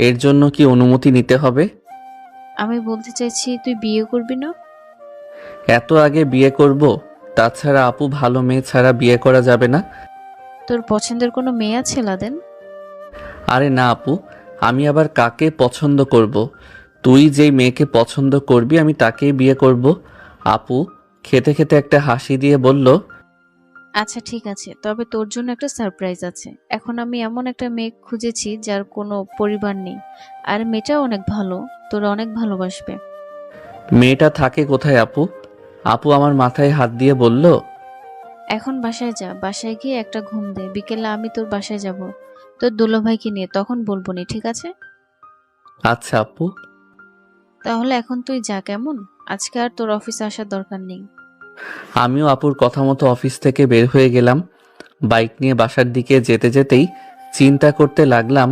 এর জন্য কি অনুমতি নিতে হবে? আমি বলতে চাইছি, তুই বিয়ে করবি না? এত আগে বিয়ে করব? তাছাড়া আপু ভালো মেয়ে ছাড়া বিয়ে করা যাবে না। তোর পছন্দের কোনো মেয়ে আছে লাদেন? আরে না আপু, আমি আবার কাকে পছন্দ করব? তুই যেই মেয়েকে পছন্দ করবি আমি তাকেই বিয়ে করব। আপু খেতে খেতে একটা হাসি দিয়ে বলল, আচ্ছা ঠিক আছে, তবে তোর জন্য একটা সারপ্রাইজ আছে। এখন আমি এমন একটা মেয়ে খুঁজেছি যার কোনো পরিবার নেই, আর মেয়েটাও অনেক ভালো, তোর অনেক ভালোবাসবে। মেয়েটা থাকে কোথায় আপু? আপু আমার মাথায় হাত দিয়ে বলল, এখন বাসায় যা, বাসায় গিয়ে একটা ঘুম দে। বিকেলে আমি তোর বাসায় যাব তোর দুলাভাইকে নিয়ে, তখন বলবো নি, ঠিক আছে? আচ্ছা আপু। তাহলে এখন তুই যা কেমন? আজকে আর তোর অফিসে আসার দরকার নেই। আমিও আপুর কথা মতো অফিস থেকে বের হয়ে গেলাম। বাইক নিয়ে বাসার দিকে যেতে যেতেই চিন্তা করতে লাগলাম,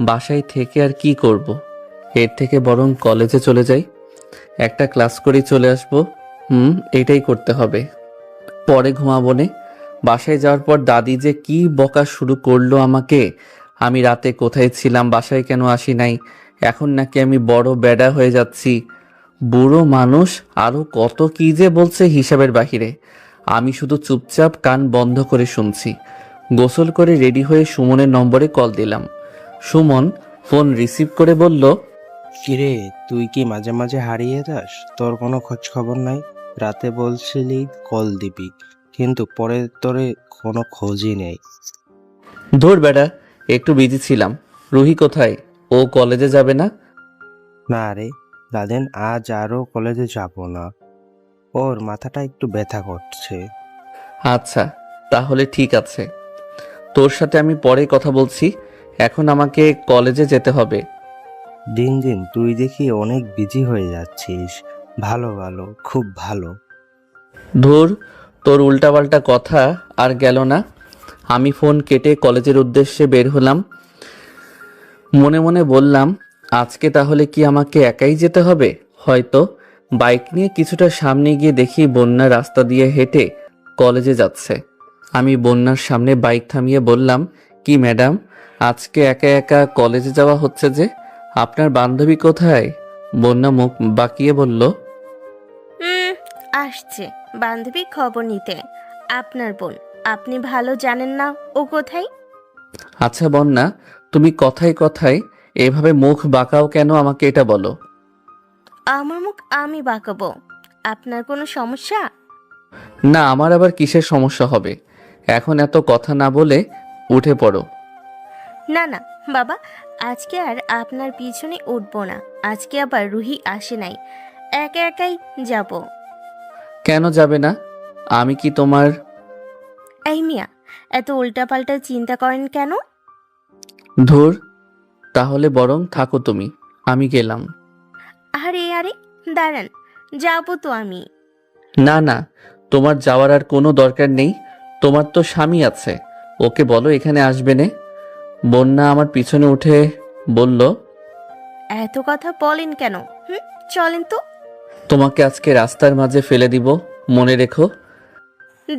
বাসায় থেকে আর কি করব। এর থেকে বরং কলেজে চলে যাই, একটা ক্লাস করেই চলে আসবো। এটাই করতে হবে। পরে ঘুমাবো নে। বাসায় যাওয়ার পর দাদি যে কি বকা শুরু করলো আমাকে। আমি রাতে কোথায় ছিলাম, বাসায় কেন আসি নাই, এখন নাকি আমি বড় বেডা হয়ে যাচ্ছি। বুড়ো মানুষ আরো কত কি যে বলছে হিসাবের বাহিরে। আমি শুধু চুপচাপ কান বন্ধ করে শুনছি। গোসল করে রেডি হয়ে সুমনের নম্বরে কল দিলাম। সুমন ফোন রিসিভ করে বলল, কিরে, তুই কি মাঝে মাঝে হারিয়ে যাস? তোর কোনো খোঁজ খবর নাই। রাতে বলছিলি কল দিবি, কিন্তু পরে তোরে কোনো খোঁজই নেই। ধুর বেটা, একটু বিজি ছিলাম। রুহি কোথায়? ও কলেজে যাবে না? না রে লাদেন, আজ আরও কলেজে যাব না। ওর মাথাটা একটু ব্যথা করছে। আচ্ছা তাহলে ঠিক আছে, তোর সাথে আমি পরে কথা বলছি। এখন আমাকে কলেজে যেতে হবে। দিন দিন তুই দেখি অনেক বিজি হয়ে যাচ্ছিস। ভালো ভালো, খুব ভালো। ধুর, তোর উল্টাপাল্টা কথা আর গেল না। আমি ফোন কেটে কলেজের উদ্দেশ্যে বের হলাম। মনে মনে বললাম, আজকে তাহলে কি আমাকে একাই যেতে হবে? হয়তো। বাইক নিয়ে কিছুটা সামনে গিয়ে দেখি বন্যা রাস্তা দিয়ে হেঁটে কলেজে যাচ্ছে। আমি বন্যার সামনে বাইক থামিয়ে বললাম, কি ম্যাডাম, আজকে একা একা কলেজে যাওয়া হচ্ছে যে? আপনার বান্ধবী কোথায়? বন্যা মুখ বাঁকিয়ে বলল, আসছে বান্ধবীর খবর নিতে। আপনার বোন, আপনি ভালো জানেন না ও কোথায়? আচ্ছা বন্যা, তুমি কথায় কথায় এভাবে মুখ বাঁকাও কেন, আমাকে এটা বলো। আমার মুখ আমি বাঁকাবো? আপনার কোনো সমস্যা? না, আমার আবার কিসের সমস্যা হবে? এখন এত কথা না বলে উঠে পড়ো। না না বাবা, আজকে আর আপনার পিছনে উঠবো না। আজকে আবার রুহি আসে নাই, একা একাই যাব। কেন যাবে না? আমি কি তোমার... এই মিয়া, এত উল্টাপাল্টা চিন্তা করেন কেন? ধুর, তাহলে বরং থাকো তুমি, আমি গেলাম। আরে আরে দাঁড়ান, যাবো তো আমি। না না, তোমার যাওয়ার আর কোনো দরকার নেই। তোমার তো স্বামী আছে, ওকে বলো এখানে আসবে নে। বন্যা আমার পিছনে উঠে বলল, এত কথা বলেন কেন? চলেন তো। তোমাকে আজকে রাস্তার মাঝে ফেলে দিব, মনে রেখো।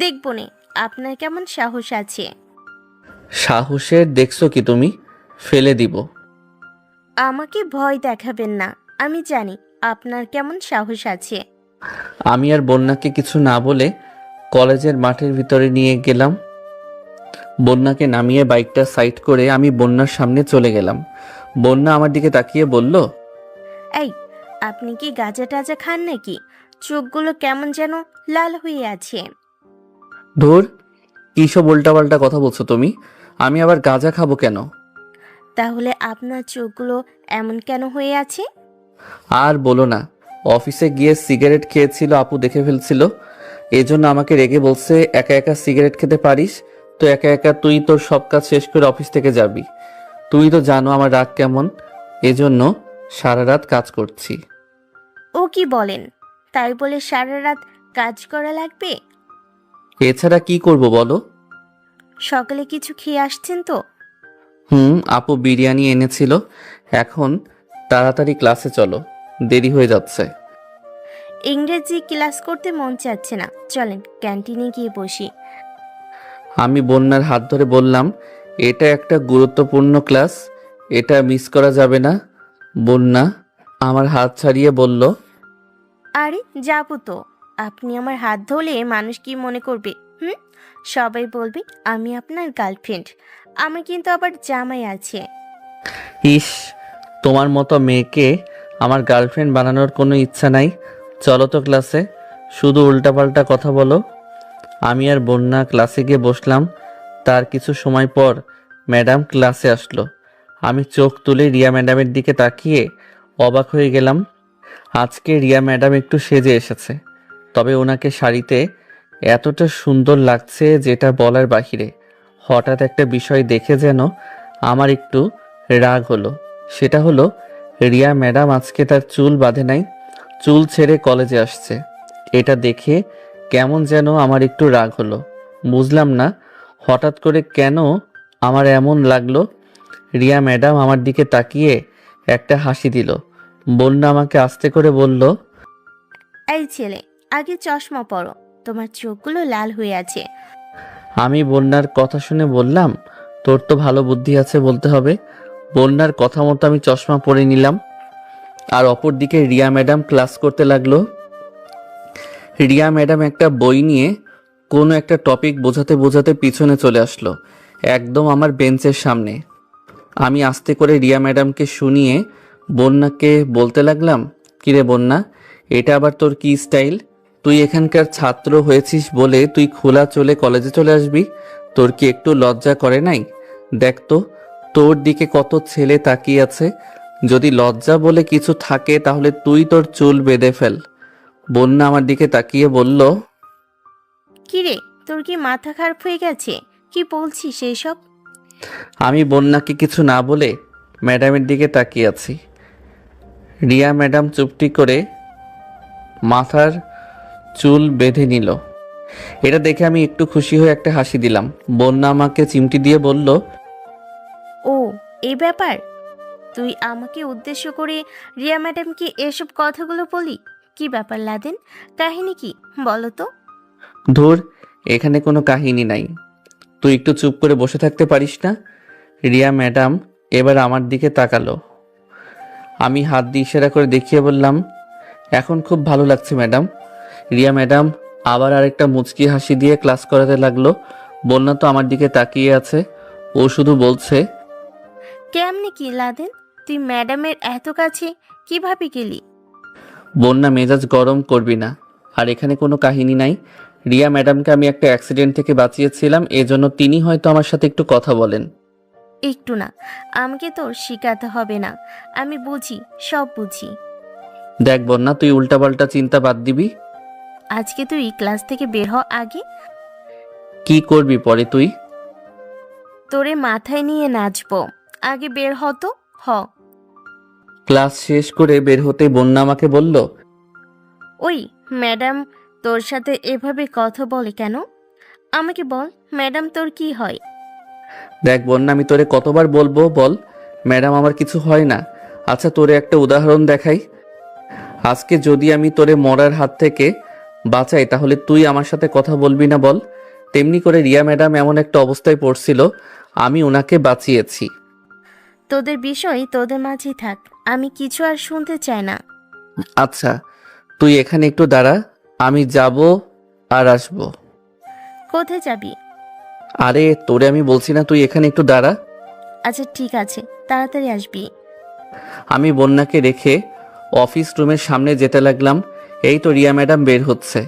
দেখবো নে আপনার কেমন সাহস আছে। সাহসের দেখছো কি তুমি? ফেলে দিব। আমাকে ভয় দেখাবেন না, আমি জানি আপনার কেমন সাহস আছে। আমি আর বন্যাকে কিছু না বলে কলেজের মাঠের ভিতরে নিয়ে গেলাম। বন্যাকে নামিয়ে বাইকটা সাইড করে আমি বন্যার সামনে চলে গেলাম। বন্যা আমার দিকে তাকিয়ে বলল, এই, আপনি কি গাঁজা টাজা খান নাকি? চোখগুলো কেমন যেন লাল হয়ে আছে। ধুর, কিসব উল্টাপাল্টা কথা বলছো তুমি? আমি আবার গাঁজা খাবো কেন? তাহলে আপনার চোখগুলো এমন কেন হয়ে আছে? আর বলো না, অফিসে গিয়ে সিগারেট খেয়েছিল, আপু দেখে ফেলছিল। এজন্য আমাকে রেগে বলছে, একা একা সিগারেট খেতে পারিস তো একা একা তুই তোর সব কাজ শেষ করে অফিস থেকে যাবি। তুই তো জানো আমার রাগ কেমন, এজন্য সারা রাত কাজ করছি। ও কি বলেন? তাই বলে সারা রাত কাজ করা লাগবে? এছাড়া কি করব বলো? সকালে কিছু খেয়ে আসছেন তো? আপু বিরিয়ানি এনেছিল। এখন তাড়াতাড়ি ক্লাসে চলো, দেরি হয়ে যাচ্ছে। ইংরেজি ক্লাস করতে মন চাচ্ছে না, চলেন ক্যান্টিনে গিয়ে বসি। আমি বন্যার হাত ধরে বললাম, এটা একটা গুরুত্বপূর্ণ ক্লাস, এটা মিস করা যাবে না। বন্যা আমার হাত ছাড়িয়ে বলল, আরে যাবো তো। আপনি আমার হাত ধরলে মানুষ কি মনে করবে? সবাই বলবে আমি আপনার গার্লফ্রেন্ড। আমার কিন্তু আবার জামাই আছে। ইস, তোমার মতো মেয়েকে আমার গার্লফ্রেন্ড বানানোর কোনো ইচ্ছা নাই। চলো তো ক্লাসে, শুধু উল্টাপাল্টা কথা বলো। আমি আর বন্যা ক্লাসে গিয়ে বসলাম। তার কিছু সময় পর ম্যাডাম ক্লাসে আসলো। আমি চোখ তুলে রিয়া ম্যাডামের দিকে তাকিয়ে অবাক হয়ে গেলাম। আজকে রিয়া ম্যাডাম একটু সেজে এসেছে, তবে ওনাকে শাড়িতে এতটা সুন্দর লাগছে যেটা বলার বাহিরে। হঠাৎ একটা বিষয় দেখে যেন আমার একটু রাগ হলো। সেটা হলো, রিয়া ম্যাডাম আজকে তার চুল বাঁধে নাই, চুল ছেড়ে কলেজে আসছে। এটা দেখে কেমন যেন আমার একটু রাগ হলো। বুঝলাম না হঠাৎ করে কেন আমার এমন লাগলো। রিয়া ম্যাডাম আমার দিকে তাকিয়ে একটা হাসি দিল। বন্যা আমাকে আস্তে করে বলল, এই ছেলে, আগে চশমা পরো, তোমার চোখগুলো লাল হয়ে আছে। আমি বন্যার কথা শুনে বললাম, তোর তো ভালো বুদ্ধি আছে বলতে হবে। বন্যার কথা মতো আমি চশমা পরে নিলাম। আর অপরদিকে রিয়া ম্যাডাম ক্লাস করতে লাগলো। রিয়া ম্যাডাম একটা বই নিয়ে কোনো একটা টপিক বোঝাতে বোঝাতে পিছনে চলে আসলো, একদম আমার বেঞ্চের সামনে। আমি আস্তে করে রিয়া ম্যাডামকে শুনিয়ে বন্যাকে বলতে লাগলাম, কিরে বন্যা, এটা আবার তোর কি স্টাইল? তুই এখানকার ছাত্র হয়েছিস বলে তুই খোলা চলে কলেজে চলে আসবি? তোর কি একটু লজ্জা করে নাই? দেখ তো, তোর দিকে কত ছেলে তাকিয়ে আছে। যদি লজ্জা বলে কিছু থাকে তাহলে তুই তোর চুল বেঁধে ফেল। বন্যা আমার দিকে তাকিয়ে বলল, কিরে, তোর কি মাথা খারাপ হয়ে গেছে? কি বলছিস সেই সব? আমি বন্যাকে কিছু না বলে ম্যাডামের দিকে তাকিয়ে আছি। রিয়া ম্যাডাম চুপটি করে মাথার চুল বেঁধে নিল। এটা দেখে আমি একটু খুশি হয়ে একটা হাসি দিলাম। বন্যা আমাকে চিমটি দিয়ে বলল, ও, এই ব্যাপার? তুই আমাকে উদ্দেশ্য করে রিয়া ম্যাডামকে এসব কথাগুলো বলি? কি ব্যাপার লাদেন, কাহিনী কি বলো তো? ধুর, এখানে কোনো কাহিনী নাই, তুই একটু চুপ করে বসে থাকতে পারিস না? রিয়া ম্যাডাম এবার আমার দিকে তাকালো। আমি হাত দিয়ে ইশারা করে দেখিয়ে বললাম, এখন খুব ভালো লাগছে ম্যাডাম। রিয়া ম্যাডাম আবার আরেকটা মুচকি হাসি দিয়ে ক্লাস করাতে লাগলো। বন্যা তো আমার দিকে তাকিয়ে আছে, ও শুধু বলছে, কেমনে কি লাদেন, তুই ম্যাডামের এত কাছে কিভাবে গেলি? বন্যা মেজাজ গরম করবি না, আর এখানে কোনো কাহিনী নাই। রিয়া ম্যাডামকে আমি একটা অ্যাক্সিডেন্ট থেকে বাঁচিয়েছিলাম, এজন্য তিনি হয়তো আমার সাথে একটু কথা বলেন। একটু না, আমাকে তোর শিখাতে হবে না, আমি বুঝি, সব বুঝি। দেখ বন্যা, তুই উল্টাপাল্টা চিন্তা বাদ দিবি। আজকে তুই ক্লাস থেকে বের হ আগে। কি করবি পরে তুই? তোরে মাথায় নিয়ে নাচবো, আগে বের হ তো, হ। ক্লাস শেষ করে বের হতে বন্যা আমাকে বলল, ওই ম্যাডাম তোর সাথে এভাবে কথা বলে কেন? আমাকে বল, ম্যাডাম তোর কি হয়? দেখ বন্যা, আমি তোরে কতবার বলবো বল, ম্যাডাম আমার কিছু হয় না। আচ্ছা তোরে একটা উদাহরণ দেখাই। আজকে যদি আমি তোরে মরার হাত থেকে বাঁচাই তাহলে তুই আমার সাথে কথা বলবি না বল? তেমনি করে রিয়া ম্যাডাম এমন একটা অবস্থায় পড়ছিল, আমি ওনাকে বাঁচিয়েছি। তোদের বিষয় তোদের মাঝেই থাক, আমি কিছু আর শুনতে চাই না। আচ্ছা তুই এখানে একটু দাঁড়া, আমি যাব আর আসব। কোথায় যাবি? আরে তোরে আমি বলছি না তুই এখানে একটু দাঁড়া। আচ্ছা ঠিক আছে, তাড়াতাড়ি আসবি। আমি বন্যাকে রেখে অফিস রুমের সামনে যেতে লাগলাম। এই তো রিয়া ম্যাডাম বের হচ্ছে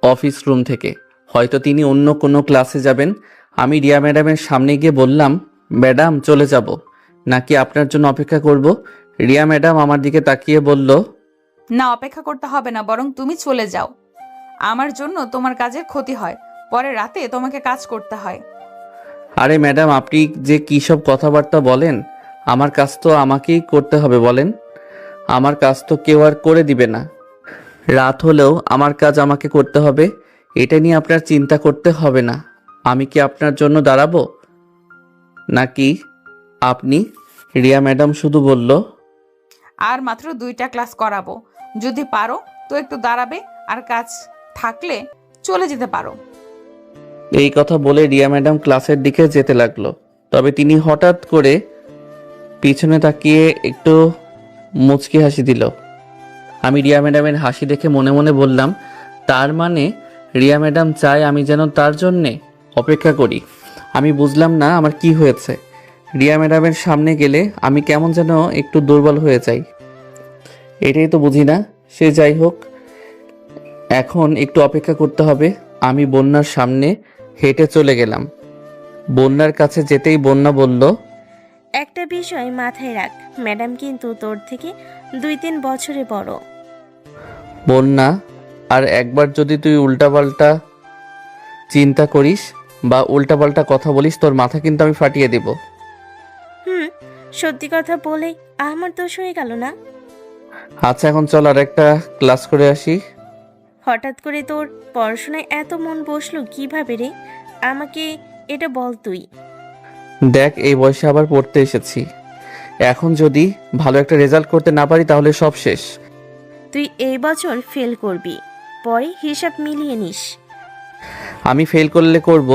অফিস রুম থেকে, হয়তো তিনি অন্য কোনো ক্লাসে যাবেন। আমি রিয়া ম্যাডামের সামনে গিয়ে বললাম, ম্যাডাম চলে যাব নাকি আপনার জন্য অপেক্ষা করব? রিয়া ম্যাডাম আমার দিকে তাকিয়ে বলল, না, অপেক্ষা করতে হবে না, বরং তুমি চলে যাও। আমার জন্য তোমার কাজের ক্ষতি হয়, পরে রাতে তোমাকে কাজ করতে হয়। আরে ম্যাডাম আপনি যে কী সব কথাবার্তা বলেন, আমার কাজ তো আমাকেই করতে হবে বলেন, আমার কাজ তো কেউ আর করে দিবে না। রাত হলেও আমার কাজ আমাকে করতে হবে, এটা নিয়ে আপনার চিন্তা করতে হবে না। আমি কি আপনার জন্য দাঁড়াবো নাকি আপনি? রিয়া ম্যাডাম শুধু বলল, আর মাত্র 2টা ক্লাস করাবো, যদি পারো তো একটু দাঁড়াবে, আর কাজ থাকলে চলে যেতে পারো। এই কথা বলে রিয়া ম্যাডাম ক্লাসের দিকে যেতে লাগলো। তবে তিনি হঠাৎ করে পিছনে তাকিয়ে একটু মুচকি হাসি দিল। আমি রিয়া ম্যাডামের হাসি দেখে মনে মনে বললাম, তার মানে রিয়া ম্যাডাম চায় আমি যেন তার জন্যে অপেক্ষা করি। আমি বুঝলাম না আমার কি হয়েছে। রিয়া ম্যাডামের সামনে গেলে আমি কেমন যেন একটু দুর্বল হয়ে যাই, এটাই তো বুঝি না। সে যাই হোক, এখন একটু অপেক্ষা করতে হবে। আমি বন্যার সামনে হেঁটে চলে গেলাম। বন্যার কাছে যেতেই বন্যা বলল, একটা বিষয় মাথায় রাখ, ম্যাডাম কিন্তু তোর থেকে 2-3 বছরে বড়। বন্যা, আর একবার যদি তুই উল্টাপাল্টা চিন্তা করিস বা উল্টাপাল্টা কথা বলিস, তোর মাথা কিন্তু আমি ফাটিয়ে দেব। সত্যি কথা বলে আমার দোষ হয়ে গেল না? আচ্ছা এখন চল আর একটা ক্লাস করে আসি। হঠাৎ করে তোর পড়াশোনায় এত মন বসলো কিভাবে রে? আমাকে এটা বল তুই। দেখ এই বয়সে আবার পড়তে এসেছি, এখন যদি ভালো একটা রেজাল্ট করতে না পারি তাহলে সব শেষ। তুই এই বছর ফেল করবি, পরে হিসাব মিলিয়ে নিস। আমি ফেল করলে করব,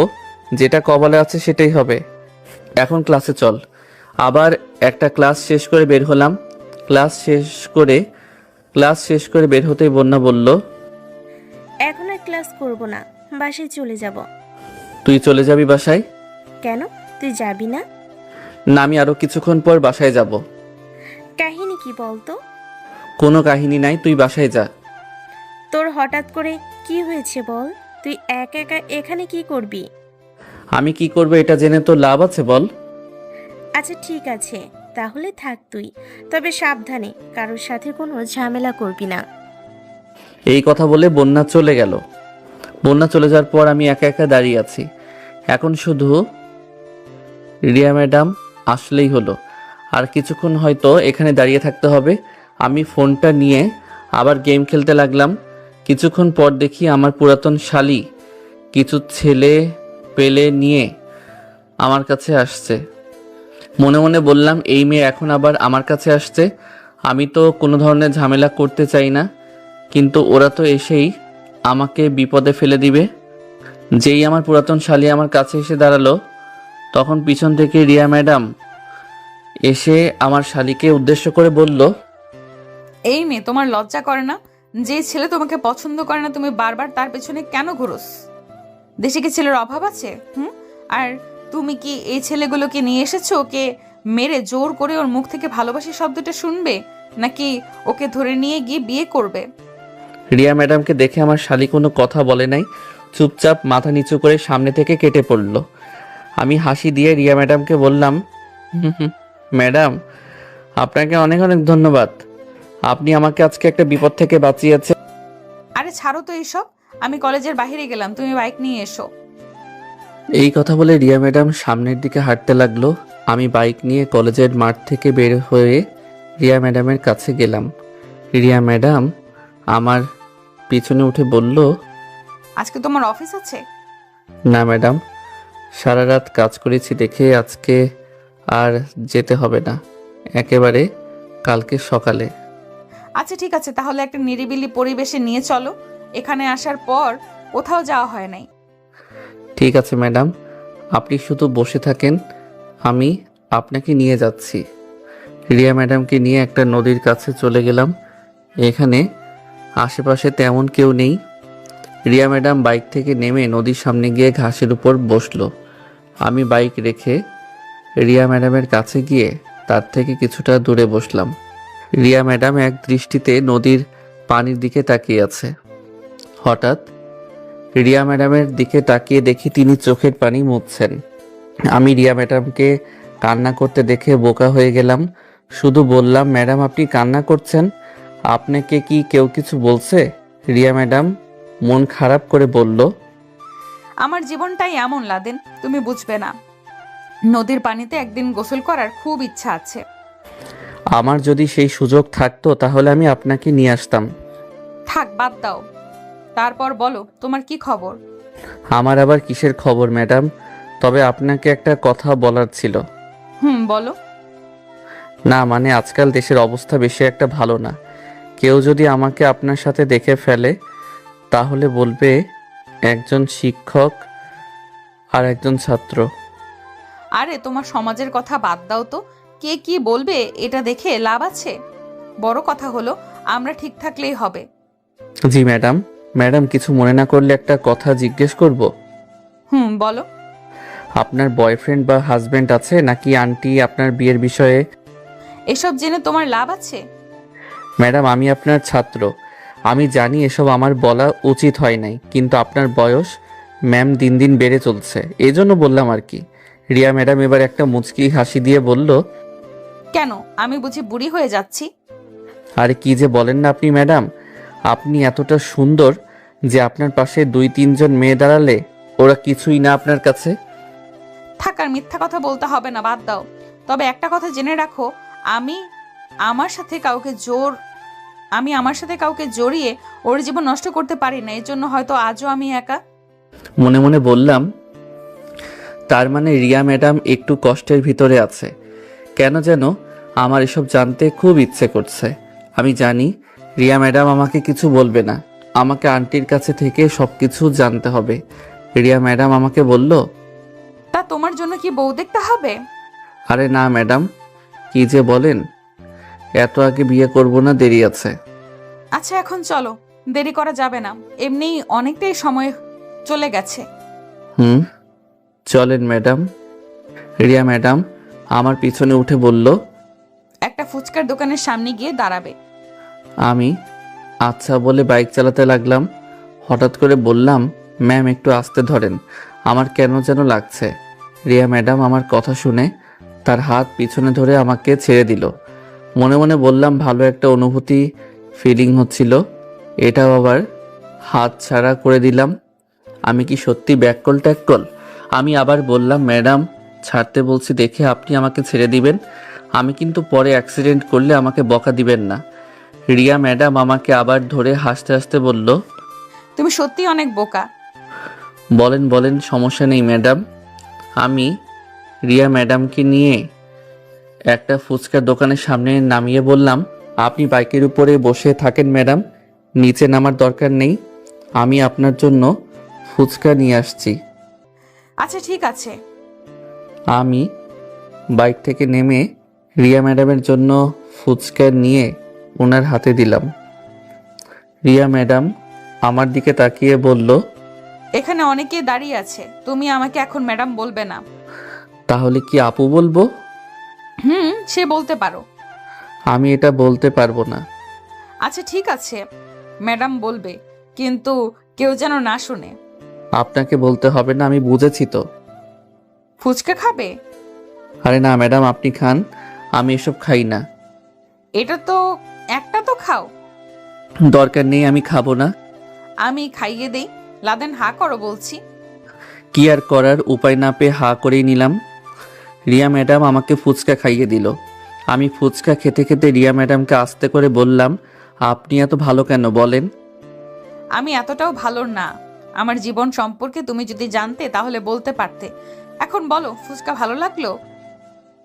যেটা কপালে আছে সেটাই হবে। এখন ক্লাসে চল। আবার একটা ক্লাস শেষ করে বের হলাম। ক্লাস শেষ করে বের হতেই বন্যা বলল, এখন আর ক্লাস করব না, বাসায় চলে যাব। তুই চলে যাবি বাসায়? কেন, তুই যাবি না? না, আমি আরো কিছুক্ষণ পর বাসায় যাব। কাহিনী কি বলতো? কোনো কাহিনী নাই, তুই বাসায় যা। তোর হঠাৎ করে কি হয়েছে বল? তুই একা একা এখানে কি করবি? আমি কি করব এটা জেনে তো লাভ আছে বল? আচ্ছা ঠিক আছে, তাহলে থাক তুই, তবে সাবধানে, কারোর সাথে কোনো ঝামেলা করবি না। এই কথা বলে বন্যা চলে গেল। বন্যা চলে যাওয়ার পর আমি একা একা দাঁড়িয়ে আছি। এখন শুধু রিয়া ম্যাডাম আসলেই হলো, আর কিছুক্ষণ হয়তো এখানে দাঁড়িয়ে থাকতে হবে। আমি ফোনটা নিয়ে আবার গেম খেলতে লাগলাম। কিছুক্ষণ পর দেখি আমার পুরাতন শালি কিছু ছেলে পেলে নিয়ে আমার কাছে আসছে। মনে মনে বললাম, এই মেয়ে এখন আবার আমার কাছে আসছে। আমি তো কোনো ধরনের ঝামেলা করতে চাই না, কিন্তু ওরা তো এসেই আমাকে বিপদে ফেলে দিবে। যেই আমার পুরাতন শালি আমার কাছে এসে দাঁড়ালো, তখন পিছন থেকে রিয়া ম্যাডাম এসে আমার শালিকে উদ্দেশ্য করে বলল, এই মেয়ে, তোমার লজ্জা করে না? যে ছেলে তোমাকে পছন্দ করে না তুমি বারবার তার পেছনে কেন ঘুরোস? দেশে কি ছেলের অভাব আছে? আর তুমি কি এই ছেলেগুলোকে নিয়ে এসেছো ওকে মেরে জোর করে ওর মুখ থেকে ভালোবাসি শব্দটা শুনবে, নাকি ওকে ধরে নিয়ে গিয়ে বিয়ে করবে? রিয়া ম্যাডামকে দেখে আমার শালি কোনো কথা বলে নাই, চুপচাপ মাথা নিচু করে সামনে থেকে কেটে পড়ল। আমি হাসি দিয়ে রিয়া ম্যাডামকে বললাম, হুম হুম। ম্যাডাম, আপনাকে অনেক অনেক ধন্যবাদ। আপনি আমাকে আজকে একটা বিপদ থেকে বাঁচিয়েছেন। আরে ছাড়ো তো এইসব, আমি কলেজের বাইরে গেলাম, তুমি বাইক নিয়ে এসো। এই কথা বলে রিয়া ম্যাডাম সামনের দিকে হাঁটতে লাগলো। আমি বাইক নিয়ে কলেজের মাঠ থেকে বের হয়ে রিয়া ম্যাডামের কাছে গেলাম। রিয়া ম্যাডাম আমার পিছনে উঠে বলল, আজকে তোমার অফিস আছে? না ম্যাডাম, সারা রাত কাজ করেছি দেখে আজকে আর যেতে হবে না, একেবারে কালকে সকালে। আচ্ছা ঠিক আছে, তাহলে একটা নিরিবিলি পরিবেশে নিয়ে চলো, এখানে আসার পর কোথাও যাওয়া হয় নাই। ঠিক আছে ম্যাডাম, আপনি শুধু বসে থাকেন, আমি আপনাকে নিয়ে যাচ্ছি। রিয়া ম্যাডামকে নিয়ে একটা নদীর কাছে চলে গেলাম। এখানে আশেপাশে তেমন কেউ নেই। রিয়া ম্যাডাম বাইক থেকে নেমে নদীর সামনে গিয়ে ঘাসের উপর বসলো। আমি বাইক রেখে রিয়া ম্যাডামের কাছে গিয়ে তার থেকে কিছুটা দূরে বসলাম। রিয়া ম্যাডাম এক দৃষ্টিতে নদীর পানির দিকে তাকিয়ে আছে। হঠাৎ রিয়া ম্যাডামের দিকে তাকিয়ে দেখি তিনি চোখের পানি মুছছেন। আমি রিয়া ম্যাডামকে কান্না করতে দেখে বোকা হয়ে গেলাম। শুধু বললাম, ম্যাডাম আপনি কান্না করছেন, আপনাকে কি কেউ কিছু বলছে? রিয়া ম্যাডাম মন খারাপ করে বলল, আমার জীবনটাই এমন লাদেন, তুমি বুঝবে না। নদীর পানিতে একদিন গোসল করার খুব ইচ্ছা আছে। আমার যদি সেই সুযোগ থাকতো তাহলে আমি আপনাকে নিয়ে আসতাম। থাক, বাদ দাও। তারপর বলো, তোমার কি খবর? আমার আবার কিসের খবর ম্যাডাম, তবে আপনাকে একটা কথা বলার ছিল। বলো। না মানে আজকাল দেশের অবস্থা বেশি একটা ভালো না। কেউ যদি আমাকে আপনার সাথে দেখে ফেলে তাহলে বলবে একজন শিক্ষক আর একজন ছাত্র। আরে তোমার সমাজের কথা বাদ দাও তো, কে কি বলবে এটা দেখে লাভ আছে? বড় কথা হলো আমরা ঠিক থাকলেই হবে। জি ম্যাডাম। ম্যাডাম কিছু মনে না করলে একটা কথা জিজ্ঞেস করব? বলো। আপনার বয়ফ্রেন্ড বা হাজবেন্ড আছে নাকি আন্টি আপনার বিয়ের বিষয়ে? এসব জেনে তোমার লাভ আছে? ম্যাডাম আমি আপনার ছাত্র, আমি জানি এসব আমার বলা উচিত হয় নাই, কিন্তু আপনার বয়স ম্যাম দিন দিন বেড়ে চলছে, এই জন্য বললাম আর কি। রিয়া ম্যাডাম এবার একটা মুচকি হাসি দিয়ে বলল, কেন, আমি বুঝি বুড়ি হয়ে যাচ্ছি? আরে কি যে বলেন না আপনি ম্যাডাম, আপনি এতটা সুন্দর যে আপনার পাশে 2-3 জন মেয়ে দাঁড়ালে ওরা কিছুই না আপনার কাছে। থাকার মিথ্যা কথা বলতে হবে না, বাদ দাও। তবে একটা কথা জেনে রাখো, আমি আমার সাথে কাউকে জড়িয়ে ওর জীবন নষ্ট করতে পারি না, এর জন্য হয়তো আজও আমি একা। মনে মনে বললাম, তার মানে রিয়া ম্যাডাম একটু কষ্টের ভিতরে আছে। কেন যেন আমার এসব জানতে খুব ইচ্ছে করছে। আমি জানি রিয়া ম্যাডাম আমাকে কিছু বলবে না, আমাকে আন্টির কাছে থেকে সবকিছু জানতে হবে। রিয়া ম্যাডাম আমাকে বলল, তা তোমার জন্য কি বউ দেখতে হবে? আরে না ম্যাডাম, কি যে বলেন, এত আগে বিয়ে করব না, দেরি আছে। আচ্ছা এখন চলো, দেরি করা যাবে না, এমনি অনেকটাই সময় চলে গেছে। চলেন ম্যাডাম। রিয়া ম্যাডাম আমার পিছনে উঠে বলল, একটা ফুচকার দোকানের সামনে গিয়ে দাঁড়াবে। আমি আচ্ছা বলে বাইক চালাতে লাগলাম। হঠাৎ করে বললাম, ম্যাম একটু আস্তে ধরেন, আমার কেন যেন লাগছে। রিয়া ম্যাডাম আমার কথা শুনে তার হাত পিছনে ধরে আমাকে ছেড়ে দিল। মনে মনে বললাম, ভালো একটা অনুভূতি ফিলিং হচ্ছিল, এটাও আবার হাত ছাড়া করে দিলাম। আমি কি সত্যি ব্যাককল ট্যাককল? আমি আবার বললাম, ম্যাডাম ছাড়তে বলছি দেখে আপনি আমাকে ছেড়ে দিবেন, আমি কিন্তু পরে অ্যাক্সিডেন্ট করলে আমাকে বকা দিবেন না। রিয়া ম্যাডাম আমাকে আবার ধরে হাসতে হাসতে বলল, তুমি সত্যি অনেক বোকা। বলেন বলেন, সমস্যা নেই ম্যাডাম। আমি রিয়া ম্যাডামকে নিয়ে একটা ফুচকার দোকানের সামনে নামিয়ে বললাম, আপনি বাইকের উপরে বসে থাকেন ম্যাডাম, নিচে নামার দরকার নেই, আমি আপনার জন্য ফুচকা নিয়ে আসছি। আচ্ছা ঠিক আছে। আমি বাইক থেকে নেমে রিয়া ম্যাডামের জন্য ফুচকা নিয়ে ওনার হাতে দিলাম। রিয়া ম্যাডাম আমার দিকে তাকিয়ে বলল, এখানে অনেকে দাঁড়িয়ে আছে, তুমি আমাকে এখন ম্যাডাম বলবে না। তাহলে কি আপু বলবো? সে বলতে পারো। আমি এটা বলতে পারবো না। আচ্ছা ঠিক আছে, ম্যাডাম বলবে, কিন্তু কেউ যেন না শুনে। আপনাকে বলতে হবে না, আমি বুঝেছি তো। ফুচকা খাবে? আরে না ম্যাডাম, আপনি খান, আমি এসব খাই না। এটা তো একটা তো খাও। দরকার নেই, আমি খাবো না। আমি খাইয়ে দেই। লাদেন হা করো বলছি। কি আর করার, উপায় না পেয়ে হা করেই নিলাম। রিয়া ম্যাডাম আমাকে ফুচকা খাইয়ে দিল। আমি ফুচকা খেতে খেতে রিয়া ম্যাডামকে আস্তে করে বললাম, আপনি এত ভালো কেন বলেন? আমি এতটাও ভালো না। আমার জীবন সম্পর্কে তুমি যদি জানতে তাহলে বলতে পারতে। এখন বলো, ফুচকা ভালো লাগলো?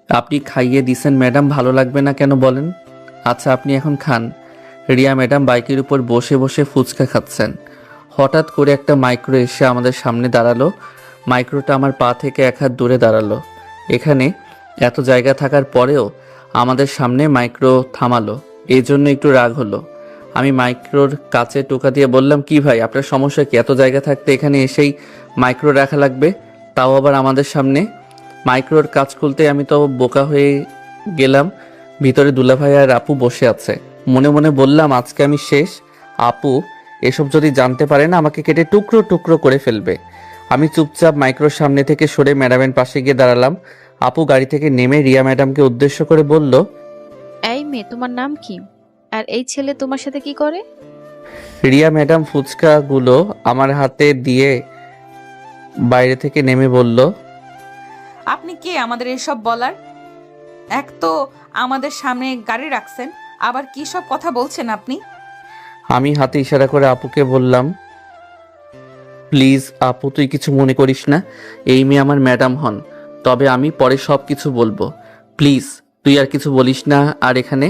আপনি খাইয়ে দিছেন ম্যাডাম, ভালো লাগবে না কেন বলেন? আচ্ছা আপনি এখন খান। রিয়া ম্যাডাম বাইকের উপর বসে বসে ফুচকা খাচ্ছেন। হঠাৎ করে একটা মাইক্রো এসে আমাদের সামনে দাঁড়ালো। মাইক্রোটা আমার পা থেকে এক হাত দূরে দাঁড়ালো। এখানে এত জায়গা থাকার পরেও আমাদের সামনে মাইক্রো থামালো, এই জন্য একটু রাগ হলো। আমি মাইক্রোর কাছে টোকা দিয়ে বললাম, কি ভাই আপনার সমস্যা কি? এত জায়গা থাকতে এখানে এসেই মাইক্রো রাখা লাগবে, তাও আবার আমাদের সামনে। মাইক্রোর কাজ খুলতে আমি তো বোকা হয়ে গেলাম। ভিতরে দুলাভাই আর আপু বসে আছে। মনে মনে বললাম, আজকে আমি শেষ। আপু এসব যদি জানতে পারে না, আমাকে কেটে টুকরো টুকরো করে ফেলবে। আমি চুপচাপ মাইক্রোর সামনে থেকে সরে ম্যাডামের পাশে গিয়ে দাঁড়ালাম। আপু গাড়ি থেকে নেমে রিয়া ম্যাডামকে উদ্দেশ্য করে বলল, এই মেয়ে, তোমার নাম কি? আর এই ছেলে তোমার সাথে কি করে? রিয়া ম্যাডাম ফুচকাগুলো আমার হাতে দিয়ে বাইরে থেকে নেমে বলল, আপনি কে আমাদের এসব বলার? এক তো আমাদের সামনে গাড়ি রাখছেন, আবার কি সব কথা বলছেন আপনি? আমি হাতে ইশারা করে আপুকে বললাম, প্লিজ আপু তুই কিছু মনে করিস না, এই মেয়ে আমার ম্যাডাম হন, তবে আমি পরে সব কিছু বলবো, প্লিজ তুই আর কিছু বলিস না। আর এখানে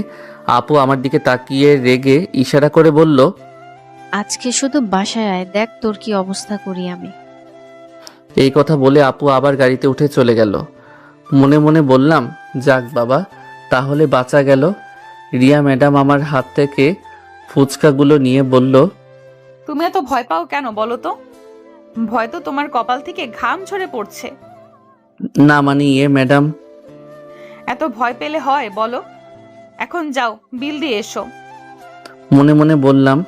আপু আমার দিকে তাকিয়ে রেগে ইশারা করে বলল, আজকে শুধু বাসায় আয়, দেখ তোর কি অবস্থা করি আমি। এই কথা বলে আপু আবার গাড়িতে উঠে চলে গেল। মনে মনে বললাম, যাক বাবা, তাহলে বাঁচা গেল। রিয়া ম্যাডাম আমার হাত থেকে ফুচকাগুলো নিয়ে বলল, তুমি এত ভয় পাও কেন বলো তো? ভয় তো তোমার কপাল থেকে ঘাম ঝরে পড়ছে। না মানে ম্যাডাম। এত ভয় পেলে হয় বলো? এখন যাও, বিল দিয়ে এসো। মনে মনে বললাম,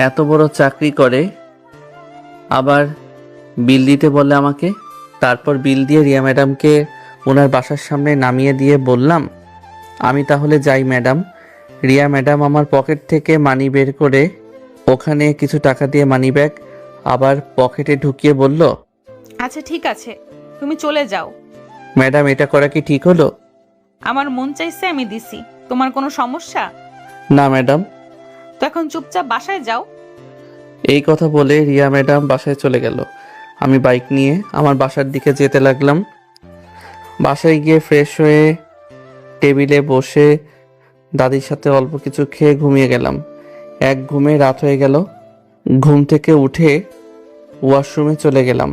এত বড় চাকরি করে আবার বিল দিতে বলে আমাকে। তারপর বিল দিয়ে রিয়া ম্যাডামকে ওনার বাসার সামনে নামিয়ে দিয়ে বললাম, আমি তাহলে যাই ম্যাডাম। রিয়া ম্যাডাম আমার পকেট থেকে মানি বের করে ওখানে কিছু টাকা দিয়ে মানি ব্যাগ আবার পকেটে ঢুকিয়ে বলল, আচ্ছা ঠিক আছে, তুমি চলে যাও। ম্যাডাম এটা করা কি ঠিক হলো? আমার মন চাইছে আমি দিছি, তোমার কোনো সমস্যা? না ম্যাডাম। তো এখন চুপচাপ বাসায় যাও। এই কথা বলে রিয়া ম্যাডাম বাসায় চলে গেল। আমি বাইক নিয়ে আমার বাসার দিকে যেতে লাগলাম। বাসায় গিয়ে ফ্রেশ হয়ে টেবিলে বসে দাদির সাথে অল্প কিছু খেয়ে ঘুমিয়ে গেলাম। এক ঘুমে রাত হয়ে গেল। ঘুম থেকে উঠে ওয়াশরুমে চলে গেলাম।